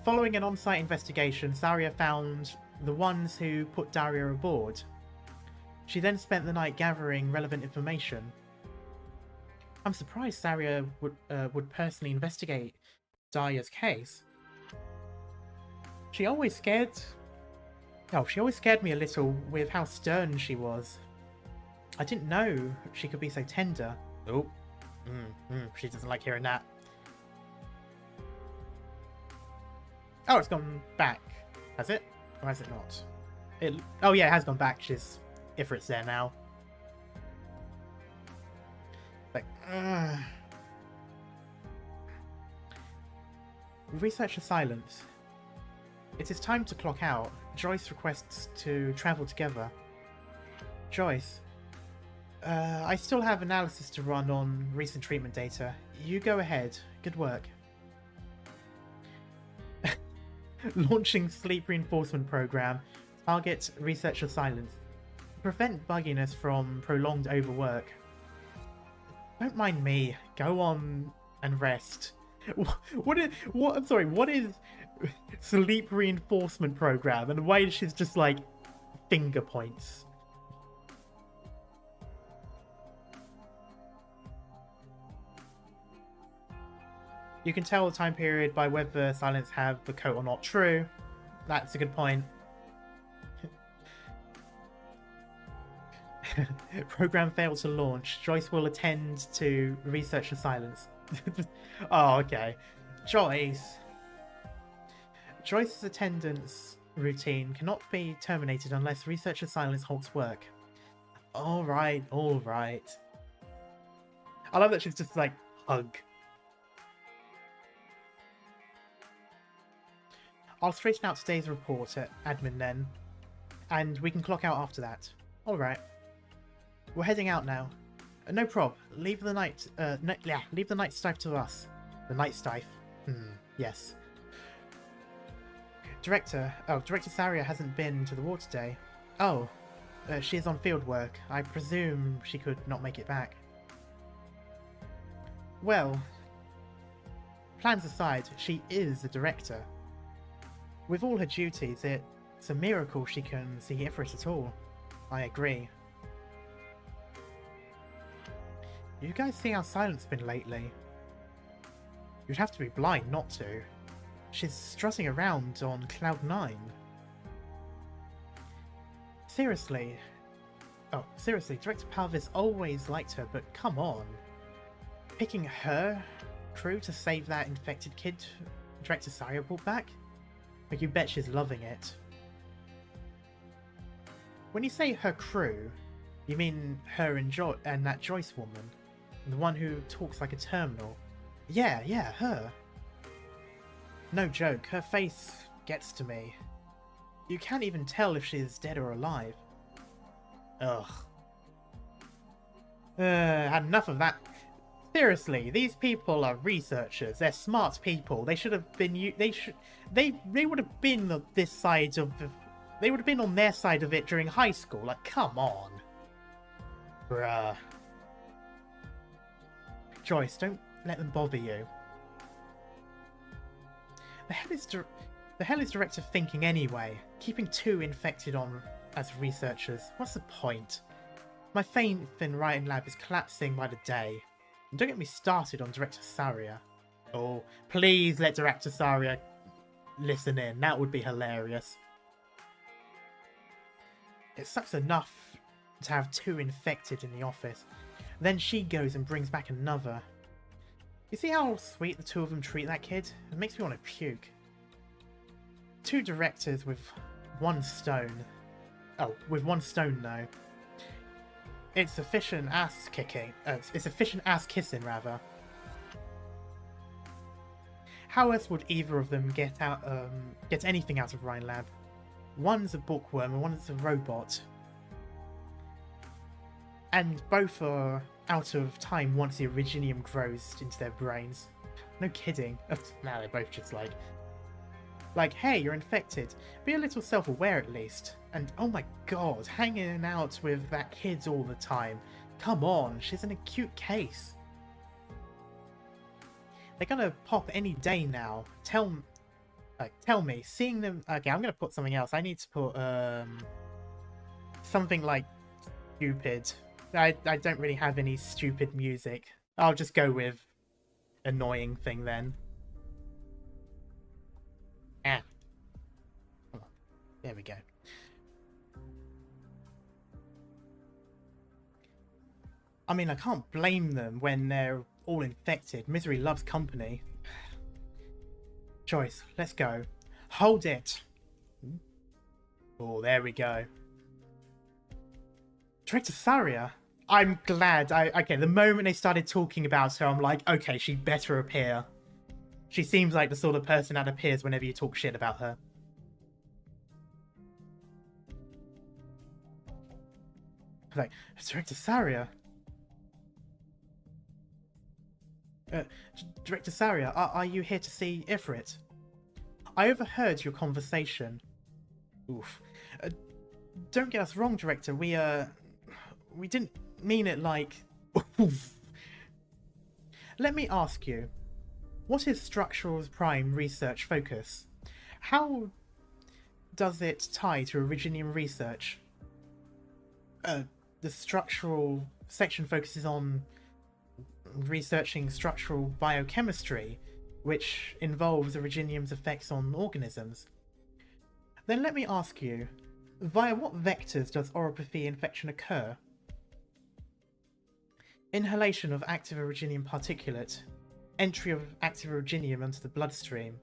Following an on-site investigation, Saria found the ones who put Daria aboard. She then spent the night gathering relevant information. I'm surprised Saria would personally investigate Daria's case. She always scared me a little with how stern she was. I didn't know she could be so tender. Oh, she doesn't like hearing that. Oh, it's gone back. Has it? Or has it not? Oh yeah, it has gone back. Ifrit's there now. Like, Researcher silence. It is time to clock out. Joyce requests to travel together. Joyce. I still have analysis to run on recent treatment data. You go ahead. Good work. Launching sleep reinforcement program. Target Researcher silence. prevent bugginess from prolonged overwork. Don't mind me. Go on and rest. What is sleep reinforcement program, and why is she just like finger points? You can tell the time period by whether silence have the coat or not. True. That's a good point. Program failed to launch. Joyce will attend to research the silence. Oh, okay. Joyce's attendance routine cannot be terminated unless researcher silence halts work. Alright, alright. I love that she's just like, hug. I'll straighten out today's report at admin then, and we can clock out after that. Alright. We're heading out now. No prob. Leave the night stife to us. The night stife. Yes. Director Saria hasn't been to the war today. Oh, she is on field work. I presume she could not make it back. Well, plans aside, she is the director. With all her duties, it's a miracle she can see Ifrit at all. I agree. You guys see how silent's been lately? You'd have to be blind not to. She's strutting around on Cloud 9. Seriously, Director Palvis always liked her, but come on. Picking her crew to save that infected kid Director Saria brought back? Like, you bet she's loving it. When you say her crew, you mean her and that Joyce woman? The one who talks like a terminal? Yeah, her. No joke, her face gets to me. You can't even tell if she's dead or alive. Ugh. Had enough of that. Seriously, these people are researchers. They're smart people. They should have been. They would have been on this side of. They would have been on their side of it during high school. Like, come on, bruh. Joyce, don't let them bother you. The hell is Director thinking anyway? Keeping 2 infected on as researchers. What's the point? My faith in Rhine Lab is collapsing by the day. And don't get me started on Director Saria. Oh, please let Director Saria listen in. That would be hilarious. It sucks enough to have 2 infected in the office. Then she goes and brings back another. You see how sweet the 2 of them treat that kid? It makes me want to puke. 2 directors with 1 stone. Oh, with 1 stone though. It's efficient ass kicking. It's efficient ass kissing, rather. How else would either of them get anything out of Rhine Lab? One's a bookworm and one's a robot. And both are out of time once the Originium grows into their brains. No kidding. Now they're both just like, hey, you're infected. Be a little self-aware at least. And oh my god, hanging out with that kid all the time. Come on, she's an acute case. They're gonna pop any day now. Tell me, seeing them... Okay, I'm gonna put something else. I need to put, something like stupid. I don't really have any stupid music. I'll just go with annoying thing then. Ah. There we go. I mean, I can't blame them when they're all infected. Misery loves company. Joyce, let's go. Hold it. Oh, there we go. Director Saria? I'm glad. Okay, the moment they started talking about her, I'm like, okay, she better appear. She seems like the sort of person that appears whenever you talk shit about her. Like, Director Saria? Director Saria, are you here to see Ifrit? I overheard your conversation. Oof. don't get us wrong, director. We didn't mean it like. Let me ask you, what is Structural Prime research focus? How does it tie to Originium research? The structural section focuses on researching structural biochemistry, which involves Originium's effects on organisms. Then let me ask you, via what vectors does oropathy infection occur? Inhalation of active Originium particulate, entry of active Originium into the bloodstream,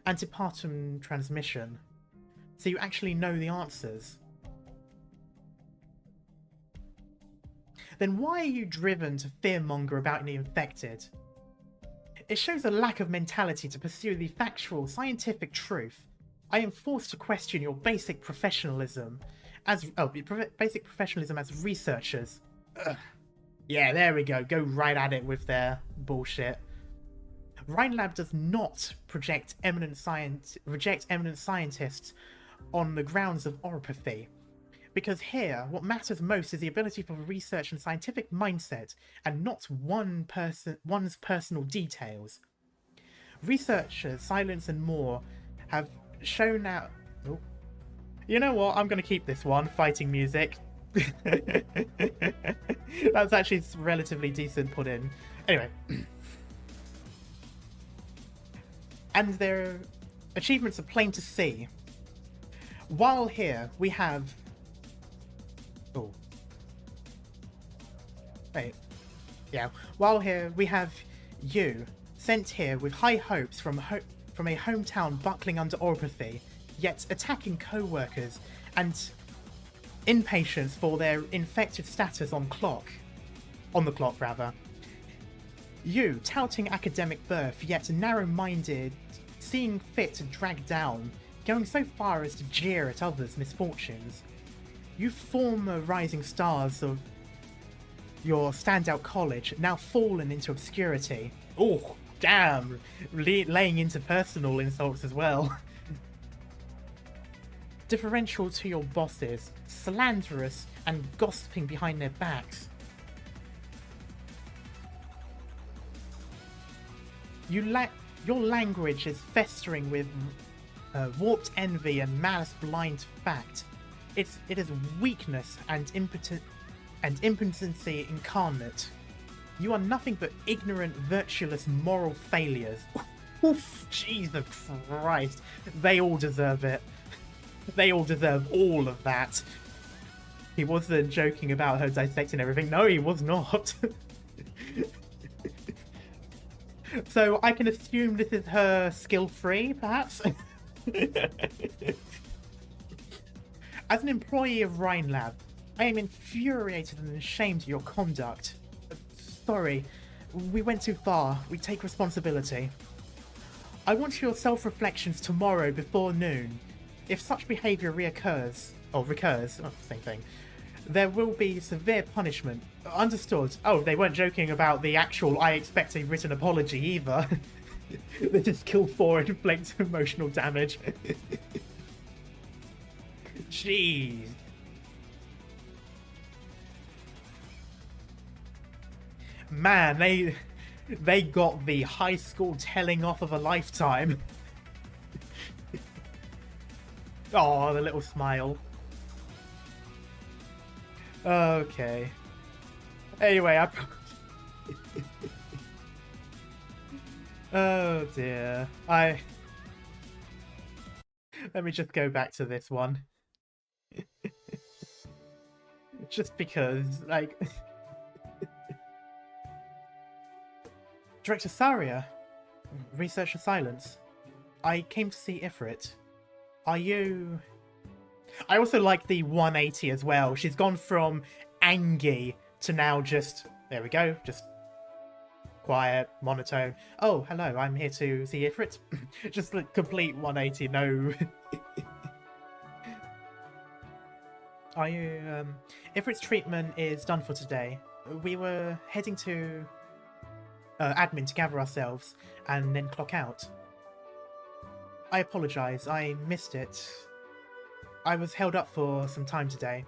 antepartum transmission. So you actually know the answers. Then why are you driven to fearmonger about the infected? It shows a lack of mentality to pursue the factual, scientific truth. I am forced to question your basic professionalism as researchers. Ugh. Yeah, there we go. Go right at it with their bullshit. Rhine Lab does not reject eminent scientists on the grounds of oropathy. Because here, what matters most is the ability for research and scientific mindset, and not one's personal details. Researchers, Silence and More, have shown out... Oh. You know what? I'm going to keep this one, fighting music. That's actually relatively decent put in. Anyway. And their achievements are plain to see. While here, we have... Oh. Wait. Yeah. While here, we have you, sent here with high hopes from a hometown buckling under oropathy, yet attacking co-workers and impatience for their infected status on the clock. You, touting academic birth, yet narrow-minded, seeing fit to drag down, going so far as to jeer at others' misfortunes. You former rising stars of your standout college, now fallen into obscurity. Oh, damn! Laying into personal insults as well. Differential to your bosses, slanderous and gossiping behind their backs. Your language is festering with warped envy and malice blind to fact. It is weakness and impotency incarnate. You are nothing but ignorant, virtueless, moral failures. Oof, Jesus Christ. They all deserve it. They all deserve all of that. He wasn't joking about her dissecting everything. No, he was not. So I can assume this is her skill-free, perhaps? As an employee of Rhine Lab, I am infuriated and ashamed of your conduct. Sorry, we went too far. We take responsibility. I want your self-reflections tomorrow before noon. If such behaviour recurs, same thing, there will be severe punishment. Understood. Oh, they weren't joking about the actual I expect a written apology either. They just skill 4 inflict emotional damage. Jeez. Man, they got the high school telling off of a lifetime. Oh, the little smile. Okay. Anyway, oh dear. Let me just go back to this one. Just because, like... Director Saria, Researcher Silence. I came to see Ifrit. Are you... I also like the 180 as well. She's gone from angy to now just... There we go. Just quiet, monotone. Oh, hello, I'm here to see Ifrit. Just like complete 180, no... Are you... Ifrit's treatment is done for today. We were heading to... admin to gather ourselves and then clock out. I apologise, I missed it. I was held up for some time today.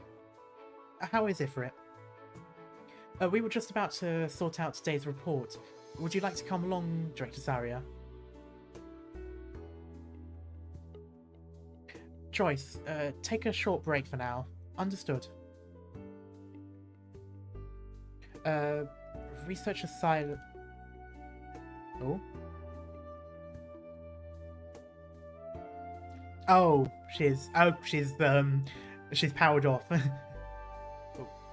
How is Ifrit? We were just about to sort out today's report. Would you like to come along, Director Saria? Joyce, take a short break for now. Understood. Researcher silent. Oh. Oh, she's powered off.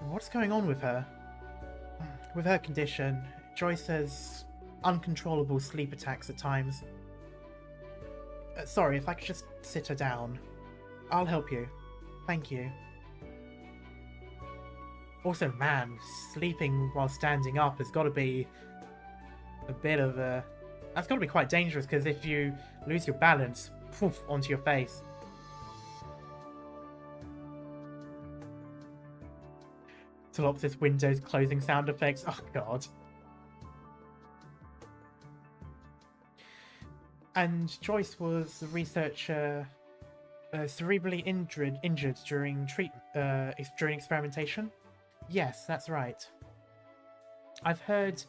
What's going on with her? With her condition, Joyce has uncontrollable sleep attacks at times. Sorry, if I could just sit her down. I'll help you. Thank you. Also, man, sleeping while standing up has got to be a bit of a... That's got to be quite dangerous, because if you lose your balance, poof, onto your face. Solopsis Windows closing sound effects. Oh, God. And Joyce was the researcher cerebrally injured during during experimentation? Yes, that's right. I've heard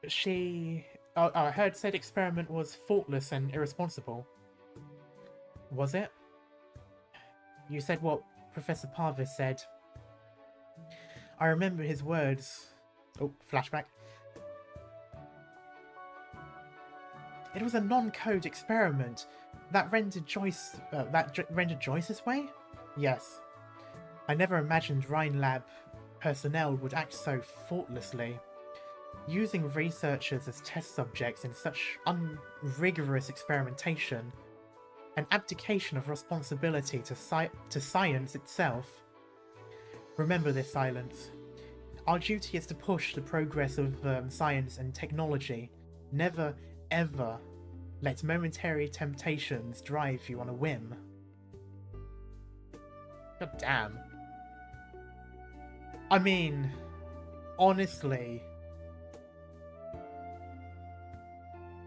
I heard said experiment was faultless and irresponsible. Was it? You said what Professor Parvis said. I remember his words. Oh, flashback. It was a non-code experiment that rendered Joyce this way? Yes. I never imagined Rhine Lab personnel would act so faultlessly. Using researchers as test subjects in such unrigorous experimentation, an abdication of responsibility to science itself. Remember this, Silence. Our duty is to push the progress of science and technology. Never, ever let momentary temptations drive you on a whim. God damn. I mean, honestly,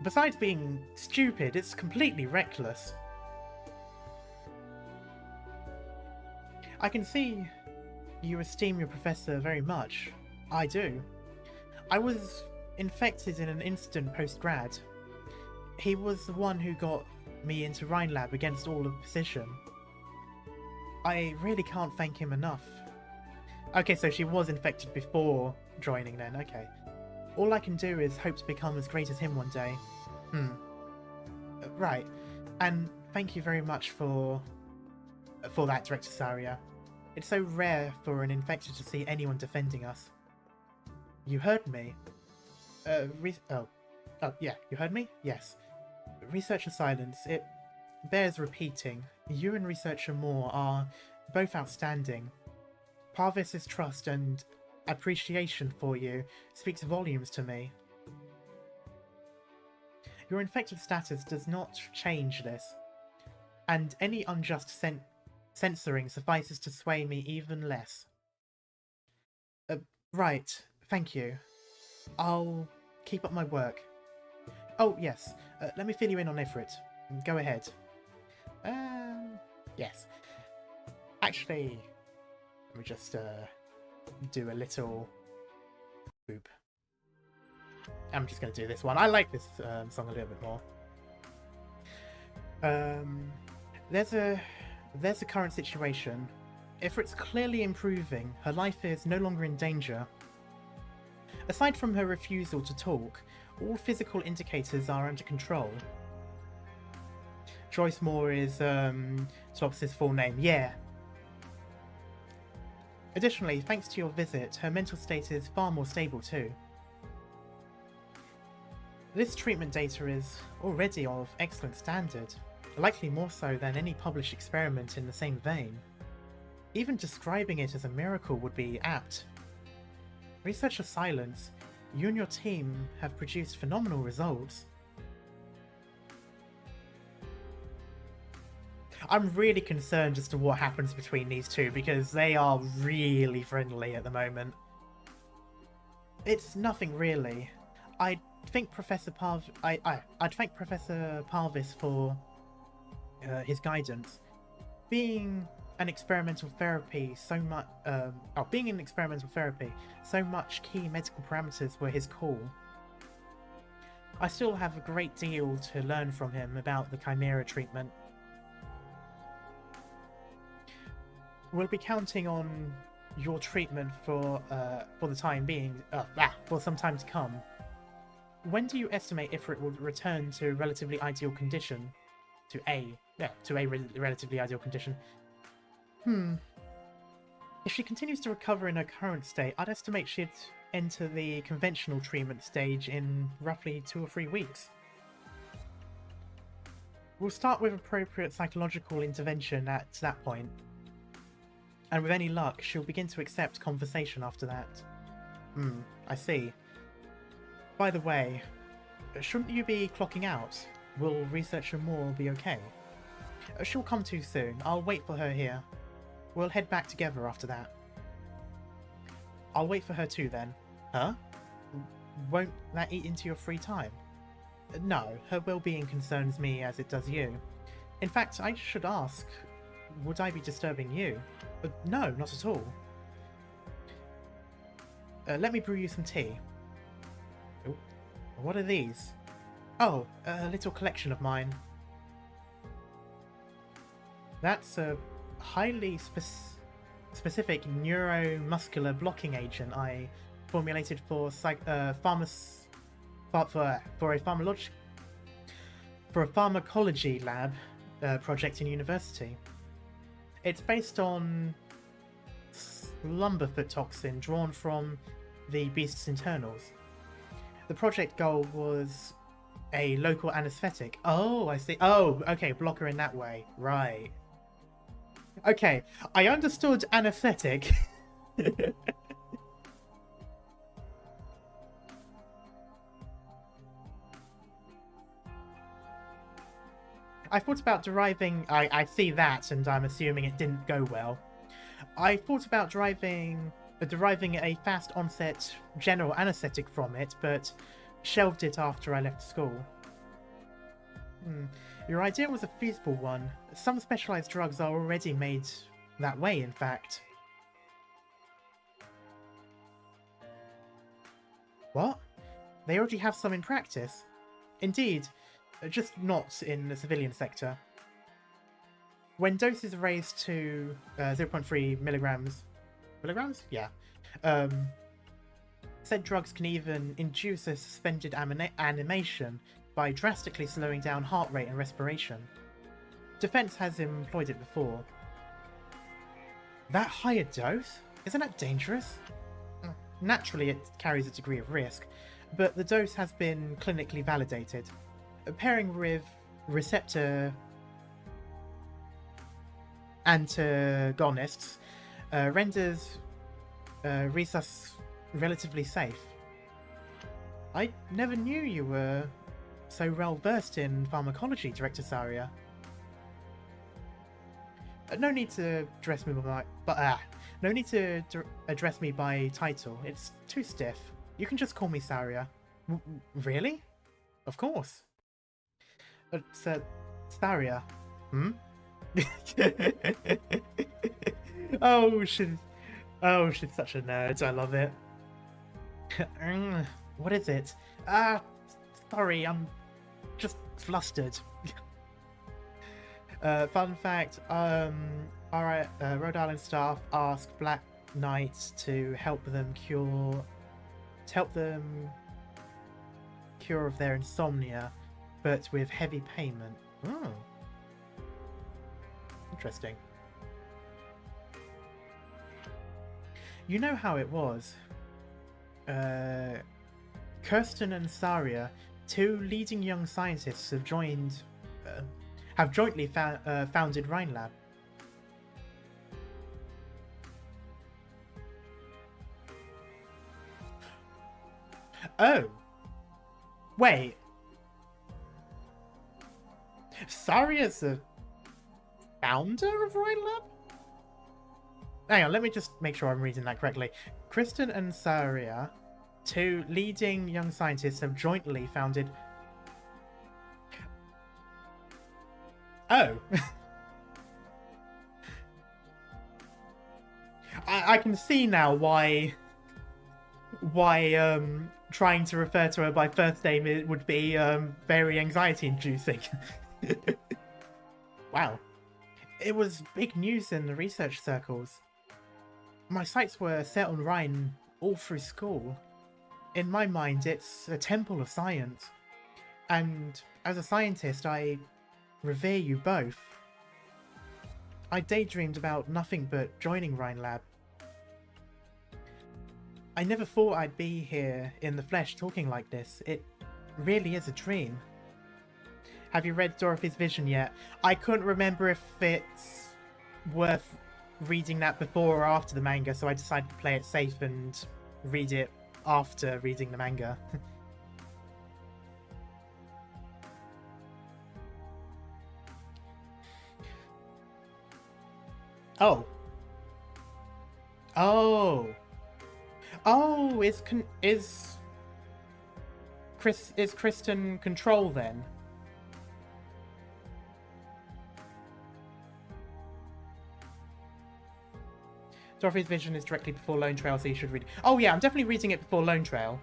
besides being stupid, it's completely reckless. I can see you esteem your professor very much. I do. I was infected in an incident post-grad. He was the one who got me into Rhine Lab against all opposition. I really can't thank him enough. Okay, so she was infected before joining then, okay. All I can do is hope to become as great as him one day. Right. And thank you very much for that, Director Saria. It's so rare for an infected to see anyone defending us. You heard me? Yeah, you heard me? Yes. Researcher Silence, it bears repeating. You and Researcher Moore are both outstanding. Parvis's trust and appreciation for you speaks volumes to me. Your infected status does not change this, and any unjust censoring suffices to sway me even less. Right, thank you. I'll keep up my work. Oh, yes, let me fill you in on Ifrit. Go ahead. Yes. Actually, let me just do a little boop. I'm just going to do this one. I like this song a little bit more. There's a current situation. Ifrit's clearly improving. Her life is no longer in danger. Aside from her refusal to talk, all physical indicators are under control. Joyce Moore is Tops's full name. Yeah. Additionally, thanks to your visit, her mental state is far more stable too. This treatment data is already of excellent standard, likely more so than any published experiment in the same vein. Even describing it as a miracle would be apt. Researcher Silence, you and your team have produced phenomenal results. I'm really concerned as to what happens between these two because they are really friendly at the moment. It's nothing really. I'd thank Professor Parvis for his guidance. being an experimental therapy, being in experimental therapy, so much key medical parameters were his call. I still have a great deal to learn from him about the Chimera treatment. We'll be counting on your treatment for the time being, for some time to come. When do you estimate Ifrit will return to relatively ideal condition? To a relatively ideal condition. If she continues to recover in her current state, I'd estimate she'd enter the conventional treatment stage in roughly 2 or 3 weeks. We'll start with appropriate psychological intervention at that point. And with any luck, she'll begin to accept conversation after that. I see. By the way, shouldn't you be clocking out? Will researcher Moore be okay? She'll come too soon. I'll wait for her here. We'll head back together after that. I'll wait for her too then. Huh? Won't that eat into your free time? No, her well-being concerns me as it does you. In fact, I should ask, would I be disturbing you? No, not at all. Let me brew you some tea. Ooh, what are these? Oh, a little collection of mine. That's a highly specific neuromuscular blocking agent I formulated for a pharmacology lab project in university. It's based on slumberfoot toxin drawn from the beast's internals. The project goal was a local anesthetic. Oh, I see. Oh, okay, blocker in that way. Right. Okay, I understood anesthetic. I thought about deriving... I see that, and I'm assuming it didn't go well. I thought about deriving a fast onset general anesthetic from it, but shelved it after I left school. Your idea was a feasible one. Some specialized drugs are already made that way, in fact. What? They already have some in practice? Indeed, just not in the civilian sector. When doses are raised to 0.3 milligrams... Milligrams? Yeah. Said drugs can even induce a suspended animation by drastically slowing down heart rate and respiration. Defense has employed it before. That higher dose? Isn't that dangerous? Naturally, it carries a degree of risk, but the dose has been clinically validated. Pairing with receptor antagonists renders resus relatively safe. I never knew you were so well versed in pharmacology, Director Saria. No need to address me by title. It's too stiff. You can just call me Saria. Really? Of course. Saria. Oh, she's such a nerd. I love it. What is it? Sorry, I'm just flustered. Fun fact, our Rhode Island staff asked Black Knights to help them cure of their insomnia, but with heavy payment. Oh. Interesting. You know how it was. Kirsten and Saria, two leading young scientists, have jointly founded Rhine Lab. Oh. Wait. Saria's the founder of Rhine Lab? Hang on, let me just make sure I'm reading that correctly. Kristen and Saria, two leading young scientists, have jointly founded... Oh. I can see now why trying to refer to her by first name would be very anxiety-inducing. Wow. It was big news in the research circles. My sights were set on Rhine all through school. In my mind, it's a temple of science. And as a scientist, I revere you both. I daydreamed about nothing but joining Rhine Lab. I never thought I'd be here in the flesh talking like this. It really is a dream. Have you read Dorothy's Vision yet? I couldn't remember if it's worth reading that before or after the manga, so I decided to play it safe and read it after reading the manga. Oh. Oh. Oh, is Kristen Control then? Dorothy's Vision is directly before Lone Trail, so you should read it. Oh yeah, I'm definitely reading it before Lone Trail.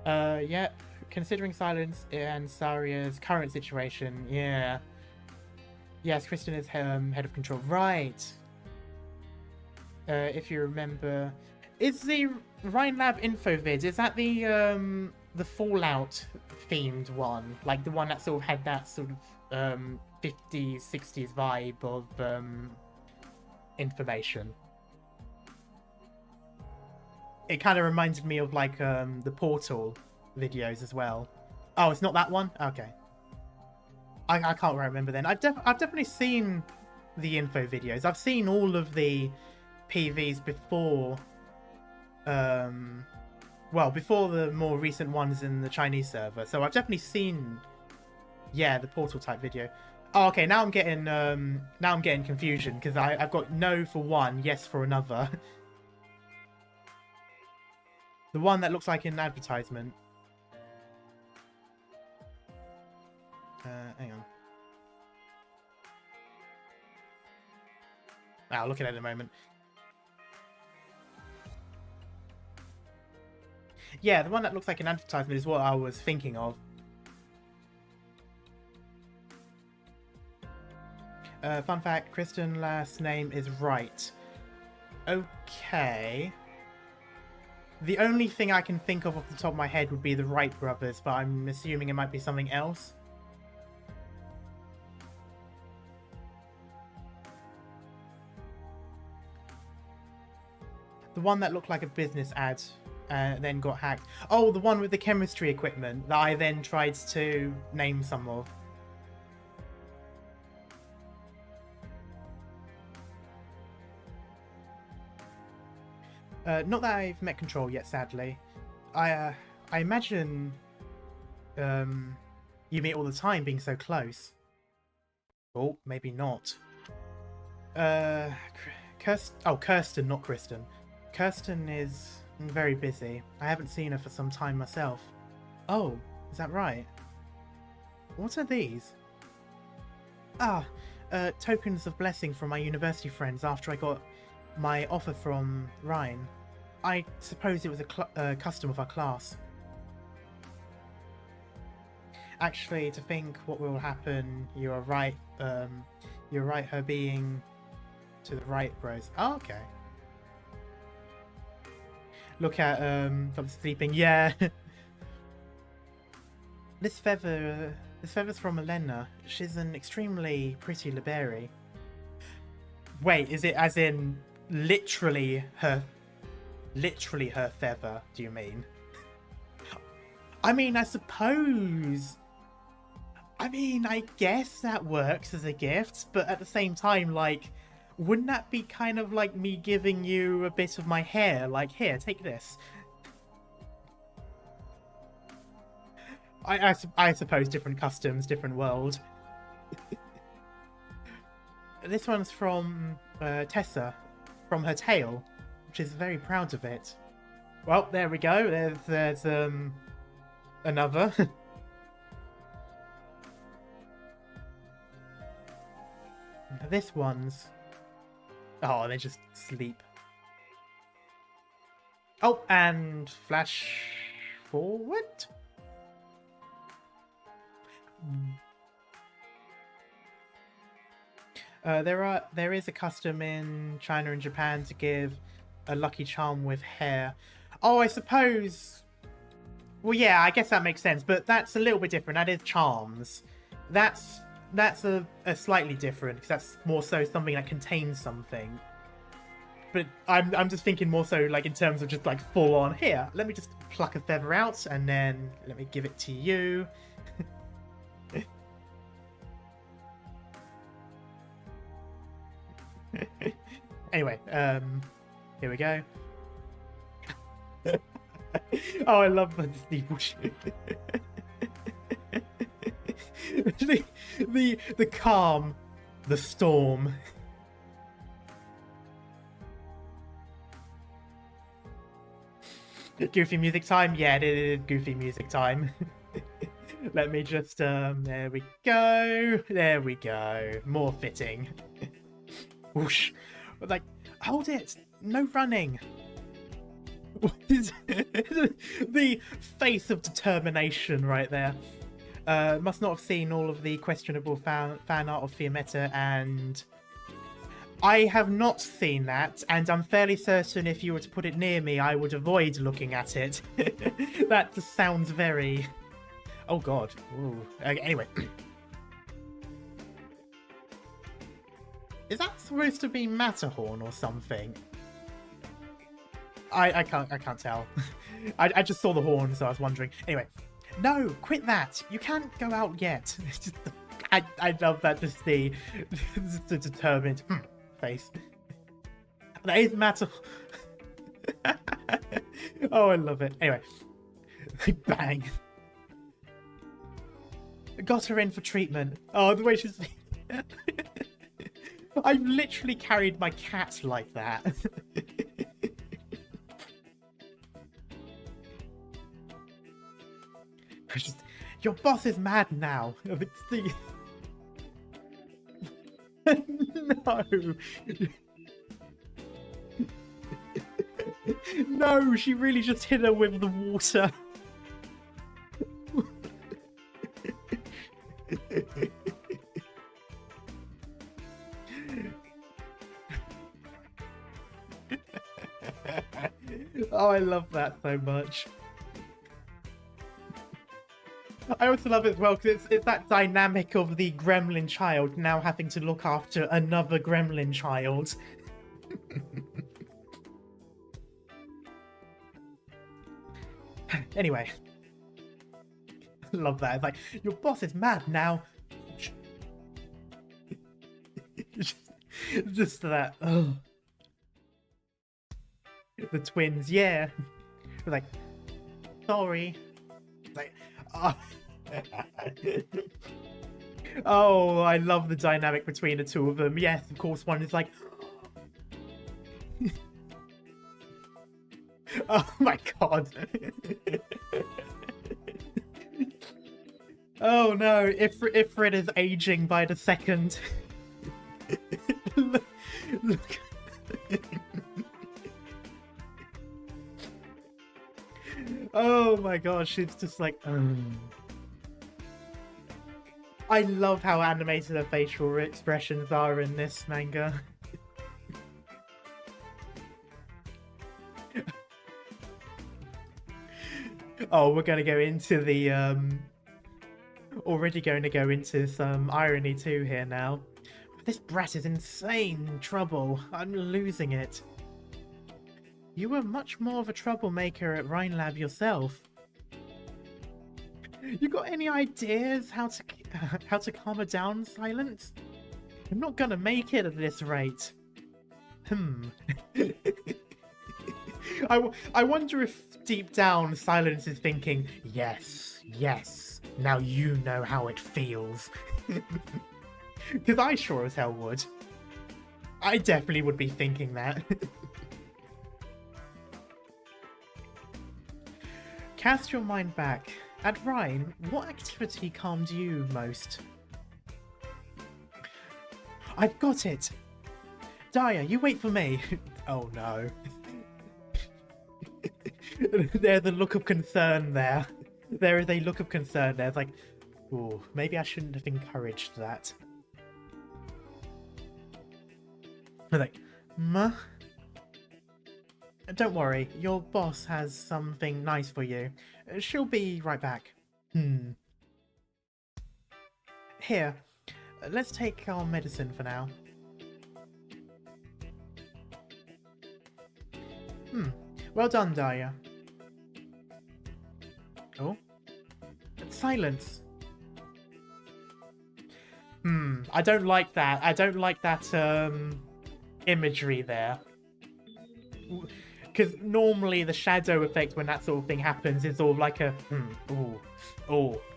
Yeah. Considering Silence and Saria's current situation, yeah. Yes, Kristen is head of control. Right. If you remember, is the Rhine Lab info vid, is that the Fallout themed one? Like the one that sort of had that sort of 50s, 60s vibe of information? It kind of reminded me of like the Portal videos as well. Oh, it's not that one? Okay. I can't remember then. I've definitely seen the info videos. I've seen all of the PVs before, well, before the more recent ones in the Chinese server. So I've definitely seen, yeah, the Portal type video. Oh, okay, now I'm getting confusion because I've got no for one, yes for another. The one that looks like an advertisement. Hang on. I'll look at it in a moment. Yeah, the one that looks like an advertisement is what I was thinking of. Fun fact, Kristen last name is Wright. Okay. The only thing I can think of off the top of my head would be the Wright brothers, but I'm assuming it might be something else. The one that looked like a business ad then got hacked. Oh, the one with the chemistry equipment that I then tried to name some of. Not that I've met Control yet, sadly. I imagine you meet all the time, being so close. Oh, maybe not. Kirsten, not Kristen. Kirsten is very busy. I haven't seen her for some time myself. Oh, is that right? What are these? Ah, tokens of blessing from my university friends after I got my offer from Rhine. I suppose it was a custom of our class. Actually, to think what will happen, you are right. You're right, her being to the right, bros. Oh, okay. Look at I'm sleeping. Yeah. This feather's from Elena. She's an extremely pretty Liberi. Wait, is it as in literally her feather, do you mean? I mean, I guess that works as a gift, but at the same time, like, wouldn't that be kind of like me giving you a bit of my hair? Like, here, take this. I suppose different customs, different world. This one's from Tessa, from her tail, which is very proud of it. Well, there we go. There's another. This one's Oh, they just sleep. Oh, and flash forward. There is a custom in China and Japan to give a lucky charm with hair. Oh, I suppose. Well, yeah, I guess that makes sense, but that's a little bit different. That is charms. That's a slightly different, because that's more so something that contains something. But I'm just thinking more so like in terms of just like full on here. Let me just pluck a feather out and then let me give it to you. Anyway, here we go. Oh, I love the steeplechase. the calm, the storm. Goofy music time? Yeah, it is goofy music time. Let me just, there we go. There we go. More fitting. Whoosh. Like, hold it. No running. The face of determination right there. Must not have seen all of the questionable fan art of Fiammetta, and I have not seen that, and I'm fairly certain if you were to put it near me, I would avoid looking at it. That just sounds very... Oh god. Ooh. Okay, anyway. Is that supposed to be Matterhorn or something? I can't tell. I just saw the horn, so I was wondering. Anyway, no, quit that. You can't go out yet. It's just, I love that, just the determined face. That is Matterhorn. Oh, I love it. Anyway, bang. Got her in for treatment. Oh, the way she's... I've literally carried my cat like that. Your boss is mad now. It's the... No. No, she really just hit her with the water. Oh, I love that so much. I also love it as well because it's that dynamic of the gremlin child now having to look after another gremlin child. Anyway. Love that. It's like, your boss is mad now. Just that. Oh. The twins, yeah. Like, sorry. Like, oh. Oh, I love the dynamic between the two of them. Yes, of course, one is like... Oh my god. Oh no, Ifrit is aging by the second. Look. Oh my gosh, it's just like... I love how animated her facial expressions are in this manga. Oh, we're going to go into the... Already going to go into some irony too here now. This brat is insane trouble. I'm losing it. You were much more of a troublemaker at Rhine Lab yourself. You got any ideas how to calm her down, Silence? I'm not gonna make it at this rate. I wonder if deep down Silence is thinking, yes, yes, now you know how it feels. Because I sure as hell would. I definitely would be thinking that. Cast your mind back. At Rhine, what activity calmed you most? I've got it! Daya, you wait for me. Oh no. There's a look of concern there. There is a look of concern there. It's like, ooh, maybe I shouldn't have encouraged that. I'm like, Ma? Don't worry, your boss has something nice for you. She'll be right back. Here, let's take our medicine for now. Well done, Daya. Oh. Silence. I don't like that. I don't like that, imagery there. Because normally the shadow effect when that sort of thing happens is all like a,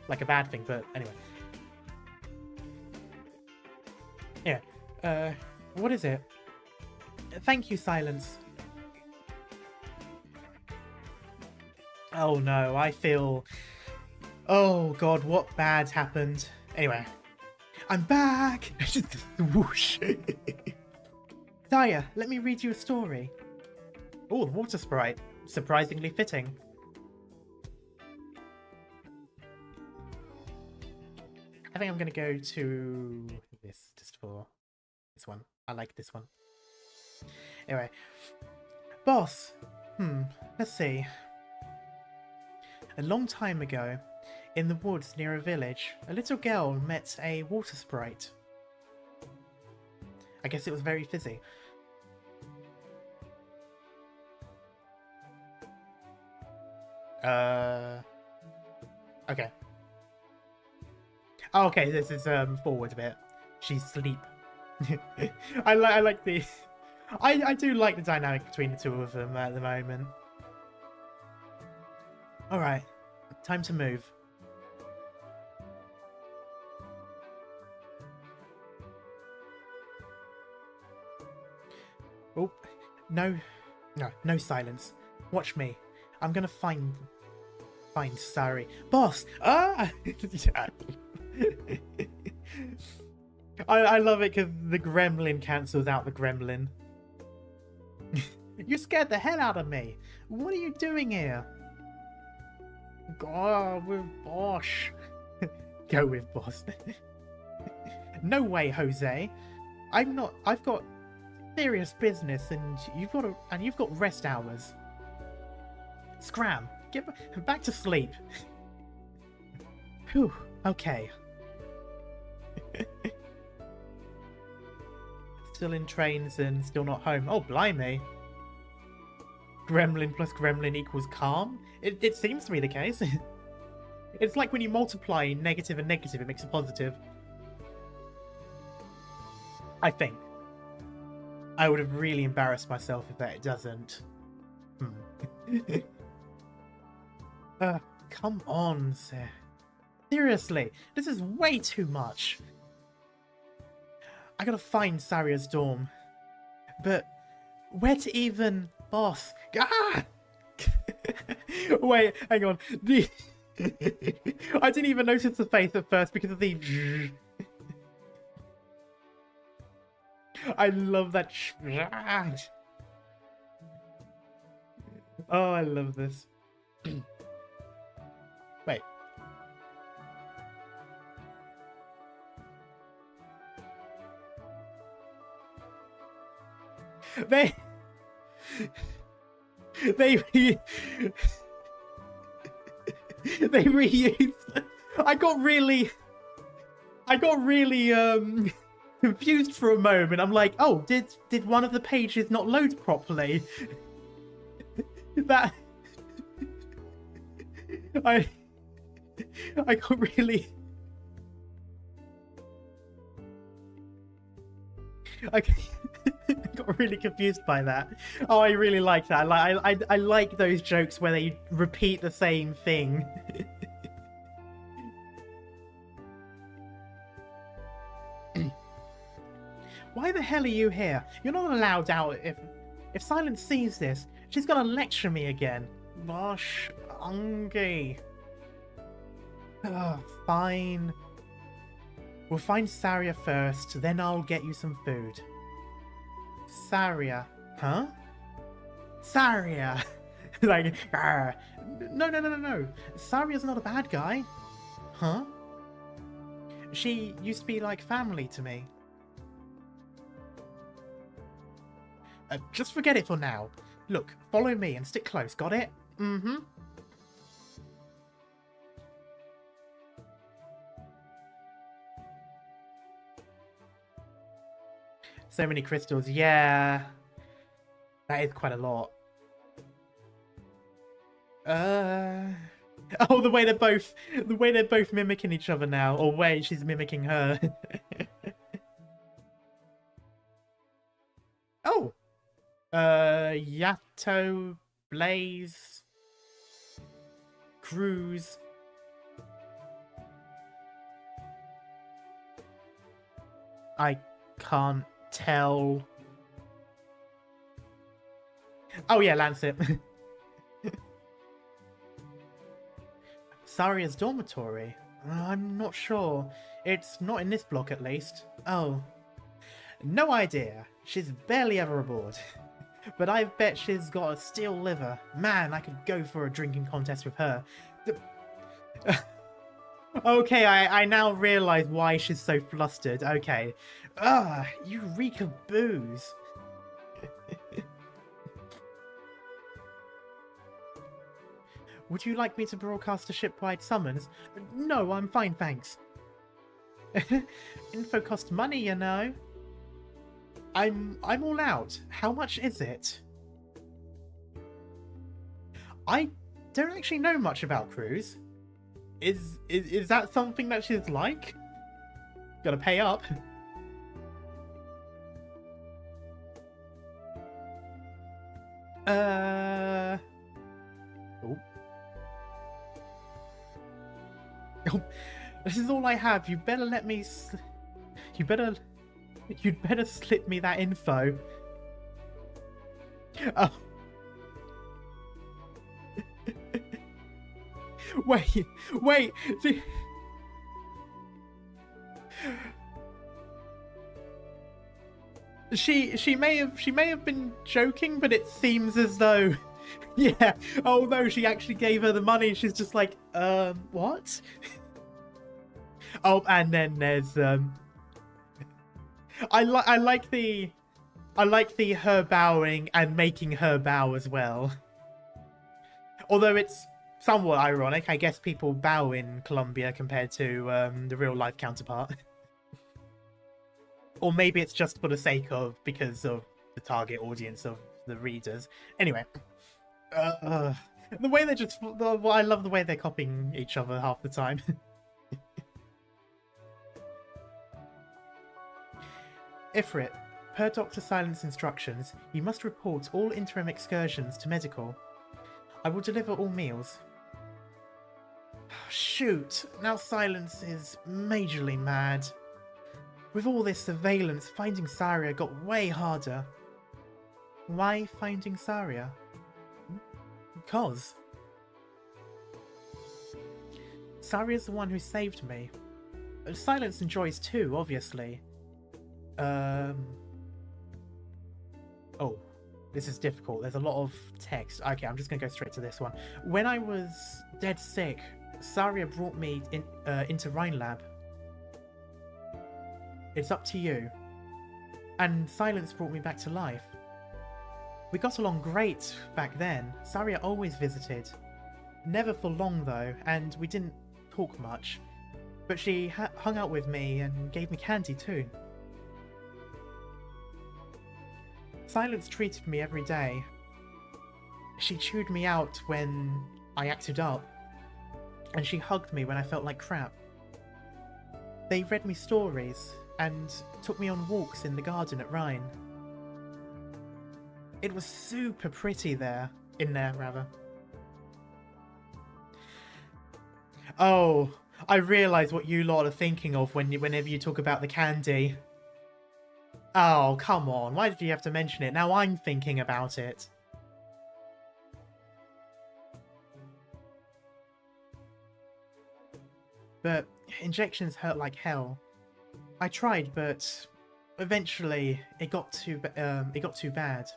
like a bad thing, but anyway. Yeah. What is it? Thank you, Silence. Oh no, I feel... Oh god, what bad happened? Anyway. I'm back! Whoosh. Daya, let me read you a story. Oh, the water sprite. Surprisingly fitting. I think I'm gonna go to this, just for this one. I like this one. Anyway. Boss. Let's see. A long time ago, in the woods near a village, a little girl met a water sprite. I guess it was very fizzy. Okay. Oh, okay, this is forward a bit. She's asleep. I like the... I do like the dynamic between the two of them at the moment. Alright, time to move. Oh, no, Silence. Watch me. I'm gonna find Sari. Boss! Ah! I love it because the gremlin cancels out the gremlin. You scared the hell out of me. What are you doing here? Go with boss. Go with boss. No way, Jose. I've got serious business, and you've got rest hours. Scram, get back to sleep. Whew. Okay. Still in trains and still not home. Oh, blimey. Gremlin plus gremlin equals calm? It seems to be the case. It's like when you multiply negative and negative, it makes a positive. I think. I would have really embarrassed myself if that doesn't. Come on, sir. Seriously, this is way too much. I gotta find Saria's dorm. But where to even... Boss. Ah! Wait, hang on. I didn't even notice the face at first because of the... I love that. Oh, I love this. Wait. They reused. I got really confused for a moment. I'm like, oh, did one of the pages not load properly? That I got really got really confused by that. Oh, I really like that. I like those jokes where they repeat the same thing. Why the hell are you here? You're not allowed out. If Silence sees this, she's gonna lecture me again. Gosh, hungry. Fine. We'll find Saria first, then I'll get you some food. Saria. Huh? Saria! Like, argh. No. Saria's not a bad guy. Huh? She used to be like family to me. Just forget it for now. Look, follow me and stick close, got it? Mm-hmm. So many crystals, yeah. That is quite a lot. Oh, the way they're both mimicking each other now. Or wait, she's mimicking her. Oh. Yato, Blaze, Cruz. I can't tell. Oh yeah, Lancet. Saria's dormitory? I'm not sure. It's not in this block at least. Oh. No idea. She's barely ever aboard. But I bet she's got a steel liver. Man, I could go for a drinking contest with her. Okay, I now realise why she's so flustered. Okay. You reek of booze. Would you like me to broadcast a ship-wide summons? No, I'm fine, thanks. Info costs money, you know. I'm all out. How much is it? I don't actually know much about Cruz. Is that something that she's like? Gotta pay up. Oh. Oh, this is all I have. You better let me. You'd better slip me that info. Oh. Wait. She may have been joking, but it seems as though, yeah. Oh no, she actually gave her the money. She's just like, what? Oh, and then there's I like the her bowing and making her bow as well. Although it's somewhat ironic, I guess people bow in Colombia compared to the real life counterpart. Or maybe it's just for the sake of, because of the target audience of the readers. Anyway, the way they just, I love the way they're copying each other half the time. Ifrit, per Dr. Silent's instructions, you must report all interim excursions to medical. I will deliver all meals. Shoot, now Silence is majorly mad. With all this surveillance, finding Saria got way harder. Why finding Saria? Because Saria's the one who saved me. Silence enjoys too, obviously. Oh, this is difficult. There's a lot of text. Okay, I'm just gonna go straight to this one. When I was dead sick, Saria brought me into Rhine lab. It's up to you. And Silence brought me back to life. We got along great back then. Saria always visited. Never for long though, and we didn't talk much. But she hung out with me and gave me candy too. Silence treated me every day. She chewed me out when I acted up. And she hugged me when I felt like crap. They read me stories and took me on walks in the garden at Rhine. It was super pretty there. In there, rather. Oh, I realise what you lot are thinking of whenever you talk about the candy. Oh, come on. Why did you have to mention it? Now I'm thinking about it. But injections hurt like hell. I tried, but eventually it got too bad,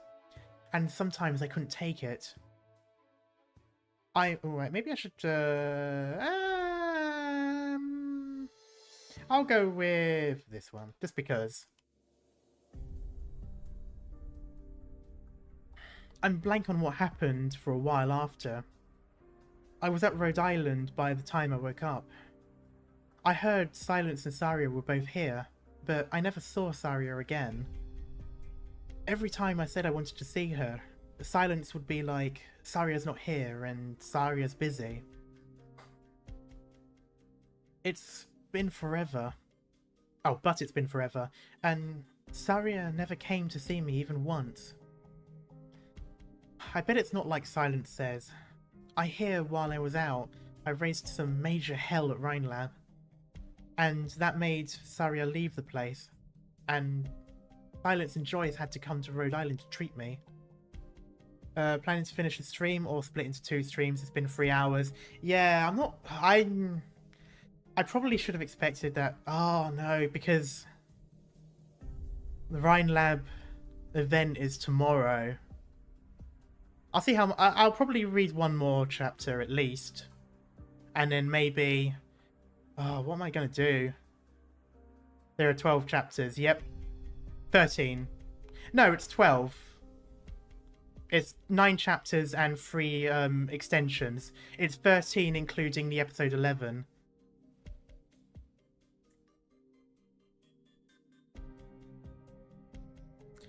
and sometimes I couldn't take it. Alright, maybe I should I'll go with this one just because I'm blank on what happened for a while after. I was at Rhode Island by the time I woke up. I heard Silence and Saria were both here, but I never saw Saria again. Every time I said I wanted to see her, Silence would be like, Saria's not here and Saria's busy. It's been forever. Oh, but it's been forever, and Saria never came to see me even once. I bet it's not like Silence says. I hear while I was out, I raised some major hell at Rhine Lab. And that made Saria leave the place. And Silence and Joyce had to come to Rhode Island to treat me. Planning to finish the stream or split into 2 streams. It's been 3 hours. Yeah, I probably should have expected that. Oh no, because the Rhine Lab event is tomorrow. I'll see how... I'll probably read one more chapter at least. And then maybe... Oh, what am I going to do? There are 12 chapters. Yep. 13. No, it's 12. It's 9 chapters and 3 extensions. It's 13 including the episode 11.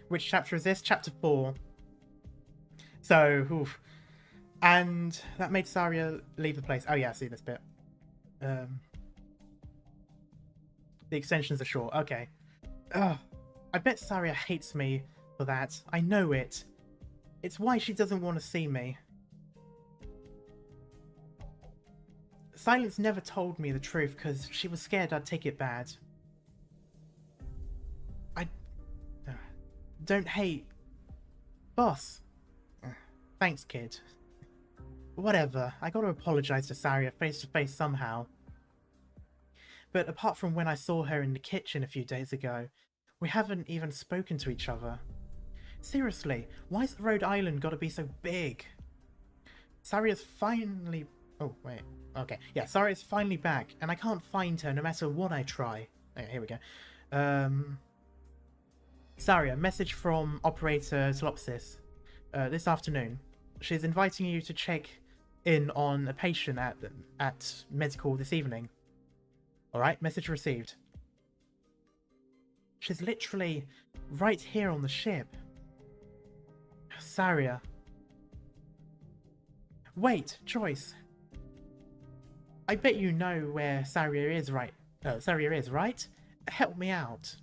Which chapter is this? Chapter 4. So, oof. And that made Saria leave the place. Oh yeah, I see this bit. The extensions are short. Okay. Ugh. I bet Saria hates me for that. I know it. It's why she doesn't want to see me. Silence never told me the truth because she was scared I'd take it bad. I don't hate... Boss. Thanks, kid. Whatever. I gotta apologize to Saria face to face somehow. But apart from when I saw her in the kitchen a few days ago, we haven't even spoken to each other. Seriously, why's Rhode Island gotta be so big? Saria's finally... Oh, wait. Okay. Yeah, Saria's finally back, and I can't find her no matter what I try. Okay, here we go. Saria, message from Operator Telopsis. This afternoon. She's inviting you to check in on a patient at medical this evening. Alright, message received. She's literally right here on the ship. Saria. Wait, Joyce. I bet you know where Saria is, right? Saria is, right? Help me out.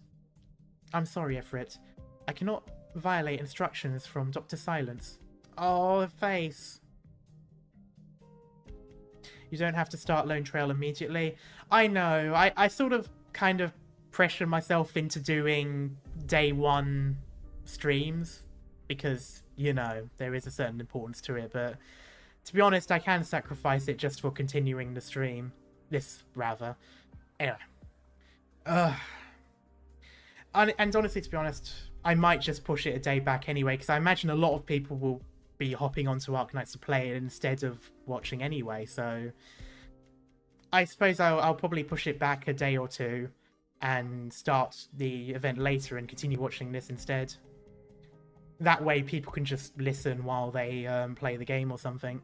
I'm sorry, Everett. I cannot violate instructions from Dr. Silence. Oh, the face. You don't have to start Lone Trail immediately. I know. I sort of kind of pressure myself into doing day 1 streams because, you know, there is a certain importance to it, but to be honest, I can sacrifice it just for continuing the stream. This, rather. Anyway. And honestly, to be honest, I might just push it a day back anyway, because I imagine a lot of people will be hopping onto Arknights to play it instead of watching anyway, so I suppose I'll probably push it back a day or 2 and start the event later and continue watching this instead. That way people can just listen while they play the game or something.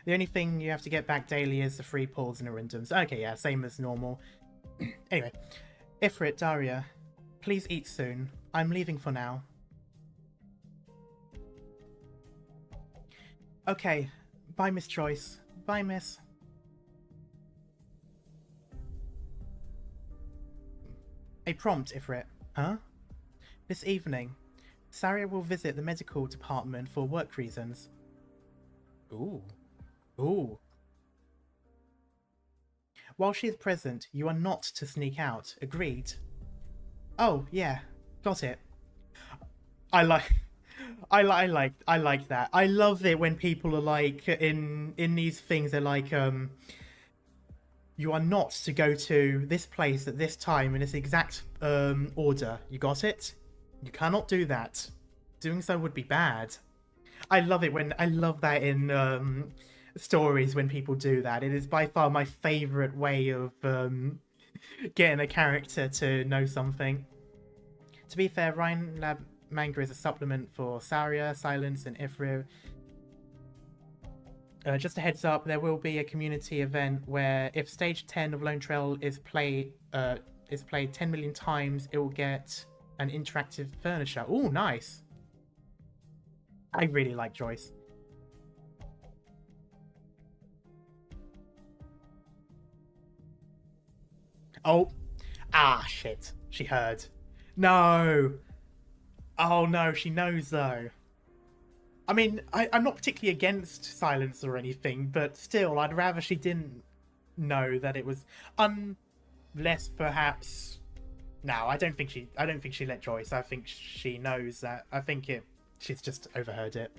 The only thing you have to get back daily is the free pulls and arindums. Okay, yeah, same as normal. Anyway, Ifrit, Daria, please eat soon. I'm leaving for now. Okay, bye, Miss Joyce. Bye, Miss. A prompt, Ifrit. Huh? This evening, Saria will visit the medical department for work reasons. Ooh. Ooh. While she is present, you are not to sneak out. Agreed? Oh, yeah. Got it. I like that. I love it when people are like, in these things, they're like, You are not to go to this place at this time in this exact order. You got it? You cannot do that. Doing so would be bad. I love that in stories when people do that. It is by far my favorite way of getting a character to know something. To be fair, Rhine Lab manga is a supplement for Saria, Silence, and Ifru. Just a heads up, there will be a community event where if stage 10 of Lone Trail is played 10 million times, it will get an interactive furniture. Oh, nice. I really like Joyce. Oh. Ah, shit. She heard. No. Oh, no, she knows, though. I mean, I'm not particularly against Silence or anything, but still, I'd rather she didn't know that it was... Unless, perhaps... No, I don't think she let Joyce. I think she knows that. I think she's just overheard it.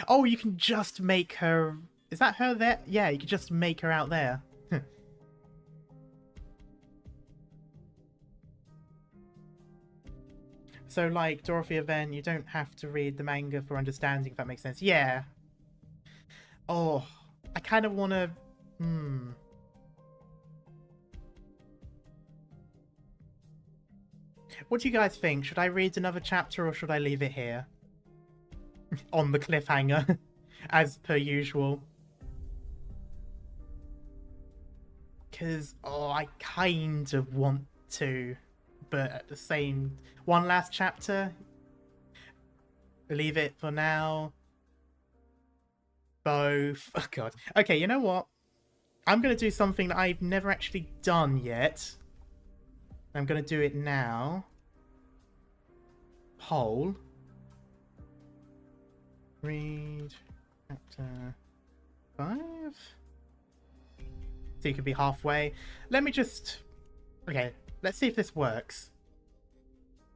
Oh, you can just make her... Is that her there? Yeah, you can just make her out there. So, like, Dorothea Venn, you don't have to read the manga for understanding, if that makes sense. Yeah. Oh, I kind of want to... What do you guys think? Should I read another chapter or should I leave it here? On the cliffhanger, as per usual. Because, I kind of want to, but at the same... One last chapter? Leave it for now. Both. Oh, God. Okay, you know what? I'm going to do something that I've never actually done yet. I'm going to do it now. Poll. Read chapter 5. So you could be halfway. Let me just... Okay, let's see if this works.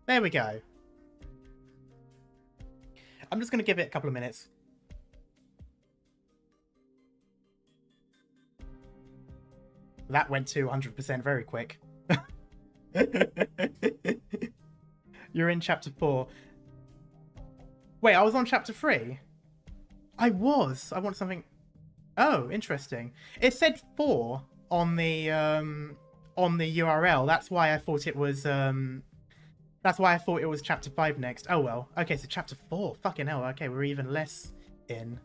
There we go. I'm just going to give it a couple of minutes. That went to 100% very quick. You're in chapter 4. Wait, I was on chapter 3? I was. I want something... Oh, interesting. It said 4 on the URL. That's why I thought it was... That's why I thought it was chapter 5 next. Oh, well. Okay, so chapter 4. Fucking hell. Okay, we're even less in.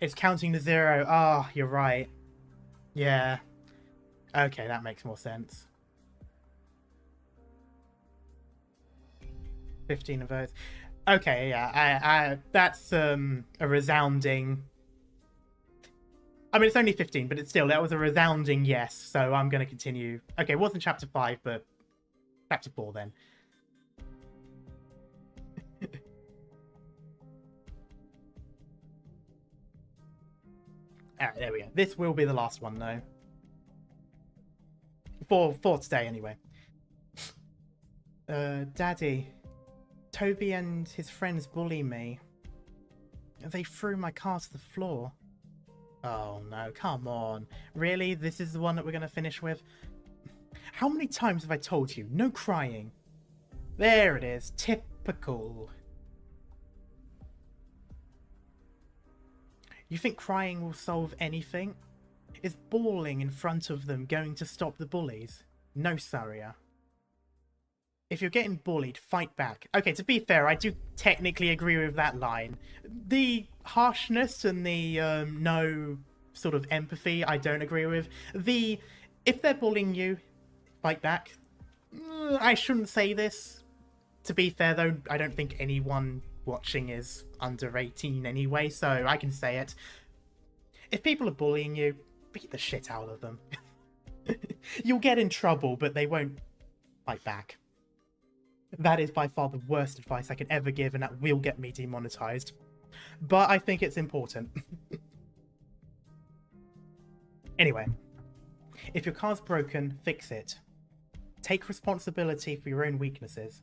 It's counting to 0. Ah, oh, you're right. Yeah. Okay, that makes more sense. 15 of those. Okay, yeah. That's a resounding... I mean, it's only 15, but it's still, that was a resounding yes, so I'm going to continue. Okay, it wasn't chapter 5, but chapter 4 then. Alright, there we go. This will be the last one, though. For today, anyway. Daddy, Toby and his friends bully me. They threw my car to the floor. Oh no, come on. Really? This is the one that we're going to finish with? How many times have I told you? No crying. There it is. Typical. You think crying will solve anything? Is bawling in front of them going to stop the bullies? No, Saria. If you're getting bullied, fight back. Okay, to be fair, I do technically agree with that line. The harshness and the no sort of empathy, I don't agree with. If they're bullying you, fight back. I shouldn't say this. To be fair, though, I don't think anyone watching is under 18 anyway, so I can say it. If people are bullying you, beat the shit out of them. You'll get in trouble, but they won't fight back. That is by far the worst advice I can ever give, and that will get me demonetized. But I think it's important. Anyway, if your car's broken, fix it. Take responsibility for your own weaknesses.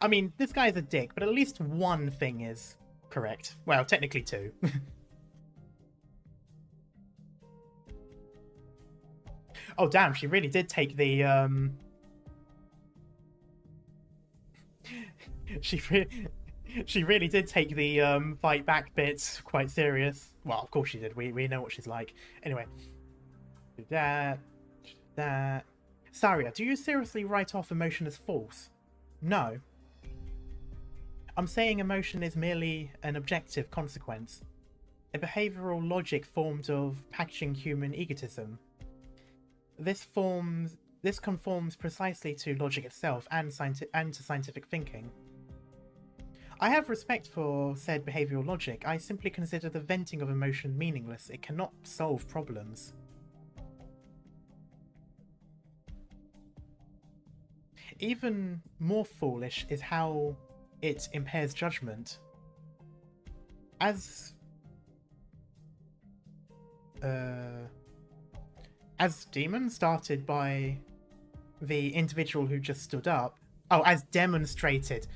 I mean, this guy's a dick, but at least one thing is correct. Well, technically two. Oh, damn, she really did take the, She really did take the fight back bits quite serious. Well, of course she did. We know what she's like. Anyway. Do that. That. Saria, do you seriously write off emotion as false? No. I'm saying emotion is merely an objective consequence. A behavioral logic formed of packaging human egotism. This conforms precisely to logic itself and to scientific thinking. I have respect for said behavioral logic. I simply consider the venting of emotion meaningless. It cannot solve problems. Even more foolish is how it impairs judgment. As demon started by the individual who just stood up. Oh, as demonstrated.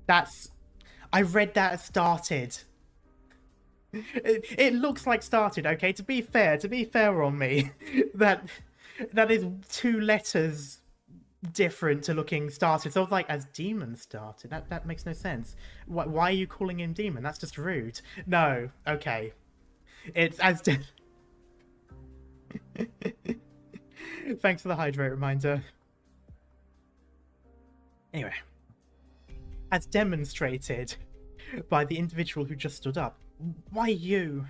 I read that as started. It looks like started, okay? To be fair on me, that is 2 letters different to looking started. So I was like, as demon started. That makes no sense. Why are you calling him demon? That's just rude. No, okay. It's as Thanks for the hydrate reminder. Anyway. As demonstrated by the individual who just stood up. Why you?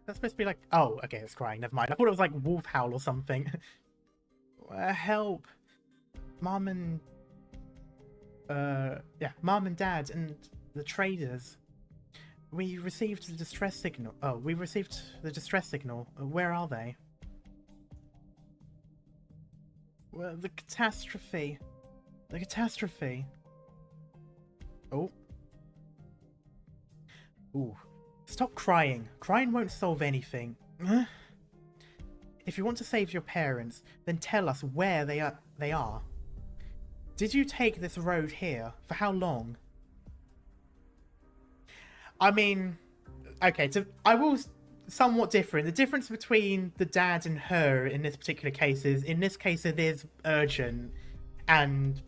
That's supposed to be like... Oh, okay, it's crying. Never mind. I thought it was like wolf howl or something. Help. Mom and... Mom and Dad and the traders. We received the distress signal. Oh, we received the distress signal. Where are they? Well, the catastrophe. The catastrophe. Oh. Ooh. Stop crying. Crying won't solve anything. If you want to save your parents, then tell us where they are. Did you take this road here? For how long? I mean, okay, I will somewhat different. The difference between the dad and her in this particular case is, in this case it is urgent, and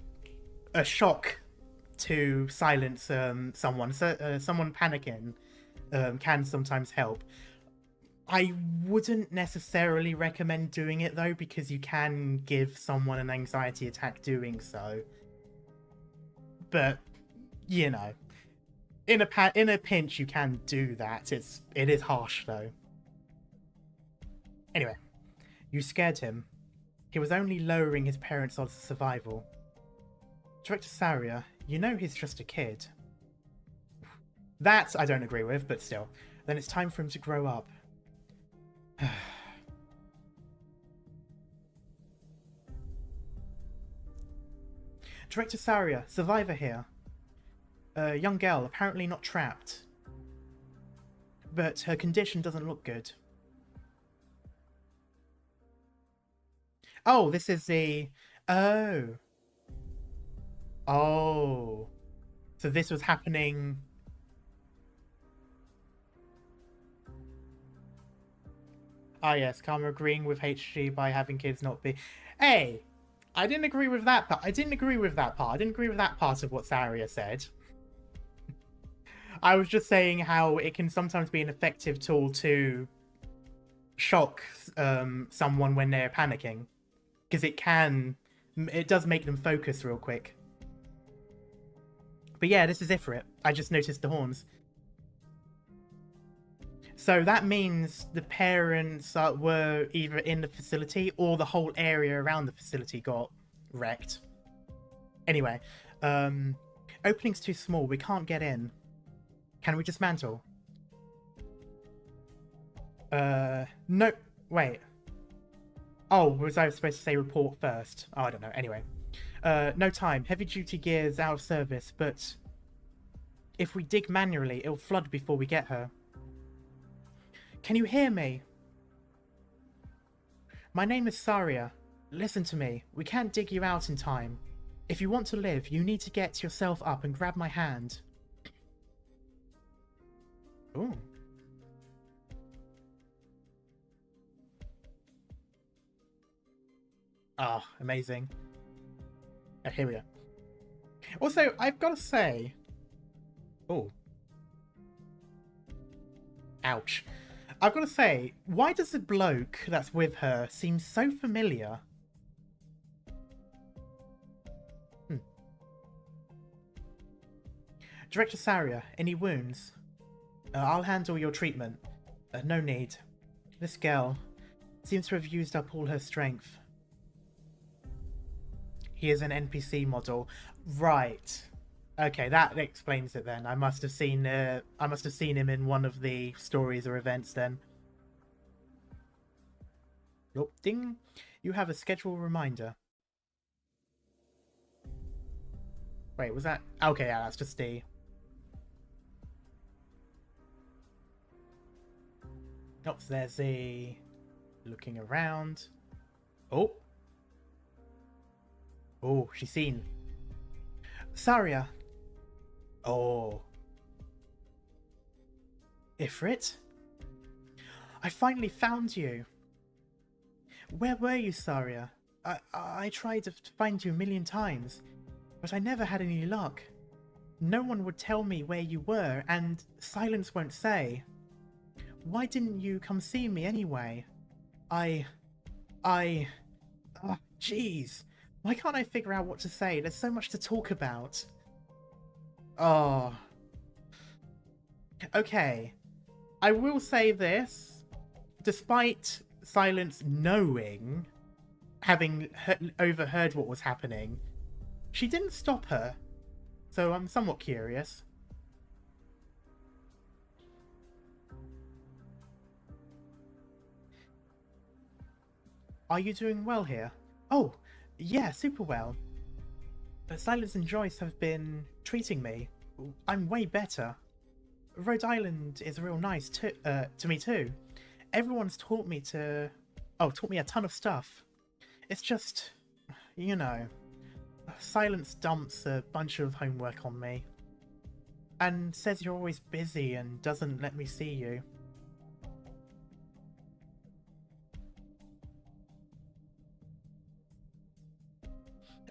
a shock to silence someone. So, someone panicking can sometimes help. I wouldn't necessarily recommend doing it though, because you can give someone an anxiety attack doing so. But, you know, in a pinch you can do that. It is harsh though. Anyway, you scared him. He was only lowering his parents' odds of survival. Director Saria, you know he's just a kid. That I don't agree with, but still. Then it's time for him to grow up. Director Saria, survivor here. A young girl, apparently not trapped. But her condition doesn't look good. Oh, this is the... Oh. Oh. So this was happening... Ah yes, Karma agreeing with HG by having kids not be... Hey! I didn't agree with that part. I didn't agree with that part of what Saria said. I was just saying how it can sometimes be an effective tool to shock someone when they're panicking. Because it does make them focus real quick. But yeah, this is Ifrit. I just noticed the horns. So that means the parents were either in the facility or the whole area around the facility got wrecked. Anyway, opening's too small. We can't get in. Can we dismantle? No. Wait. Oh, was I supposed to say report first? Oh, I don't know. Anyway. No time. Heavy duty gear's out of service, but if we dig manually, it'll flood before we get her. Can you hear me? My name is Saria. Listen to me. We can't dig you out in time. If you want to live, you need to get yourself up and grab my hand. Ooh. Ah, oh, amazing. Oh, here we go. Also, I've got to say... Oh. Ouch. I've got to say, why does the bloke that's with her seem so familiar? Director Saria, any wounds? I'll handle your treatment. No need. This girl seems to have used up all her strength. He is an NPC model. Right. Okay, that explains it then. I must have seen him in one of the stories or events then. Oh, ding. You have a schedule reminder. Wait, was that... Okay, yeah, that's just the... Oh, there's a... Looking around. Oh. Oh, she's seen. Saria. Oh. Ifrit? I finally found you. Where were you, Saria? I tried to find you a million times, but I never had any luck. No one would tell me where you were, and silence won't say. Why didn't you come see me anyway? Jeez. Why can't I figure out what to say? There's so much to talk about. Oh. Okay. I will say this. Despite Silence knowing, having overheard what was happening, she didn't stop her. So I'm somewhat curious. Are you doing well here? Oh, yeah, super well. Silence and Joyce have been treating me. I'm way better. Rhode Island is real nice to me too. Everyone's taught me a ton of stuff. It's just, you know, Silence dumps a bunch of homework on me. And says you're always busy and doesn't let me see you.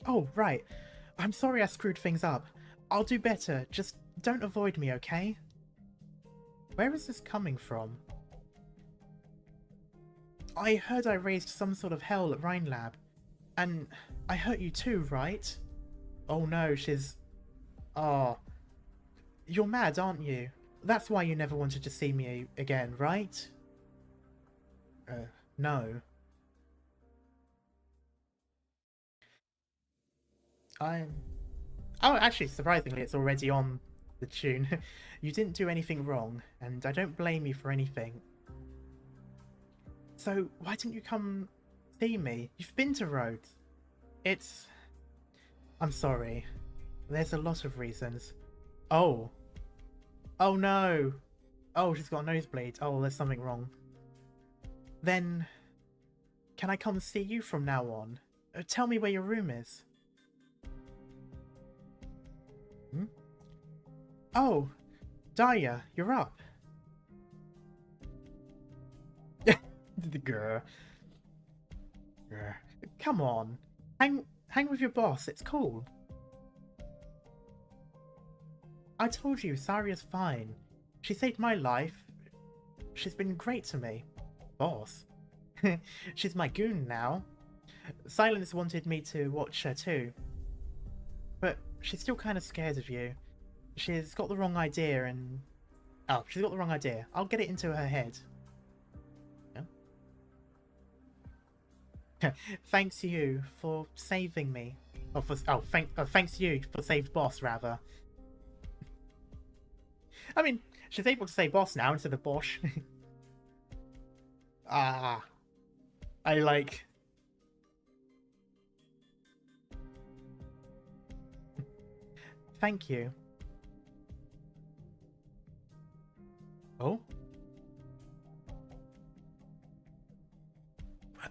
Oh, right. I'm sorry I screwed things up. I'll do better. Just don't avoid me, okay? Where is this coming from? I heard I raised some sort of hell at Rhine Lab. And I hurt you too, right? Oh no, she's... Oh. You're mad, aren't you? That's why you never wanted to see me again, right? No. Oh, actually, surprisingly, it's already on the tune. You didn't do anything wrong, and I don't blame you for anything. So, why didn't you come see me? You've been to Rhodes. It's... I'm sorry. There's a lot of reasons. Oh. Oh no. Oh, she's got a nosebleed. Oh, there's something wrong. Then, can I come see you from now on? Tell me where your room is. Hmm? Oh, Daya, you're up. The girl. Come on. Hang with your boss, it's cool. I told you, Saria's fine. She saved my life. She's been great to me. Boss? She's my goon now. Silence wanted me to watch her too. But she's still kind of scared of you. She's got the wrong idea and... Oh, she's got the wrong idea. I'll get it into her head. Yeah? Thanks you for saving me. Thanks you for saved boss, rather. I mean, she's able to say boss now instead of Bosch. I like... Thank you. Oh?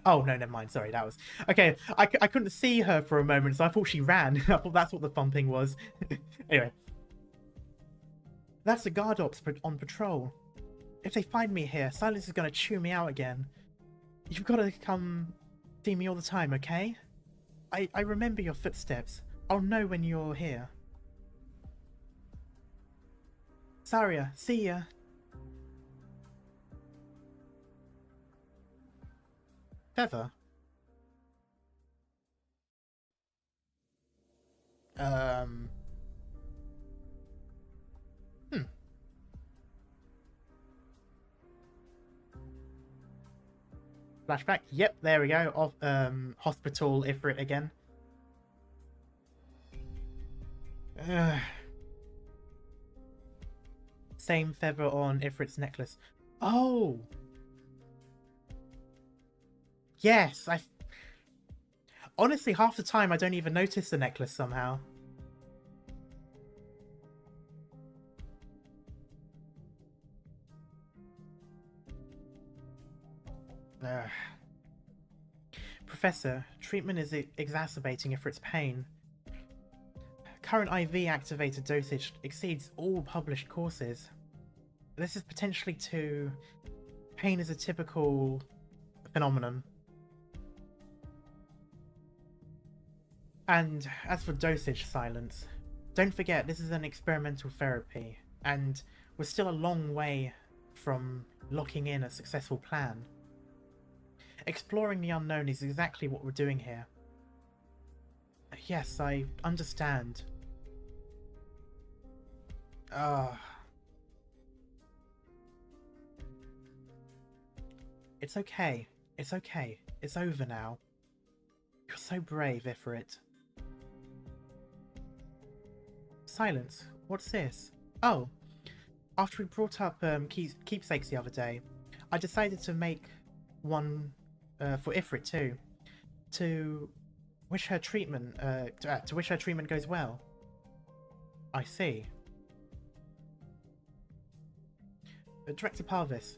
Oh, no, never mind. Sorry, that was... Okay, I couldn't see her for a moment, so I thought she ran. I thought that's what the fun thing was. Anyway. That's the guard ops on patrol. If they find me here, Silence is going to chew me out again. You've got to come see me all the time, okay? I remember your footsteps. I'll know when you're here. Saria, see ya. Feather? Flashback. Yep, there we go. Off, hospital Ifrit again. Same feather on Ifrit's necklace. Oh! Yes, honestly, half the time I don't even notice the necklace somehow. Professor, treatment is exacerbating Ifrit's pain. Current IV activated dosage exceeds all published courses. This is potentially too... Pain is a typical phenomenon. And as for dosage, Silence, don't forget this is an experimental therapy, and we're still a long way from locking in a successful plan. Exploring the unknown is exactly what we're doing here. Yes, I understand. It's okay. It's okay. It's over now. You're so brave, Ifrit. Silence. What's this? Oh. After we brought up keepsakes the other day, I decided to make one for Ifrit too. To wish her treatment goes well. I see. Director Parvis.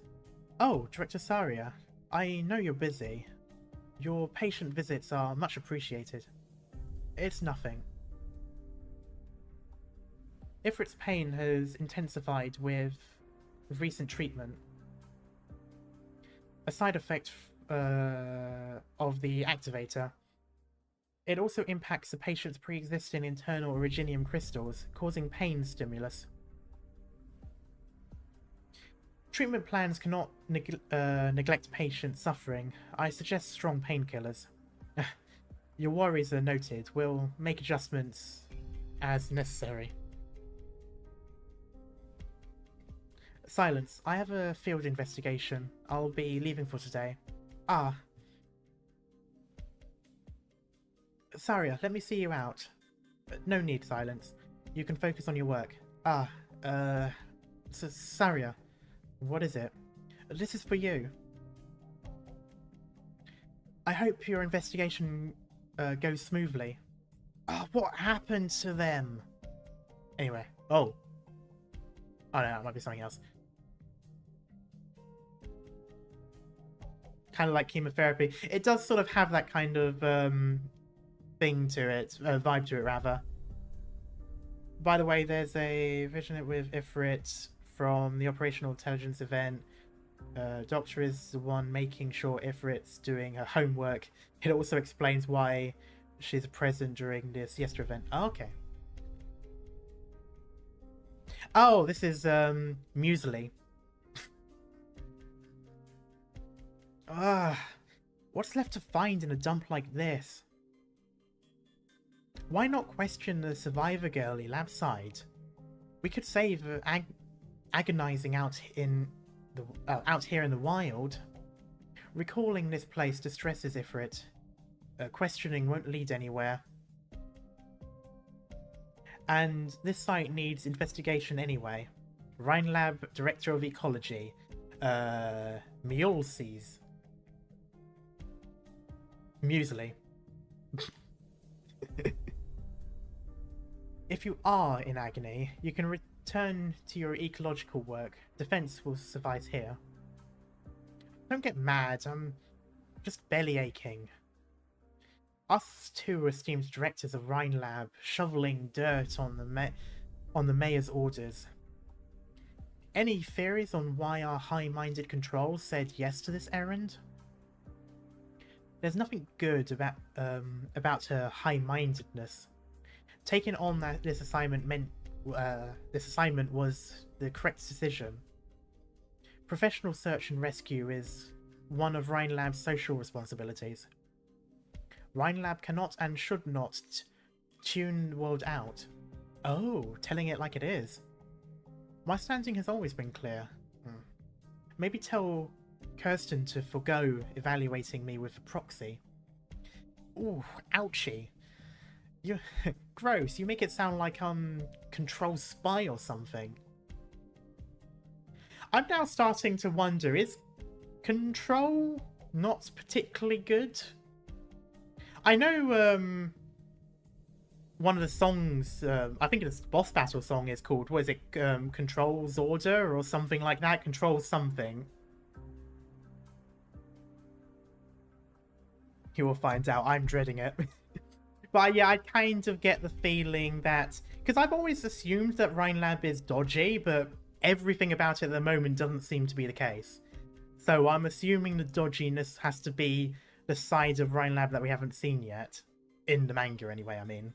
Oh, Director Saria. I know you're busy. Your patient visits are much appreciated. It's nothing. Ifrit's pain has intensified with recent treatment. A side effect of the activator. It also impacts the patient's pre-existing internal originium crystals, causing pain stimulus. Treatment plans cannot neglect patient suffering. I suggest strong painkillers. Your worries are noted. We'll make adjustments as necessary. Silence. I have a field investigation. I'll be leaving for today. Ah. Saria, let me see you out. No need, Silence. You can focus on your work. Ah, Saria. What is it? This is for you. I hope your investigation goes smoothly. Oh, what happened to them? Anyway. Oh. Oh no, it might be something else. Kind of like chemotherapy. It does sort of have that kind of thing to it, vibe to it rather. By the way, there's a vision with Ifrit from the operational intelligence event. Doctor is the one making sure Ifrit's doing her homework. It also explains why she's present during the siesta event. Oh, okay. Oh, this is Muesli. What's left to find in a dump like this? Why not question the survivor girlie lab side? We could save agonizing out here in the wild. Recalling this place distresses Ifrit. Questioning won't lead anywhere. And this site needs investigation anyway. Rhine Lab Director of Ecology. Muesli. Muesli. If you are in agony, you can return to your ecological work. Defense will suffice here. Don't get mad, I'm just belly aching. Us two esteemed directors of Rhine Lab shoveling dirt on the mayor's orders. Any theories on why our high-minded control said yes to this errand? There's nothing good about her high-mindedness. Taking on this assignment was the correct decision. Professional search and rescue is one of Rhine Lab's social responsibilities. Rhine Lab cannot and should not tune the world out. Oh, telling it like it is. My standing has always been clear. Maybe tell Kirsten to forgo evaluating me with a proxy. Ooh, ouchie. You gross, you make it sound like I'm Control spy or something. I'm now starting to wonder, is Control not particularly good? I know one of the songs, I think it's boss battle song is called, what is it, Control's Order or something like that? Control something. You will find out, I'm dreading it. But yeah, I kind of get the feeling that, because I've always assumed that Rhine Lab is dodgy, but everything about it at the moment doesn't seem to be the case. So I'm assuming the dodginess has to be the side of Rhine Lab that we haven't seen yet. In the manga anyway, I mean.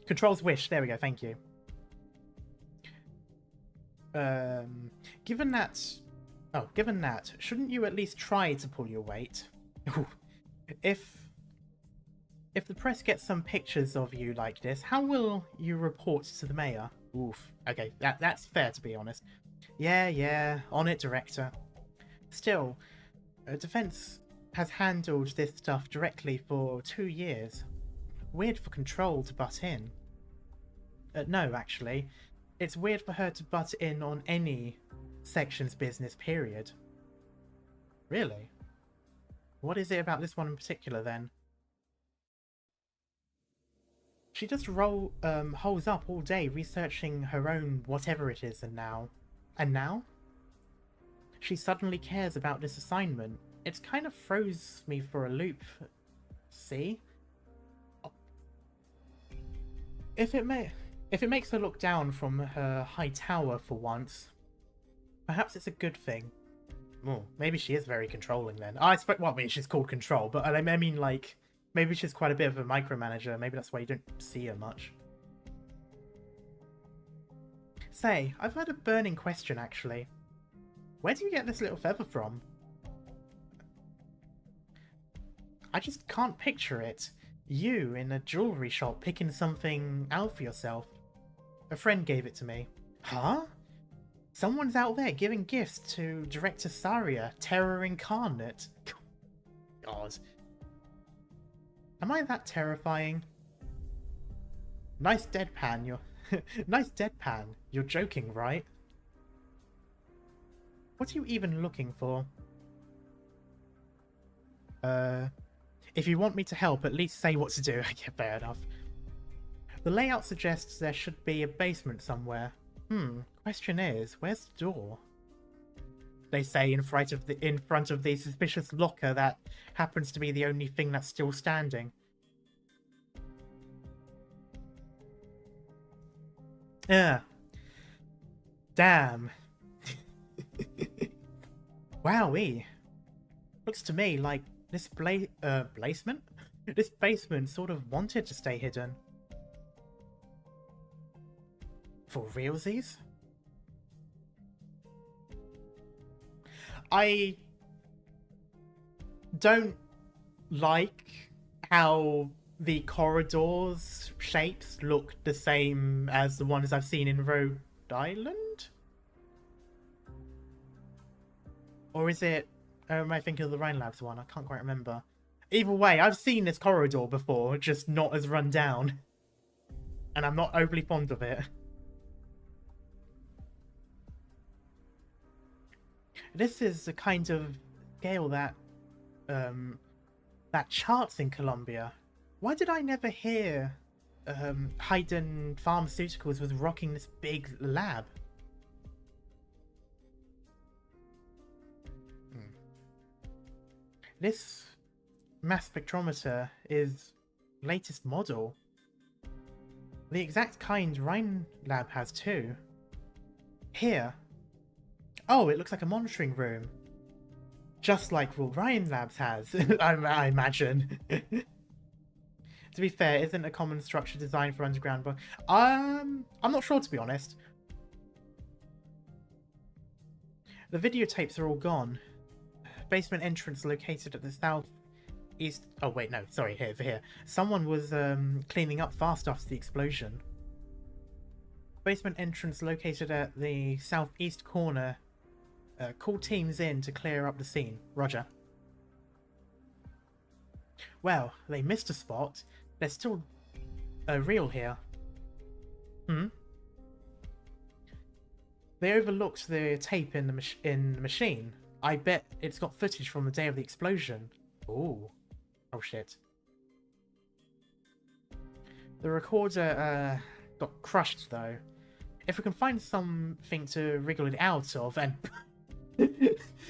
Control's wish, there we go, thank you. Given that, shouldn't you at least try to pull your weight? If the press gets some pictures of you like this, how will you report to the mayor? Oof. Okay, that's fair, to be honest. Yeah, on it, director. Still, defense has handled this stuff directly for 2 years. Weird for Control to butt in. No, actually. It's weird for her to butt in on any section's business, period. Really? What is it about this one in particular, then? She just holes up all day researching her own whatever it is, and now? She suddenly cares about this assignment. It kind of throws me for a loop. See? If it makes her look down from her high tower for once, perhaps it's a good thing. Oh, maybe she is very controlling then. I expect, well, I mean, she's called Control, but I mean, like, maybe she's quite a bit of a micromanager. Maybe that's why you don't see her much. Say, I've had a burning question, actually. Where do you get this little feather from? I just can't picture it. You in a jewellery shop picking something out for yourself. A friend gave it to me. Huh? Someone's out there giving gifts to Director Saria, Terror Incarnate. God. Am I that terrifying? Nice deadpan, nice deadpan. You're joking, right? What are you even looking for? If you want me to help, at least say what to do. Yeah, fair enough. The layout suggests there should be a basement somewhere. Question is, where's the door? They say in front of the suspicious locker that happens to be the only thing that's still standing. Damn. Wowee. Looks to me like this basement? This basement sort of wanted to stay hidden. For realsies? I don't like how the corridors' shapes look the same as the ones I've seen in Rhode Island? Or is it... am I thinking of the Rhine Labs one? I can't quite remember. Either way, I've seen this corridor before, just not as run down. And I'm not overly fond of it. This is the kind of scale that that charts in Colombia. Why did I never hear Hayden Pharmaceuticals was rocking this big lab? This mass spectrometer is latest model. The exact kind Rhine lab has too. Here. Oh, it looks like a monitoring room. Just like what Rhine Labs has, I imagine. To be fair, isn't a common structure designed for underground, but I'm not sure, to be honest. The videotapes are all gone. Basement entrance located at the southeast. Oh wait, no, sorry, here. Someone was cleaning up fast after the explosion. Basement entrance located at the southeast corner. Call teams in to clear up the scene. Roger. Well, they missed a spot. They're still real here. They overlooked the tape in the machine. I bet it's got footage from the day of the explosion. Ooh. Oh shit. The recorder got crushed though. If we can find something to wriggle it out of, and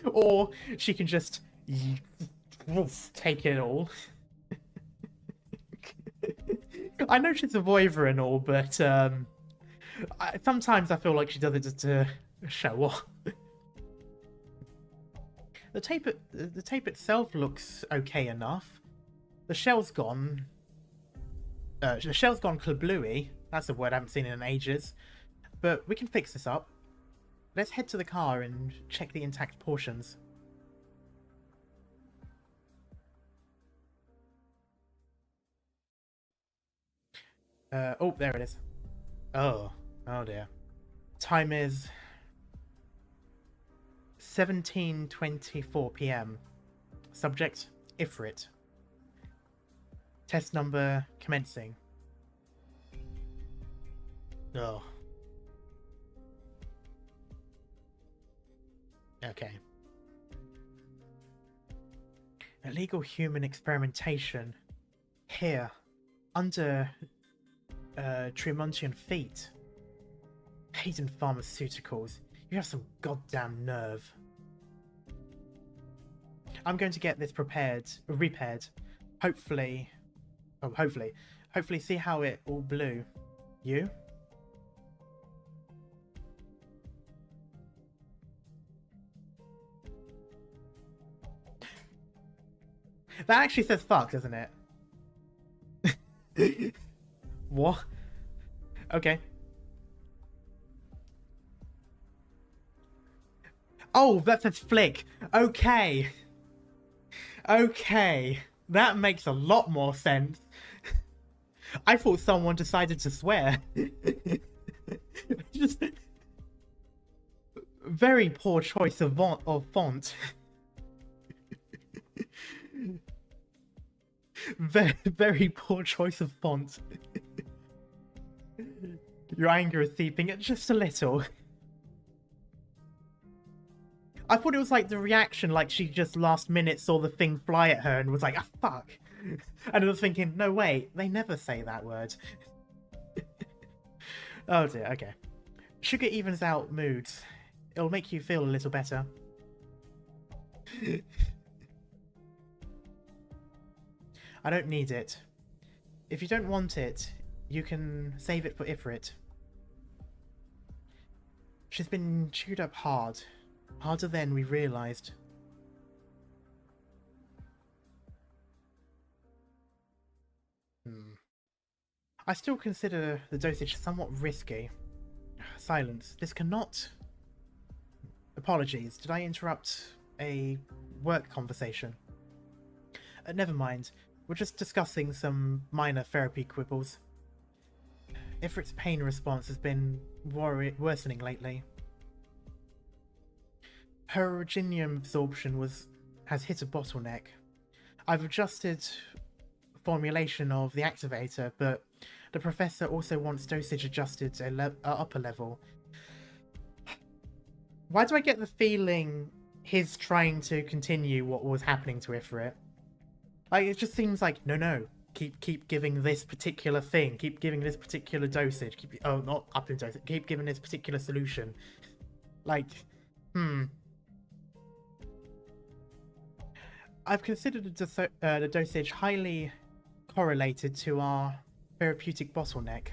or she can just take it all. I know she's a voiver and all, but sometimes I feel like she does it just to show off. The tape itself looks okay enough. The shell's gone. The shell's gone kablooey. That's a word I haven't seen in ages. But we can fix this up. Let's head to the car and check the intact portions. Oh, there it is. Oh dear. Time is 17:24 p.m. Subject, Ifrit. Test number commencing. Oh. Okay. Illegal human experimentation. Here. Under Tremontian feet. Hayden Pharmaceuticals. You have some goddamn nerve. I'm going to get this repaired. Hopefully see how it all blew. You? That actually says fuck, doesn't it? What? Okay. Oh, that says flick. Okay. Okay. That makes a lot more sense. I thought someone decided to swear. Just very poor choice of font. Very poor choice of font. Your anger is seeping just a little. I thought it was like the reaction, like she just last minute saw the thing fly at her and was like, ah, fuck. And I was thinking, no, wait, they never say that word. Oh dear, okay. Sugar evens out moods. It'll make you feel a little better. I don't need it. If you don't want it, you can save it for Ifrit. She's been chewed up hard. Harder than we realized. I still consider the dosage somewhat risky. Silence. This cannot... Apologies. Did I interrupt a work conversation? Never mind. We're just discussing some minor therapy quibbles. Ifrit's pain response has been worsening lately. Her originium absorption has hit a bottleneck. I've adjusted formulation of the activator, but the professor also wants dosage adjusted to upper level. Why do I get the feeling he's trying to continue what was happening to Ifrit? Like, it just seems like, no, keep giving this particular thing, keep giving this particular dosage, not up in dosage, keep giving this particular solution. Like, I've considered the dosage highly correlated to our therapeutic bottleneck.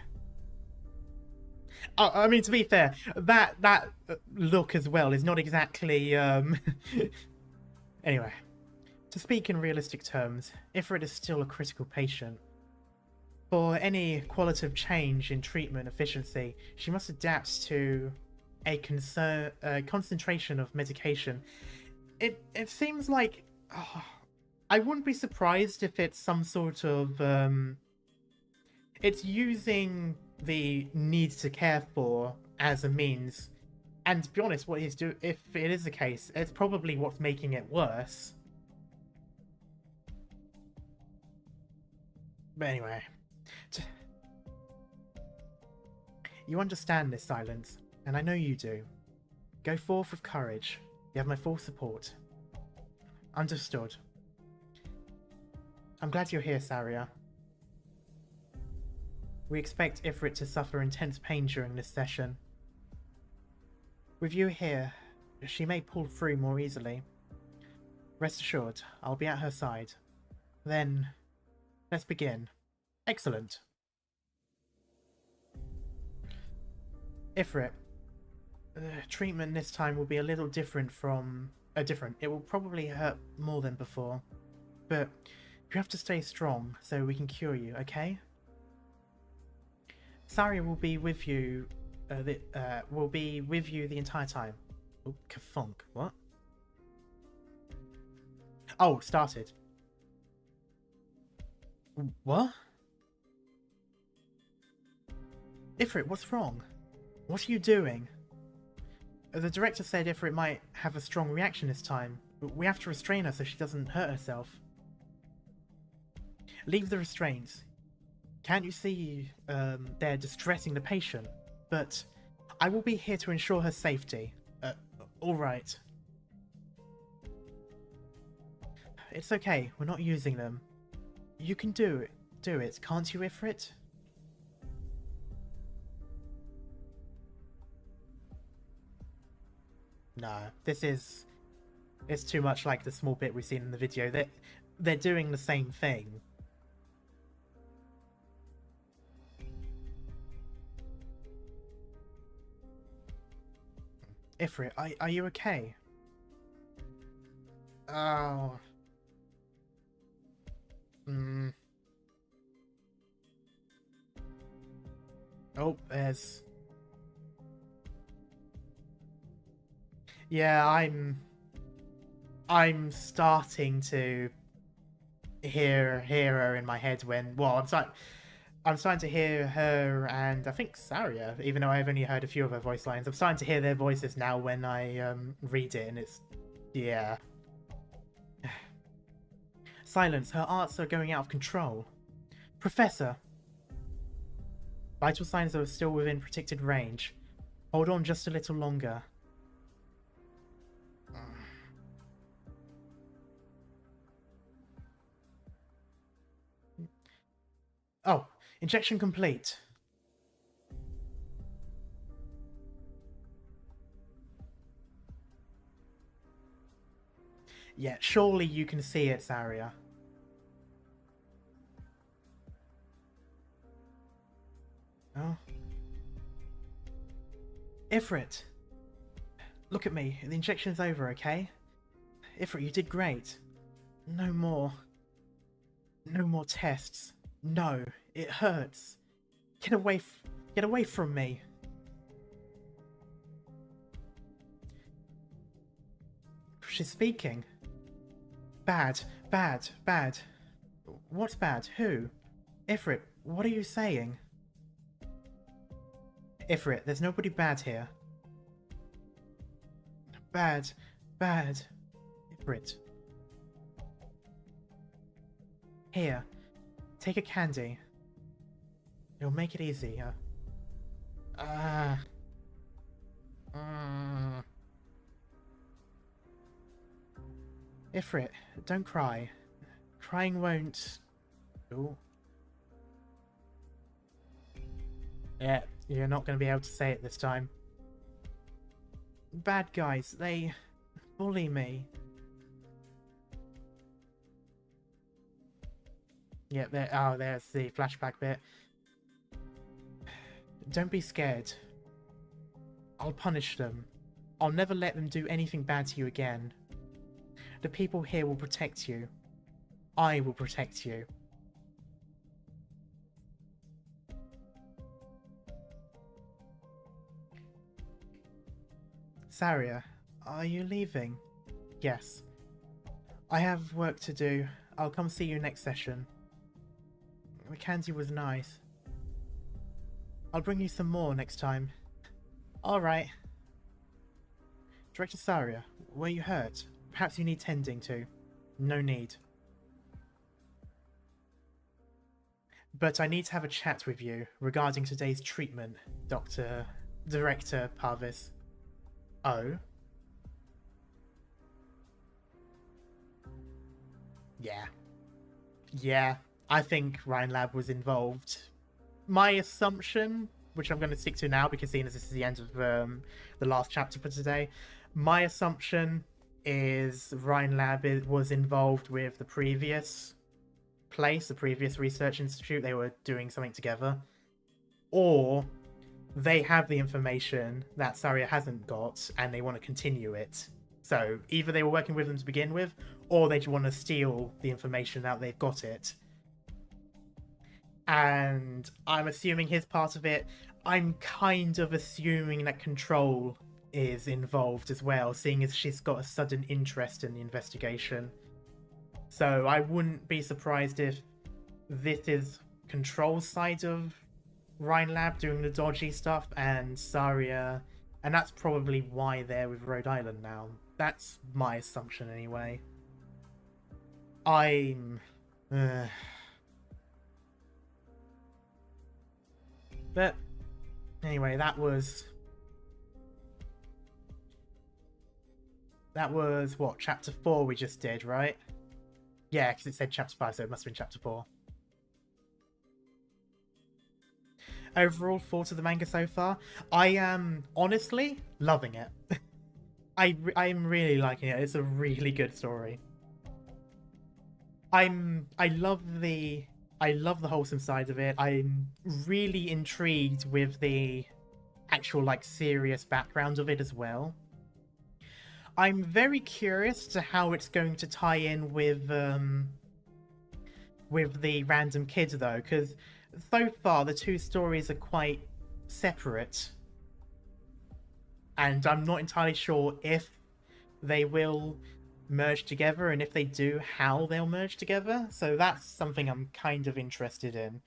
I mean, to be fair, that look as well is not exactly Anyway, to speak in realistic terms, Ifrit is still a critical patient. For any qualitative change in treatment efficiency, she must adapt to a concentration of medication. It seems like I wouldn't be surprised if it's some sort of it's using the need to care for as a means. And to be honest, what he's doing, if it is the case, it's probably what's making it worse. But anyway, you understand this, Silence, and I know you do. Go forth with courage. You have my full support. Understood. I'm glad you're here, Saria. We expect Ifrit to suffer intense pain during this session. With you here, she may pull through more easily. Rest assured, I'll be at her side. Then, let's begin. Excellent. Ifrit, treatment this time will be a little different from... It will probably hurt more than before. But you have to stay strong so we can cure you, okay? Saria will be with you the entire time. Oh, kafunk. What? Oh, started. What? Ifrit, what's wrong? What are you doing? The director said Ifrit might have a strong reaction this time, but we have to restrain her so she doesn't hurt herself. Leave the restraints. Can't you see they're distressing the patient? But I will be here to ensure her safety. Alright. It's okay, we're not using them. You can do it, can't you, Ifrit? No, it's too much like the small bit we've seen in the video. They're doing the same thing. Ifrit, are you okay? Oh. Oh, there's... Yeah, I'm starting to hear her in my head when... Well, I'm starting to hear her and I think Saria, even though I've only heard a few of her voice lines. I'm starting to hear their voices now when I read it, and it's... Yeah. Silence, her arts are going out of control. Professor! Vital signs are still within protected range. Hold on just a little longer. Oh, injection complete. Yeah, surely you can see it, Saria. Oh. Ifrit. Look at me. The injection's over, okay? Ifrit, you did great. No more. No more tests. No, it hurts. Get away from me. She's speaking. Bad. What's bad? Who? Ifrit, what are you saying? Ifrit, there's nobody bad here. Bad. Ifrit. Here, take a candy. It'll make it easy. Ifrit, don't cry. Crying won't... Ooh. Yeah, you're not going to be able to say it this time. Bad guys, they bully me. Yeah, there's the flashback bit. Don't be scared. I'll punish them. I'll never let them do anything bad to you again. The people here will protect you. I will protect you. Saria, are you leaving? Yes. I have work to do. I'll come see you next session. The candy was nice. I'll bring you some more next time. Alright. Director Saria, were you hurt? Perhaps you need tending to. No need. But I need to have a chat with you regarding today's treatment, Director Parvis. Oh? Yeah. Yeah, I think Rhine Lab was involved. My assumption, which I'm going to stick to now because seeing as this is the end of the last chapter for today, my assumption is Rhine Lab was involved with the previous place, the previous research institute. They were doing something together. Or they have the information that Saria hasn't got and they want to continue it. So either they were working with them to begin with, or they just want to steal the information now they've got it. And I'm assuming his part of it. I'm kind of assuming that Control is involved as well, seeing as she's got a sudden interest in the investigation. So I wouldn't be surprised if this is Control's side of Rhine Lab doing the dodgy stuff, and Saria, and that's probably why they're with Rhode Island now. That's my assumption anyway. But anyway, that was what, chapter 4 we just did, right? Yeah, because it said chapter 5, so it must have been chapter 4. Overall thoughts of the manga so far? I am honestly loving it. I'm really liking it. It's a really good story. I love the wholesome side of it. I'm really intrigued with the actual like serious background of it as well. I'm very curious to how it's going to tie in with the random kid though, because so far the two stories are quite separate. And I'm not entirely sure if they will merge together, and if they do, how they'll merge together. So that's something I'm kind of interested in.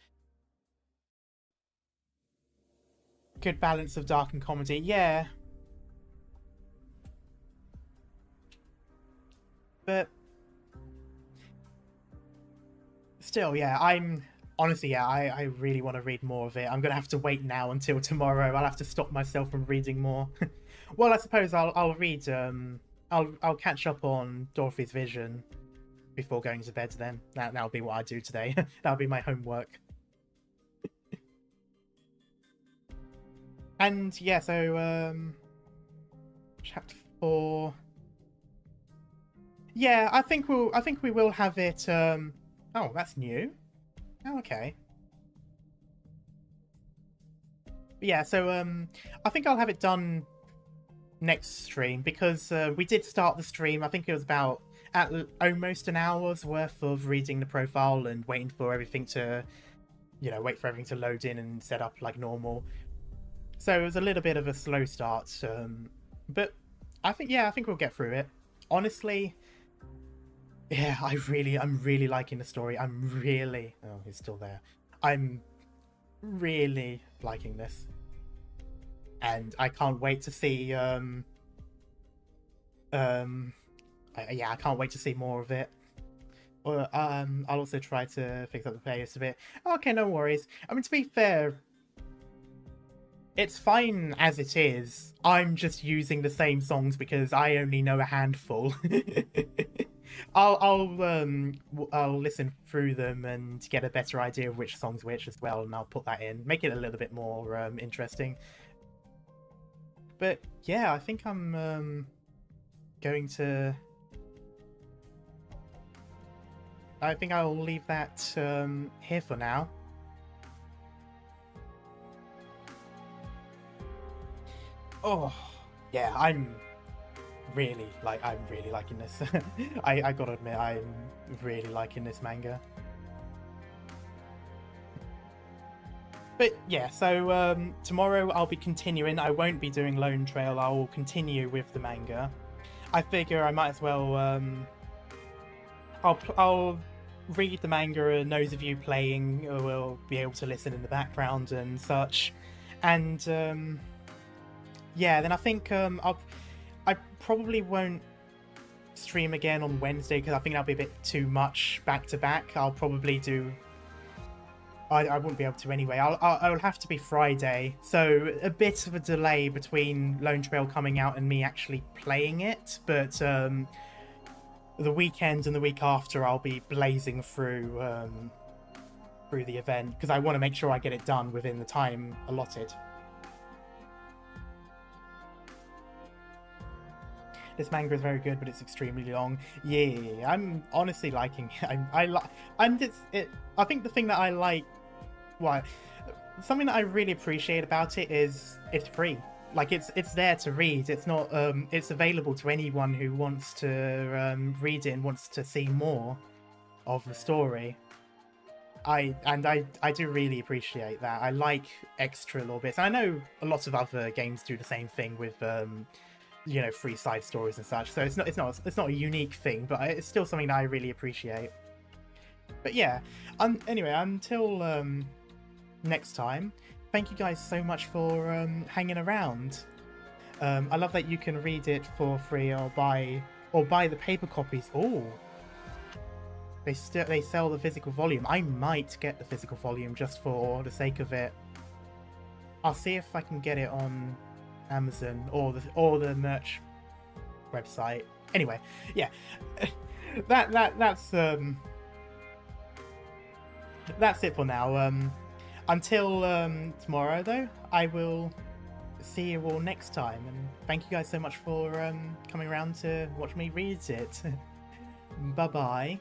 Good balance of dark and comedy, yeah. But still, yeah, honestly, yeah, I really want to read more of it. I'm gonna have to wait now until tomorrow. I'll have to stop myself from reading more. Well, I suppose I'll read. I'll catch up on Dorothy's Vision before going to bed. Then that'll be what I do today. That'll be my homework. And yeah, so chapter 4. Yeah, I think we will have it. Oh, that's new. Oh, okay. But yeah, so I think I'll have it done next stream, because we did start the stream. I think it was about almost an hour's worth of reading the profile and waiting for everything to, wait for everything to load in and set up like normal. So it was a little bit of a slow start, but I think we'll get through it. Honestly, yeah, I'm really liking the story. Oh, he's still there. I'm really liking this. And I can't wait to see, I can't wait to see more of it. Or, I'll also try to fix up the playlist a bit. Okay, no worries. I mean, to be fair, it's fine as it is. I'm just using the same songs because I only know a handful. I'll listen through them and get a better idea of which song's which as well, and I'll put that in, make it a little bit more interesting. But yeah, I think I'm going to I think I'll leave that here for now. Oh, yeah, I'm really liking this. I gotta admit, I'm really liking this manga. But yeah, so tomorrow I'll be continuing. I won't be doing Lone Trail. I will continue with the manga. I figure I might as well. I'll read the manga, and those of you playing will be able to listen in the background and such. And yeah, then I think I probably won't stream again on Wednesday because I think that'll be a bit too much back to back. I'll probably do. I wouldn't be able to anyway. I'll have to be Friday, so a bit of a delay between Lone Trail coming out and me actually playing it. But the weekend and the week after, I'll be blazing through the event because I want to make sure I get it done within the time allotted. This manga is very good, but it's extremely long. Yeah, I'm honestly liking it. I think the thing that I like, something that I really appreciate about it is it's free. Like it's there to read. It's not. It's available to anyone who wants to read it and wants to see more of the story. I do really appreciate that. I like extra little bits. And I know a lot of other games do the same thing with you know, free side stories and such. So it's not a unique thing, but it's still something that I really appreciate. But yeah, anyway, until next time, thank you guys so much for hanging around. I love that you can read it for free or buy the paper copies. Oh, they sell the physical volume. I might get the physical volume just for the sake of it. I'll see if I can get it on Amazon or the merch website. Anyway, yeah, that's it for now. Until tomorrow, though, I will see you all next time, and thank you guys so much for coming around to watch me read it. Bye bye.